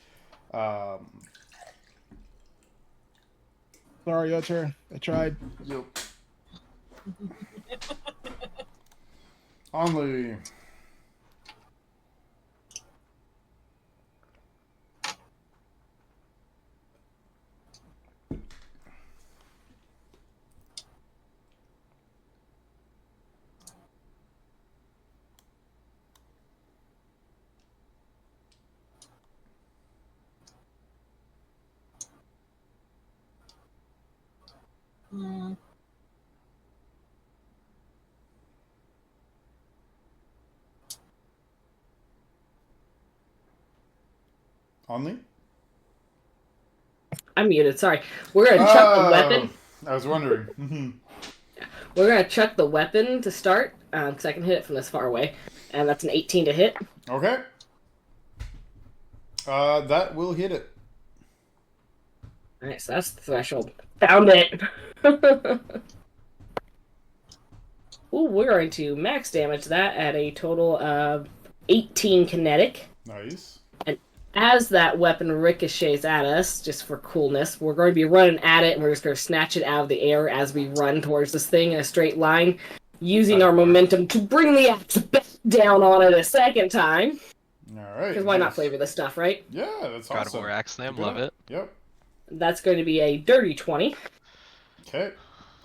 Sorry, your turn. I tried. Yep. Only. Hmm. Only? I'm muted, sorry. We're gonna chuck the weapon. I was wondering. We're gonna chuck the weapon to start, because I can hit it from this far away. And that's an 18 to hit. Okay. That will hit it. Alright, so that's the threshold. Found it! Ooh, we're going to max damage that at a total of 18 kinetic. Nice. And as that weapon ricochets at us, just for coolness, we're going to be running at it, and we're just going to snatch it out of the air as we run towards this thing in a straight line, using our momentum to bring the axe back down on it a second time. Alright. Because why not flavor this stuff, right? Yeah, that's God of awesome. War Axe Slam, Good. love it. Yep. That's going to be a dirty 20. Okay.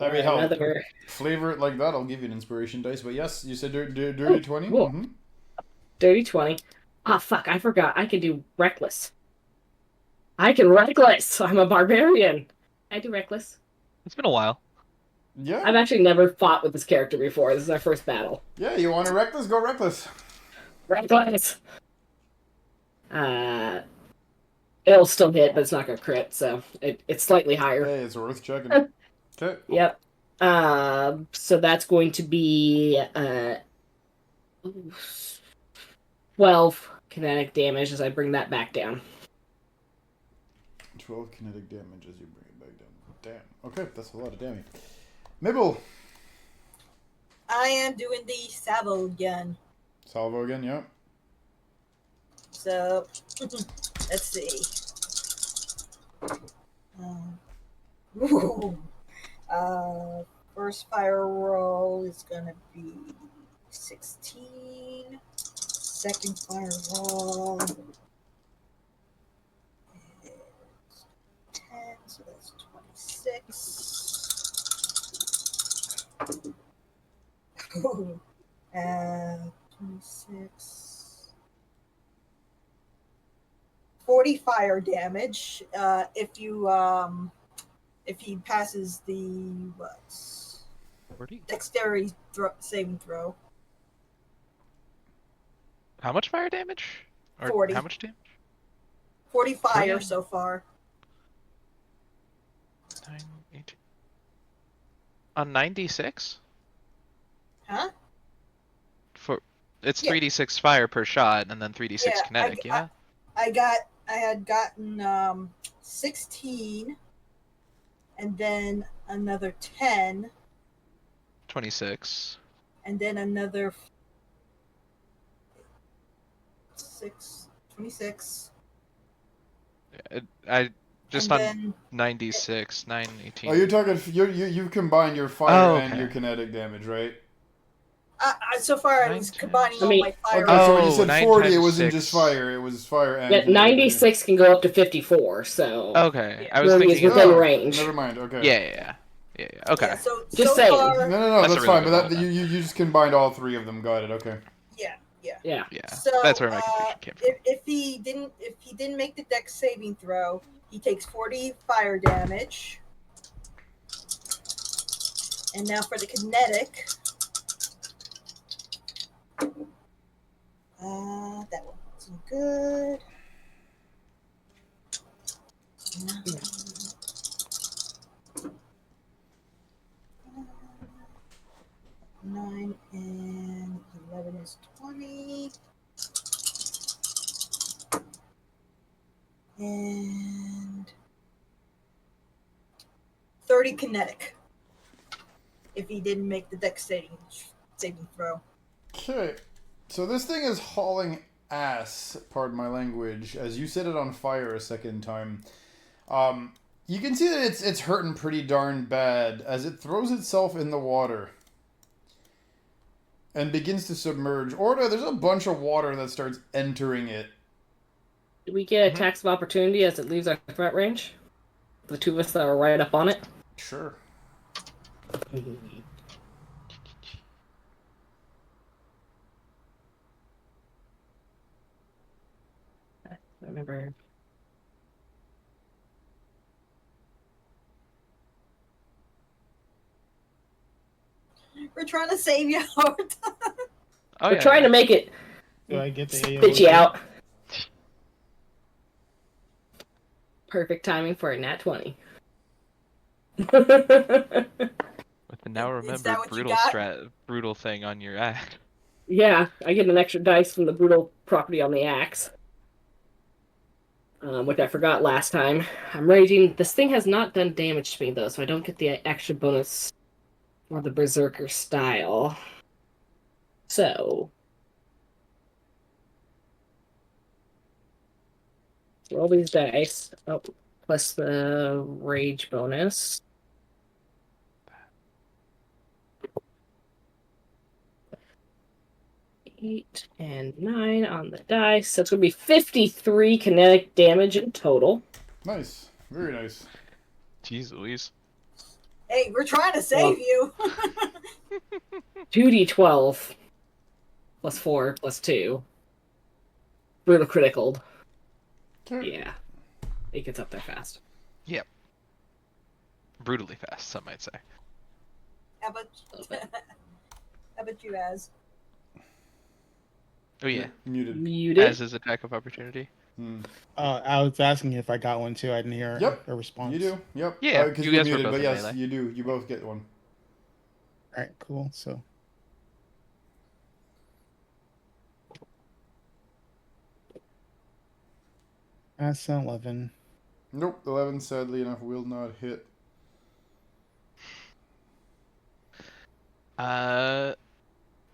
I mean, hell, Another... flavor it like that, I'll give you an inspiration dice. But yes, you said dirty 20? Cool. Mm-hmm. Dirty 20. Ah, fuck, I forgot. I can do Reckless. I can Reckless! I'm a barbarian. I do Reckless. It's been a while. Yeah. I've actually never fought with this character before. This is our first battle. Yeah, you want to reckless? Go reckless. Reckless! It'll still hit, but it's not gonna crit, so it's slightly higher. Hey, it's worth checking. Okay. Yep. So that's going to be 12 kinetic damage as I bring that back down. 12 kinetic damage as you bring it back down. Damn. Okay, that's a lot of damage. Mabel. I am doing the salvo again. Salvo again, yeah. So, let's see. Ooh. First fire roll is gonna be 16. Second fire roll is 10, so that's 26. Ooh. 26. 40 fire damage. If he passes the dexterity saving throw. How much fire damage? Or 40. How much damage? 40 fire 40? so far. 9, 18. On 96? Huh? It's Yeah. 3d6 fire per shot, and then 3d6 Yeah, kinetic, yeah? I had gotten 16, and then another 10, 26. and then another 26. I just and on then 96, 9, 18. Oh, you're talking. You've combined your fire and okay. your kinetic damage, right? so far I was 9, combining all I mean- my fire. Okay, so when you Oh, said 9 40, it times wasn't 6. just fire. It was fire and Yeah, kinetic. 96 can go up to 54, so Okay, I was 40 is thinking. within Oh, range. Never mind. Okay. Yeah. Okay. Yeah, so Just so saying. far, No, That's that's a really fine. good But roll, that you just combined all three of them. Got it. Okay. yeah. Yeah. Yeah, So that's where my confusion came from. if he didn't make the dex saving throw, he takes 40 fire damage. And now for the kinetic. That one wasn't good. 9 and 11 is 20. And 30 kinetic. If he didn't make the dex saving throw. Okay. So this thing is hauling ass. Pardon my language. As you set it on fire a second time, you can see that it's hurting pretty darn bad as it throws itself in the water and begins to submerge. Orda, there's a bunch of water that starts entering it. Do we get attacks of opportunity as it leaves our threat range? The two of us that are right up on it? Sure. I remember. We're trying to save you, Howard. Oh, We're trying to make it Do I get the spit you AOE? out. Perfect timing for a nat 20. With the now Is that remembered what you got? brutal thing on your act. Yeah, I get an extra dice from the brutal property on the axe. Which I forgot last time. I'm raging. This thing has not done damage to me, though, so I don't get the extra bonus for the Berserker style. So, roll these dice. Oh, plus the rage bonus. 8 and 9 on the dice. So it's going to be 53 kinetic damage in total. Nice. Very nice. Jeez Louise. Hey, we're trying to save you. 2d12 plus 4 plus 2. Brutal critical. Okay. Yeah. It gets up there fast. Yep. Brutally fast, some might say. How about you, Az? Oh yeah. Muted. Muted. As his attack of opportunity. I was asking if I got one too. I didn't hear Yep, a response. You do. Yep. Yeah, Because you you were guys were muted, both but in yes, melee. you do. You both get one. All right, cool. So. That's an 11. Nope, 11 sadly enough will not hit.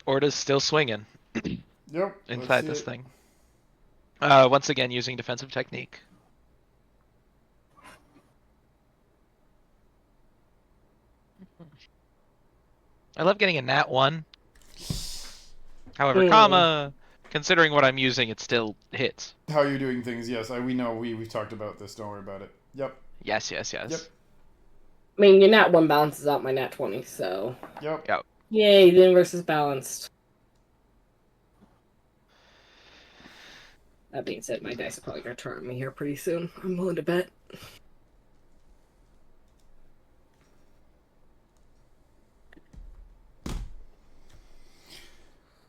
Orta's still swinging Yep. Let's inside see this it. thing. Once again using defensive technique. I love getting a nat 1. However, considering what I'm using, it still hits. How you're doing things, yes. We know. We've talked about this. Don't worry about it. Yep. Yes. Yep. I mean, your nat 1 balances out my nat 20, so. Yep. Yay, the inverse is balanced. That being said, my dice are probably gonna turn on me here pretty soon. I'm willing to bet.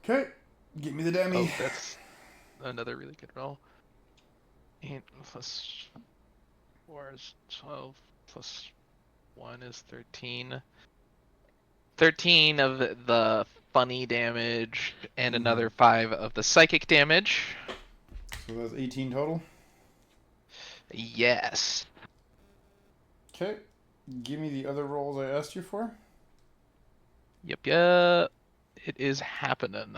Okay. Give me the dummy. Oh, that's another really good roll. 8 plus 4 is 12, plus 1 is 13. 13 of the funny damage, and another 5 of the psychic damage. So that's 18 total. Yes. Okay. Give me the other rolls I asked you for. Yep. It is happening.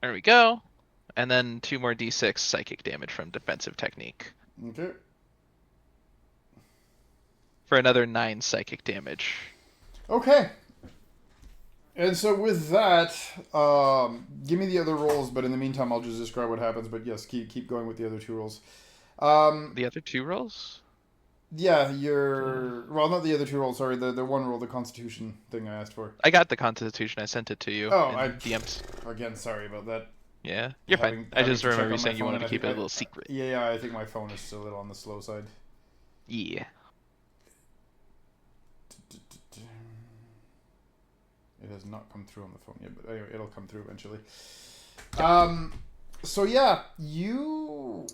There we go. And then 2 more d6 psychic damage from defensive technique. Okay. For another 9 psychic damage. Okay. And so with that, give me the other rolls, but in the meantime, I'll just describe what happens. But yes, keep going with the other 2 rolls. The other 2 rolls? Yeah, well, not the other 2 rolls. Sorry, the one roll, the Constitution thing I asked for. I got the Constitution. I sent it to you. Oh, DMs. Again, sorry about that. Yeah, you're fine. I just to check remember you on my saying you phone, wanted to and keep it a little secret. Yeah, I think my phone is still a little on the slow side. Yeah. It has not come through on the phone yet, but anyway, it'll come through eventually. So yeah, you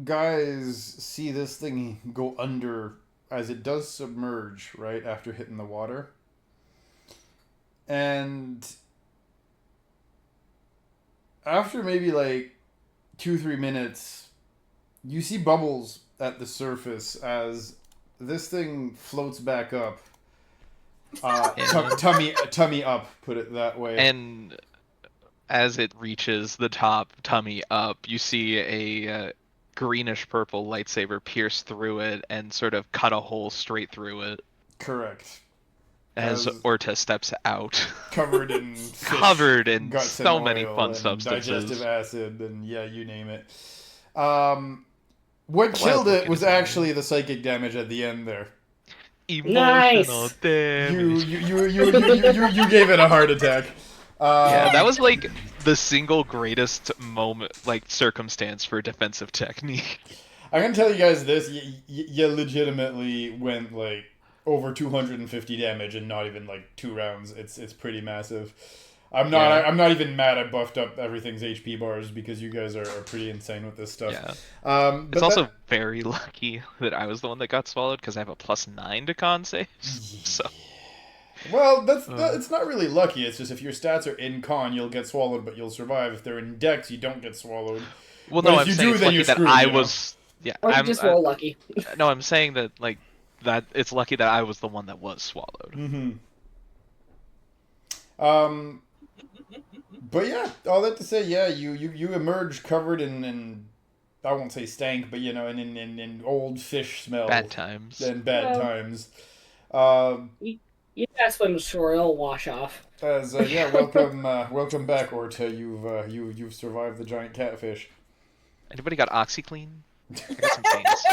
guys see this thing go under as it does submerge right after hitting the water. And after maybe like 2-3 minutes, you see bubbles at the surface as this thing floats back up. Tummy up, put it that way. And as it reaches the top, tummy up, you see a greenish purple lightsaber pierce through it and sort of cut a hole straight through it. Correct. As Orta steps out. Covered in fish, covered in guts so and many oil fun and substances. digestive acid, and yeah, you name it. What killed it was actually the psychic damage at the end there. Emotional damage. You gave it a heart attack. Yeah, that was like the single greatest moment, like circumstance for defensive technique. I can tell you guys this: you legitimately went like over 250 damage in not even like 2 rounds. It's pretty massive. I'm not even mad I buffed up everything's HP bars because you guys are pretty insane with this stuff. Yeah. It's also very lucky that I was the one that got swallowed because I have a +9 to con saves. So. Well, it's not really lucky. It's just if your stats are in con, you'll get swallowed, but you'll survive. If they're in dex, you don't get swallowed. Well, but no, if I'm you saying do, it's then lucky you're that screwed, I you know? was. Yeah, Or you just roll lucky. No, I'm saying that like that it's lucky that I was the one that was swallowed. Mm-hmm. But yeah, all that to say, yeah, you emerge covered in I won't say stank, but you know, in old fish smell. Bad times. And bad times. You guys swim ashore, it'll wash off. Yeah, welcome back, Orta. You've survived the giant catfish. Anybody got OxyClean? I got some things.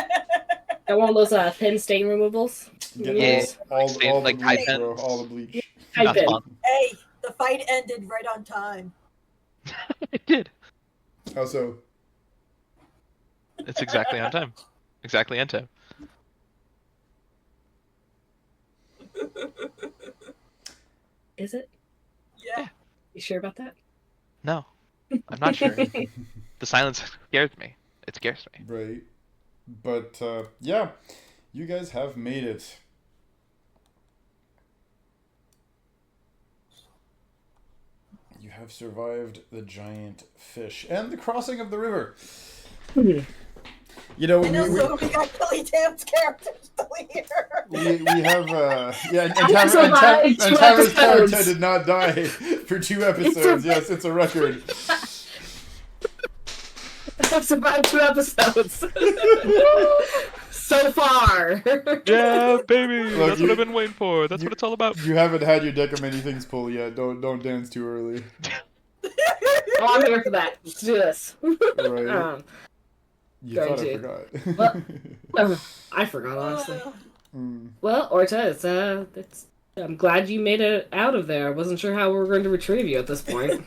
Got one of those thin stain removals. Yeah. all Like the bleach, Tide bro. pens. All the bleach. I've been. Hey, the fight ended right on time. It did. How so? It's exactly on time. exactly, Ento. Is it? Yeah. You sure about that? No, I'm not sure. The silence scares me. It scares me. Right. But, yeah, you guys have made it. You have survived the giant fish and the crossing of the river. You know, And also, we got Billy Tam's character still here. we have, yeah, and I survived 2 Tara's character episodes. did not die for 2 episodes. Yes, it's a record. I've survived 2 episodes. So far. Yeah, baby. Look, That's what I've been waiting for. That's what it's all about. You haven't had your deck of many things pull yet. Don't dance too early. Oh, I'm here for that. Let's do this. Right. You going thought I to. forgot. I forgot, honestly. Mm. Well, Orta, I'm glad you made it out of there. I wasn't sure how we were going to retrieve you at this point.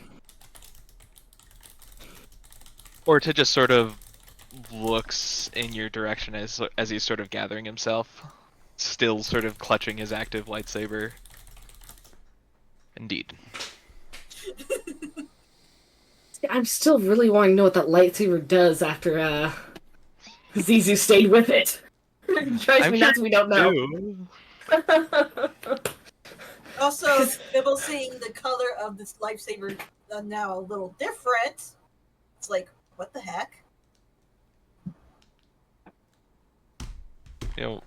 Or to just sort of looks in your direction as he's sort of gathering himself, still sort of clutching his active lightsaber. Indeed. I'm still really wanting to know what that lightsaber does after Zizu stayed with it. Trust me, that's we don't know. Ew. Also, Bibble seeing the color of this lightsaber now a little different. It's like, what the heck? You know,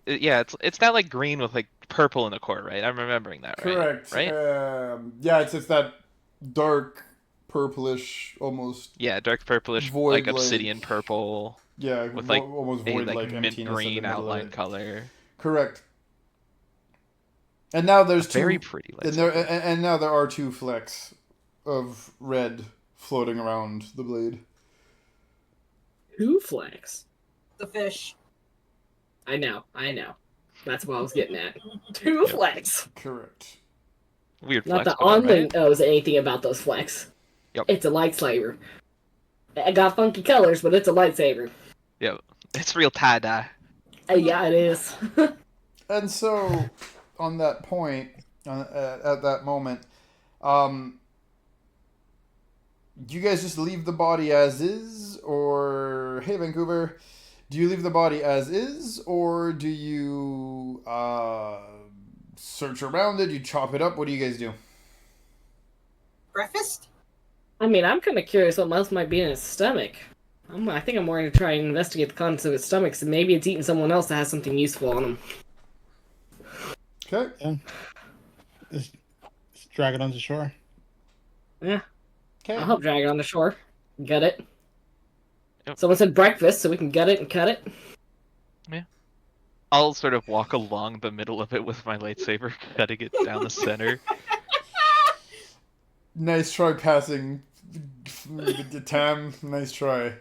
it's not like green with like purple in the core, right? I'm remembering that, right? Correct. Right? Yeah, it's that dark purplish, almost. Yeah, dark purplish, Void, like like- obsidian purple Yeah, with like almost a void like like mint emptiness in the green middle of outline it. color. Correct. And now there's two. Very pretty And lightsaber. and now there are 2 flecks of red floating around the blade. 2 flags. The fish. I know. That's what I was getting at. 2 flags. Correct. Weird Not flex, that but alright. Onlin knows anything about those flags. Yep. It's a lightsaber. It got funky colors, but it's a lightsaber. Yeah, it's real tie-dye. Yeah, it is. And so, on that point, at that moment, do you guys just leave the body as is, or hey Vancouver, do you leave the body as is, or do you search around it? You chop it up? What do you guys do? Breakfast? I mean, I'm kind of curious what else might be in his stomach. I think I'm more going to try and investigate the contents of his stomach, so maybe it's eating someone else that has something useful on him. Okay. Yeah. Just drag it onto shore. Yeah, Okay. I'll help drag it on the shore. Gut it. Yep. Someone said breakfast, so we can gut it and cut it. I'll sort of walk along the middle of it with my lightsaber, cutting it down the center. Nice try passing Tam. Nice try.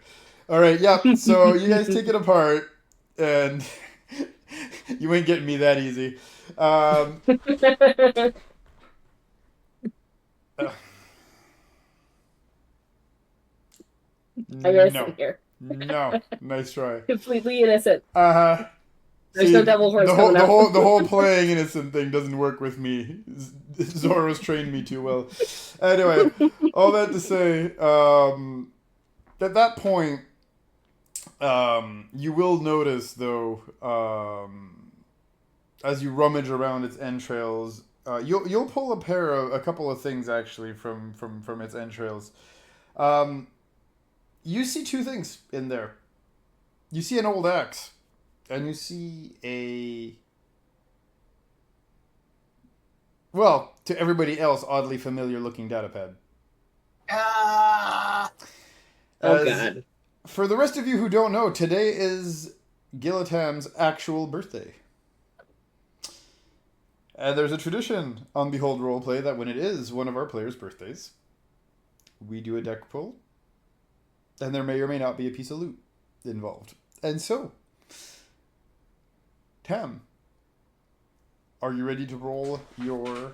All right. Yep. So you guys take it apart, and you ain't getting me that easy. I'm innocent No. here. No. Nice try. Completely innocent. Uh-huh. There's no devil horns the whole, coming the up. whole the whole playing innocent thing doesn't work with me. Zoro's trained me too well. Anyway, all that to say, at that point, you will notice though, as you rummage around its entrails, you'll pull a couple of things actually from its entrails. You see 2 things in there. You see an old axe. And you see well, to everybody else, oddly familiar looking datapad. Ah! Oh, As- God. For the rest of you who don't know, today is Gilatam's actual birthday. And there's a tradition on Behold Roleplay that when it is one of our players' birthdays, we do a deck pull, and there may or may not be a piece of loot involved. And so, Tam, are you ready to roll your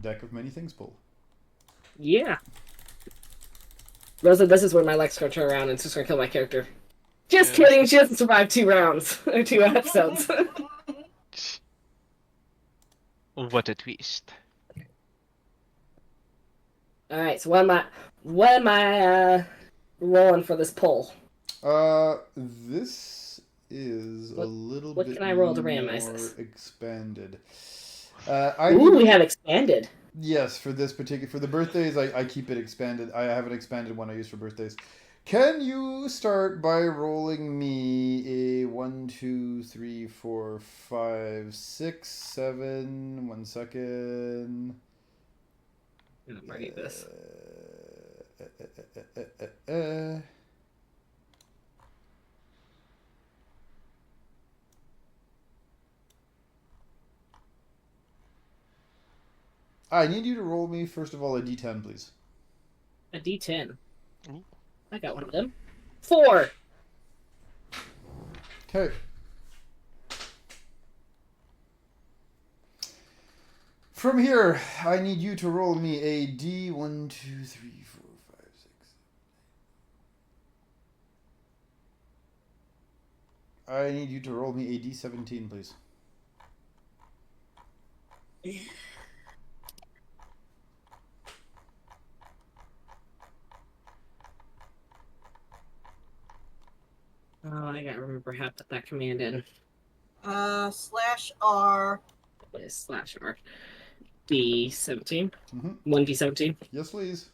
deck of many things pull? Yeah. Rosa, this is where my leg's gonna turn around and it's just gonna kill my character. Just kidding. She hasn't survived 2 rounds or 2 episodes. What a twist. All right. So what am I rolling for this poll? This is a little what bit can I roll to more randomize this? expanded. We have expanded. Yes, for this particular for the birthdays, I keep it expanded. I have an expanded one I use for birthdays. Can you start by rolling me a 1, 2, 3, 4, 5, 6, 7? 1 second. I'm writing this. I need you to roll me first of all a d10, please. A D10. Ooh. I got one of them. 4. Okay. From here, I need you to roll me a D 1, 2, 3, 4, 5, 6. I need you to roll me a D17, please. Oh, I gotta remember how to put that command in. /R. What is /R? D17. Mhm. 1D17. Yes, please.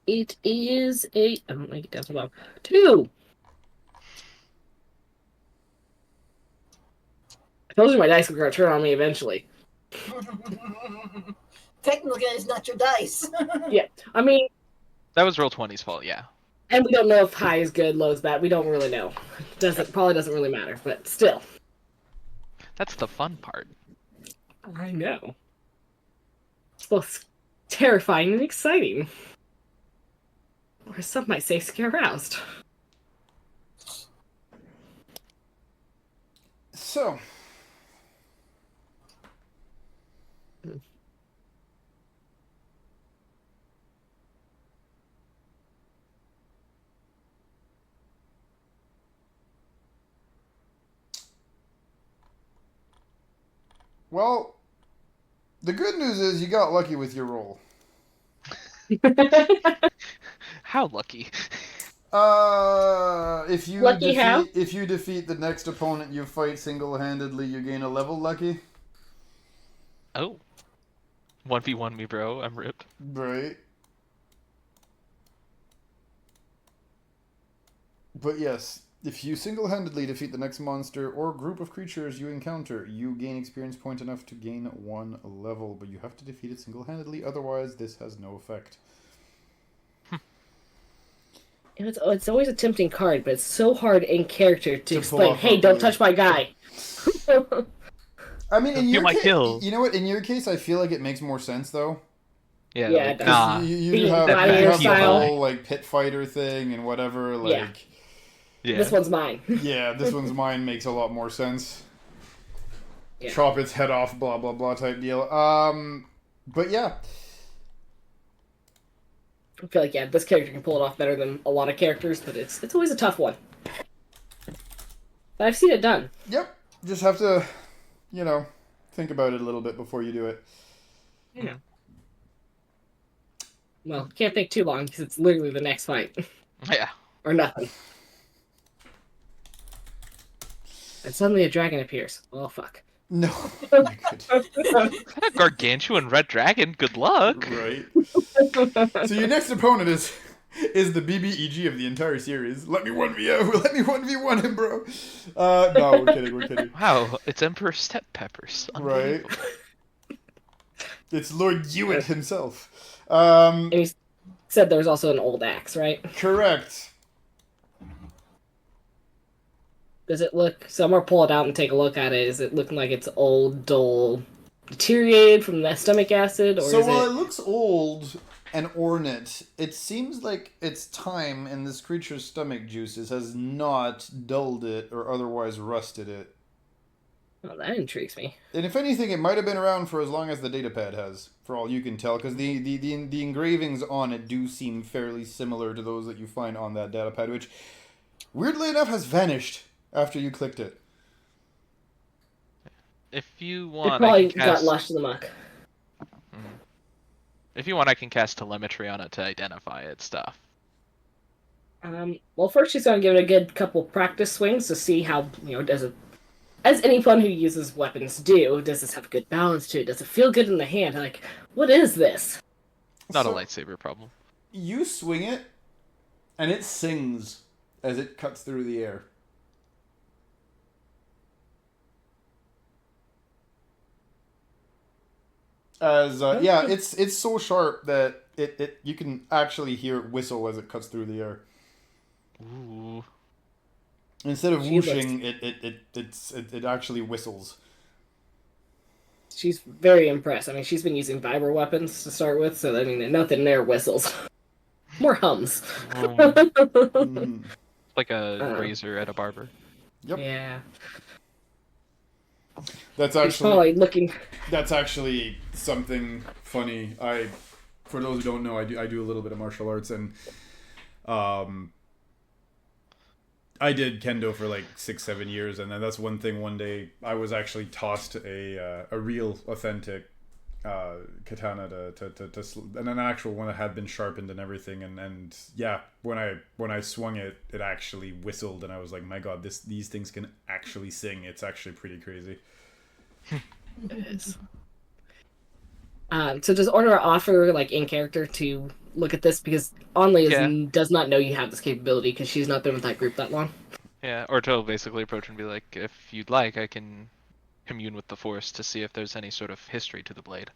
It is a. I don't make it down so low. 2. I told you my dice were gonna turn on me eventually. Technically, it's not your dice. Yeah, I mean, That was Roll20's fault, yeah. and we don't know if high is good, low is bad. We don't really know. Probably doesn't really matter, but still. That's the fun part. I know. It's both terrifying and exciting. Or some might say scare-roused. So. Well, the good news is you got lucky with your roll. How lucky. If you Lucky how? if you defeat the next opponent you fight single-handedly, you gain a level lucky. Oh. 1v1 me, bro. I'm ripped. Right. But yes, if you single-handedly defeat the next monster or group of creatures you encounter, you gain experience point enough to gain 1 level, but you have to defeat it single-handedly, otherwise this has no effect. It's always a tempting card, but it's so hard in character to pull explain, off hey, a don't move. touch my guy. I mean, in You your might case, kill. you know what? In your case, I feel like it makes more sense though. Yeah, Yeah, like, it does. nah. You Being have, gladiator you have the style. whole like pit fighter thing and whatever. Like, Yeah. Yeah. This one's mine. yeah, this one's mine makes a lot more sense. Yeah. Chop its head off, blah blah blah type deal. But yeah, I feel like, yeah, this character can pull it off better than a lot of characters, but it's always a tough one. But I've seen it done. yep. Just have to, think about it a little bit before you do it. Yeah. Well, can't think too long because it's literally the next fight. Yeah. Or nothing. And suddenly a dragon appears. Oh, fuck. No, oh my good. A gargantuan red dragon. Good luck. Right. So your next opponent is the BBEG of the entire series. Let me 1v1 him, bro. No, we're kidding. We're kidding. Wow, it's Emperor Step Peppers. Right. Unbelievable. It's Lord Hewitt himself. And he said there was also an old axe, right? Correct. Does it look... So I'm going to pull it out and take a look at it. Is it looking like it's old, dull, deteriorated from the stomach acid? Or So is while it... it looks old and ornate, it seems like its time in this creature's stomach juices has not dulled it or otherwise rusted it. Well, that intrigues me. And if anything, it might have been around for as long as the datapad has, for all you can tell, because the engravings on it do seem fairly similar to those that you find on that datapad, which, weirdly enough, has vanished after you clicked it. If you It want, I probably can got cast. lost in the muck. If you want, I can cast telemetry on it to identify its stuff. Well, first she's gonna give it a good couple practice swings to see how, does it, as anyone who uses weapons do, does this have good balance to it? Does it feel good in the hand? Like, what is this? Not So, a lightsaber problem. You swing it, and it sings as it cuts through the air. Yeah, it's so sharp that it you can actually hear it whistle as it cuts through the air. Ooh. Instead of She whooshing, it actually whistles. She's very impressed. I mean, she's been using vibro weapons to start with, so I mean, nothing there whistles. More hums. Mhm. Like a razor at a barber. Yep, Yeah. that's She's probably looking. actually something funny. For those who don't know, I do a little bit of martial arts, and I did kendo for like 6-7 years, and then that's one thing. One day I was actually tossed a real authentic katana and an actual one that had been sharpened and everything, and yeah, when I swung it, it actually whistled, and I was like, my god, these things can actually sing. It's actually pretty crazy. It is. So does Order offer, like, in character to look at this? Because Only does not know you have this capability because she's not been with that group that long. Yeah, or to basically approach and be like, if you'd like, I can commune with the Force to see if there's any sort of history to the blade.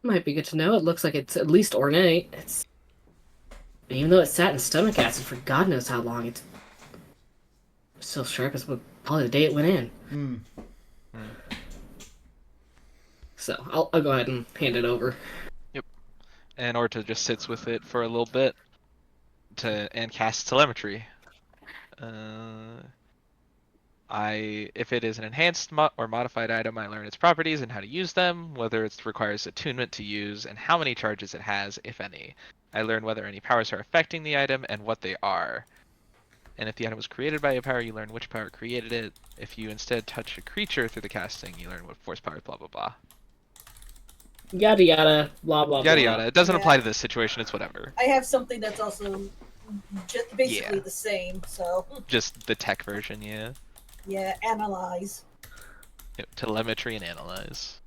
Might be good to know. It looks like it's at least ornate. Even though it sat in stomach acid for God knows how long, it's still sharp as probably the day it went in. So I'll go ahead and hand it over. Yep. And Orta just sits with it for a little bit and casts telemetry. If it is an enhanced or modified item, I learn its properties and how to use them, whether it requires attunement to use, and how many charges it has, if any. I learn whether any powers are affecting the item and what they are. And if the item was created by a power, you learn which power created it. If you instead touch a creature through the casting, you learn what force power, blah blah blah. Yada yada, blah blah Yada blah. yada. It doesn't apply to this situation, it's whatever. I have something that's also basically Yeah. the same, so Just the tech version, yeah. yeah, analyze. Yep, telemetry and analyze.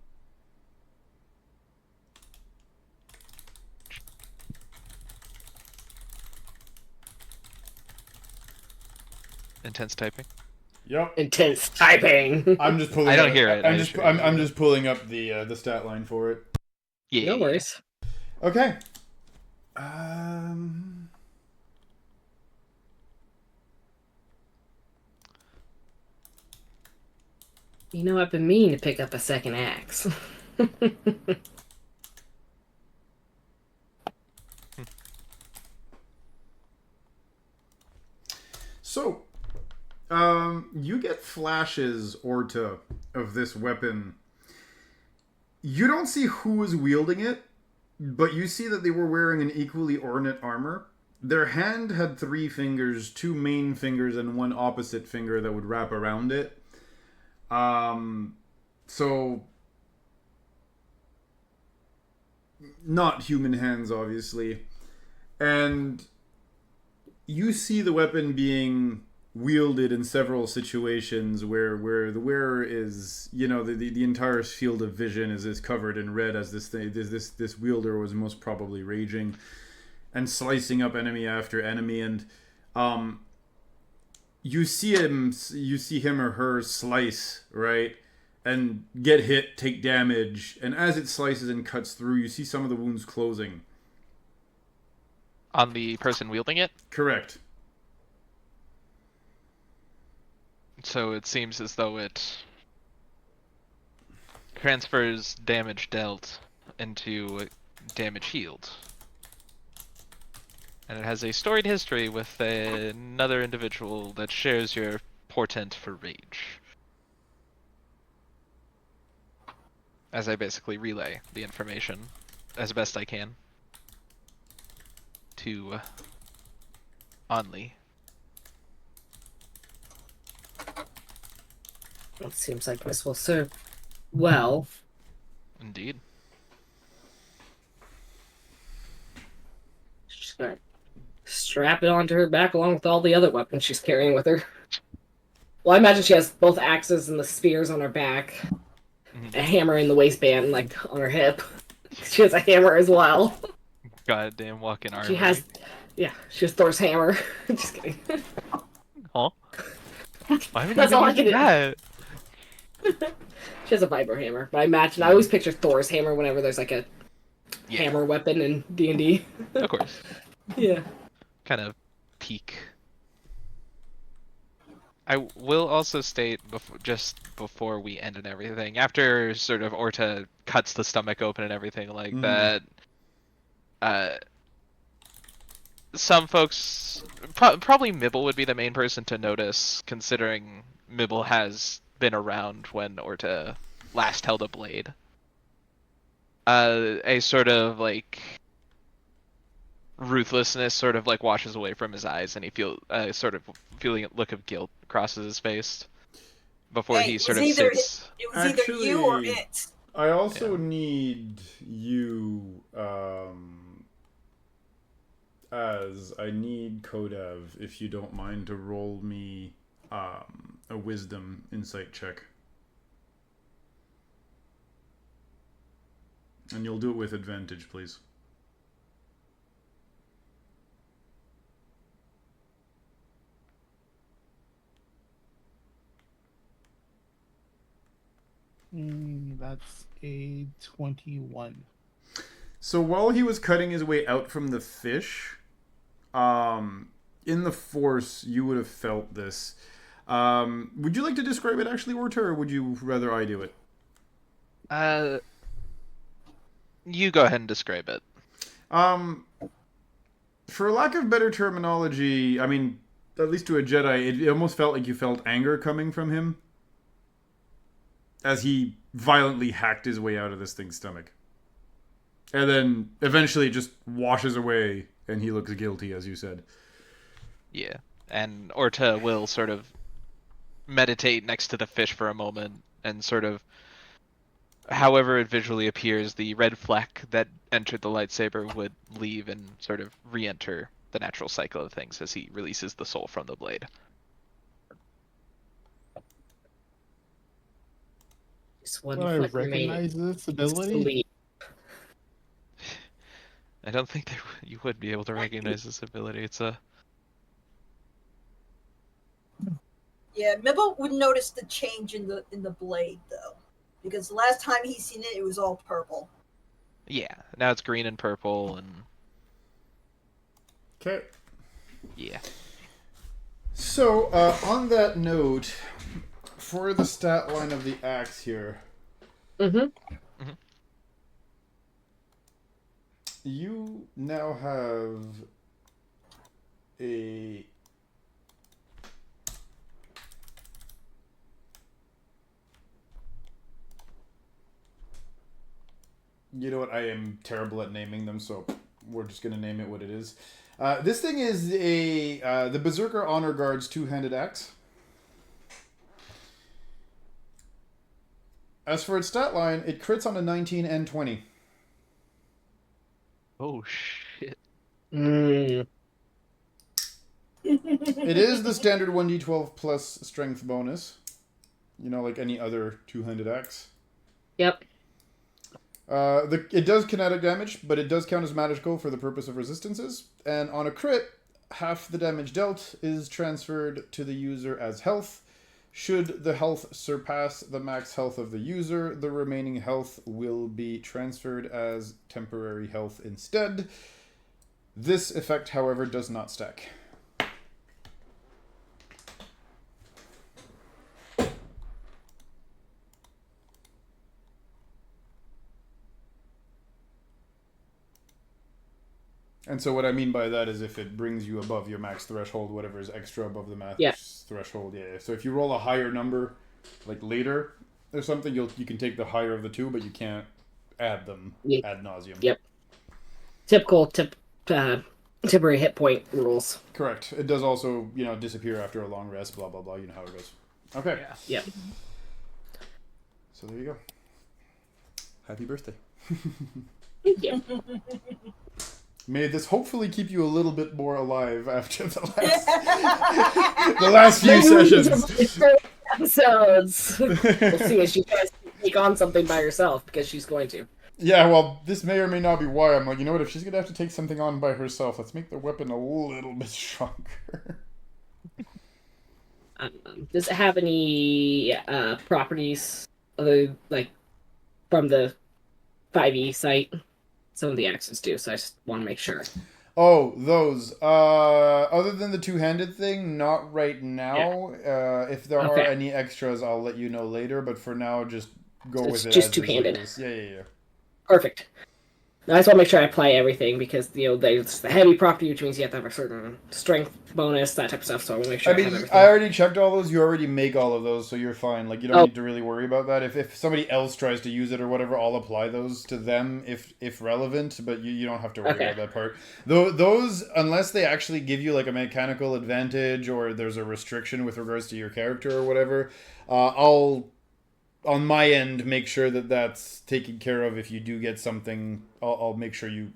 Intense typing. Yep. Intense typing. I'm just pulling. I don't hear it. I'm just pulling up the stat line for it. Yeah. No worries. Okay. I've been meaning to pick up a second axe. So, you get flashes, Orta, of this weapon. You don't see who is wielding it, but you see that they were wearing an equally ornate armor. Their hand had 3 fingers, 2 main fingers, and 1 opposite finger that would wrap around it. So not human hands, obviously. And you see the weapon being wielded in several situations where the wearer is, the entire field of vision is covered in red as this wielder was most probably raging and slicing up enemy after enemy, and you see him or her slice, right? And get hit, take damage, and as it slices and cuts through, you see some of the wounds closing. On the person wielding it? Correct. So it seems as though it transfers damage dealt into damage healed. And it has a storied history with another individual that shares your portent for rage. as I basically relay the information as best I can to Only. It seems like this will serve well. Indeed. She's gonna strap it onto her back along with all the other weapons she's carrying with her. Well, I imagine she has both axes and the spears on her back, a hammer in the waistband, like on her hip. She has a hammer as well. Goddamn walking armor. She has Thor's hammer. Just kidding. Huh? Why would That's you all I even can do that? She has a vibro hammer, but I always picture Thor's hammer whenever there's like a hammer weapon in D&D. Of course. Yeah. Kind of peak. I will also state just before we end and everything, after sort of Orta cuts the stomach open and everything like that, some folks, probably Mibble would be the main person to notice, considering Mibble has been around when Orta last held a blade. A sort of like ruthlessness sort of like washes away from his eyes, and he sort of feeling a look of guilt crosses his face before he sort of sits. It was either you or it. I also need you, as I need Kodev, if you don't mind, to roll me a wisdom insight check. And you'll do it with advantage, please. That's a 21. So while he was cutting his way out from the fish, in the Force, you would have felt this. Would you like to describe it actually, Orta, or would you rather I do it? You go ahead and describe it. For lack of better terminology, I mean, at least to a Jedi, it almost felt like you felt anger coming from him as he violently hacked his way out of this thing's stomach. And then eventually it just washes away and he looks guilty, as you said. Yeah, and Orta will sort of meditate next to the fish for a moment and sort of, however it visually appears, the red fleck that entered the lightsaber would leave and sort of re-enter the natural cycle of things as he releases the soul from the blade. One I fleck recognize remaining. this ability. I don't think you would be able to recognize this ability. It's a... Yeah, Mibble would notice the change in the blade though, because the last time he seen it, it was all purple. Yeah, now it's green and purple and... Okay. Yeah. So, on that note, for the stat line of the axe here, you now have a... You know what? I am terrible at naming them, so we're just going to name it what it is. This thing is the Berserker Honor Guard's two-handed axe. As for its stat line, it crits on a 19 and 20. Oh, shit. It is the standard 1d12 plus strength bonus. You know, like any other two-handed axe. Yep. It does kinetic damage, but it does count as magical for the purpose of resistances. And on a crit, half the damage dealt is transferred to the user as health. Should the health surpass the max health of the user, the remaining health will be transferred as temporary health instead. This effect, however, does not stack. And so what I mean by that is if it brings you above your max threshold, whatever is extra above the max threshold, yeah. So if you roll a higher number, like later, There's something you can take the higher of the two, but you can't add them ad nauseum. Yep. Typical temporary hit point rules. Correct. It does also, disappear after a long rest, blah, blah, blah. You know how it goes. Okay. Yep. So there you go. Happy birthday. Thank you. May this hopefully keep you a little bit more alive after the last few sessions. Episodes. We'll see if she tries to take on something by herself, because she's going to. Yeah, well, this may or may not be why I'm like, you know what, if she's going to have to take something on by herself, let's make the weapon a little bit stronger. Does it have any properties other, from the 5e site? Some of the axes do, so I just want to make sure. Oh, those. Other than the two-handed thing, not right now. Yeah. If there are any extras, I'll let you know later, but for now, just go with it. Just two-handed. Yeah. Perfect. I just want to make sure I apply everything, because, there's the heavy property, which means you have to have a certain strength bonus, that type of stuff, so I want to make sure I have everything. I already checked all those. You already make all of those, so you're fine. Like, you don't need to really worry about that. If somebody else tries to use it or whatever, I'll apply those to them if relevant, but you don't have to worry about that part. Those, unless they actually give you, like, a mechanical advantage or there's a restriction with regards to your character or whatever, I'll... on my end, make sure that that's taken care of. If you do get something, I'll make sure you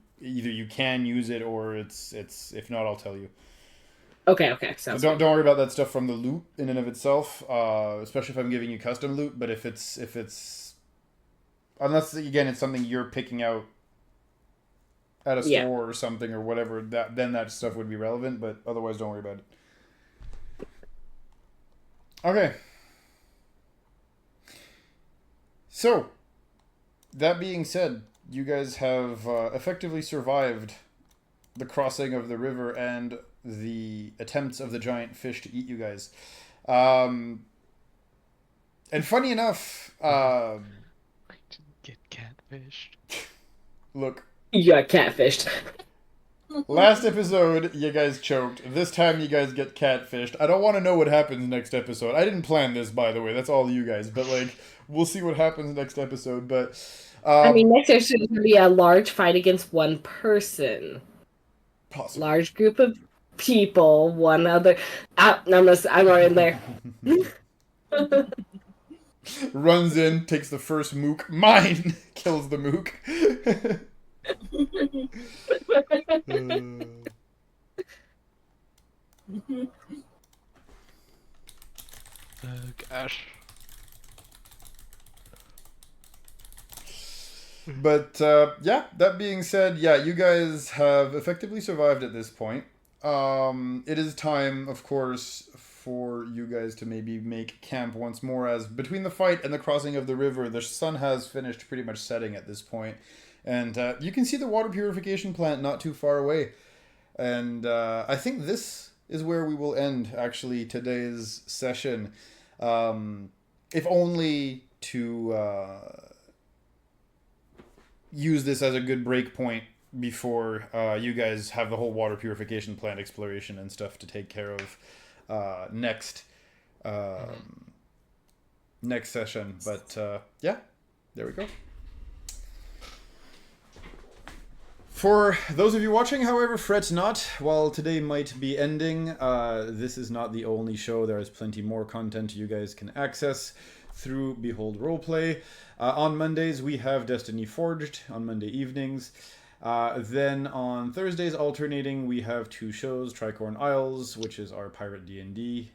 can use it, or it's if not, I'll tell you. Okay. Sounds so don't worry about that stuff from the loot in and of itself, especially if I'm giving you custom loot. But if it's unless again it's something you're picking out at a store or something or whatever, then that stuff would be relevant. But otherwise, don't worry about it. Okay. So, that being said, you guys have effectively survived the crossing of the river and the attempts of the giant fish to eat you guys. And funny enough... I didn't get catfished. Look. You got catfished. Last episode, you guys choked. This time, you guys get catfished. I don't want to know what happens next episode. I didn't plan this, by the way. That's all you guys. But, we'll see what happens next episode. But next episode is going to be a large fight against one person. Possibly. Large group of people, one other... I'm already in there. Runs in, takes the first mook. Mine! Kills the mook. Gosh. But that being said, you guys have effectively survived at this point. It is time, of course, for you guys to maybe make camp once more, as between the fight and the crossing of the river, the sun has finished pretty much setting at this point. And you can see the water purification plant not too far away. And I think this is where we will end, actually, today's session. If only to use this as a good break point before you guys have the whole water purification plant exploration and stuff to take care of next session. But there we go. For those of you watching, however, fret not. While today might be ending, this is not the only show. There is plenty more content you guys can access through Behold Roleplay. On Mondays, we have Destiny Forged on Monday evenings. Then on Thursdays, alternating, we have two shows. Tricorn Isles, which is our Pirate D&D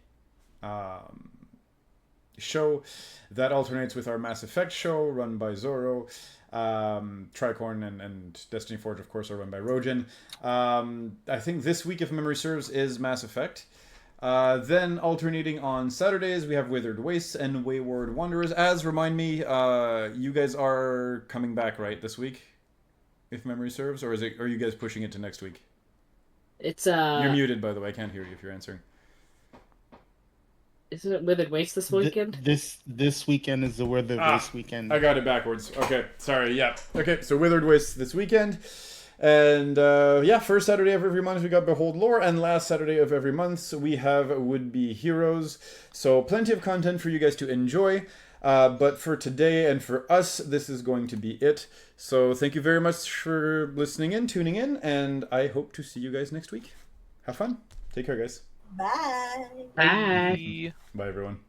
show. That alternates with our Mass Effect show, run by Zorro. Tricorn and Destiny Forge, of course, are run by Rojan. I think this week, if memory serves, is Mass Effect. Then alternating on Saturdays, we have Withered Wastes and Wayward Wanderers. Remind me, you guys are coming back, right, this week? If memory serves, or are you guys pushing it to next week? It's You're muted, by the way. I can't hear you if you're answering. Isn't it Withered Waste this weekend? This weekend is the Withered Waste weekend. I got it backwards. Okay, sorry. Yeah. Okay, so Withered Waste this weekend. And yeah, first Saturday of every month we got Behold Lore, and last Saturday of every month we have Would Be Heroes. So plenty of content for you guys to enjoy. But for today and for us, this is going to be it. So thank you very much for listening in, tuning in, and I hope to see you guys next week. Have fun. Take care, guys. Bye. Bye. Bye, everyone.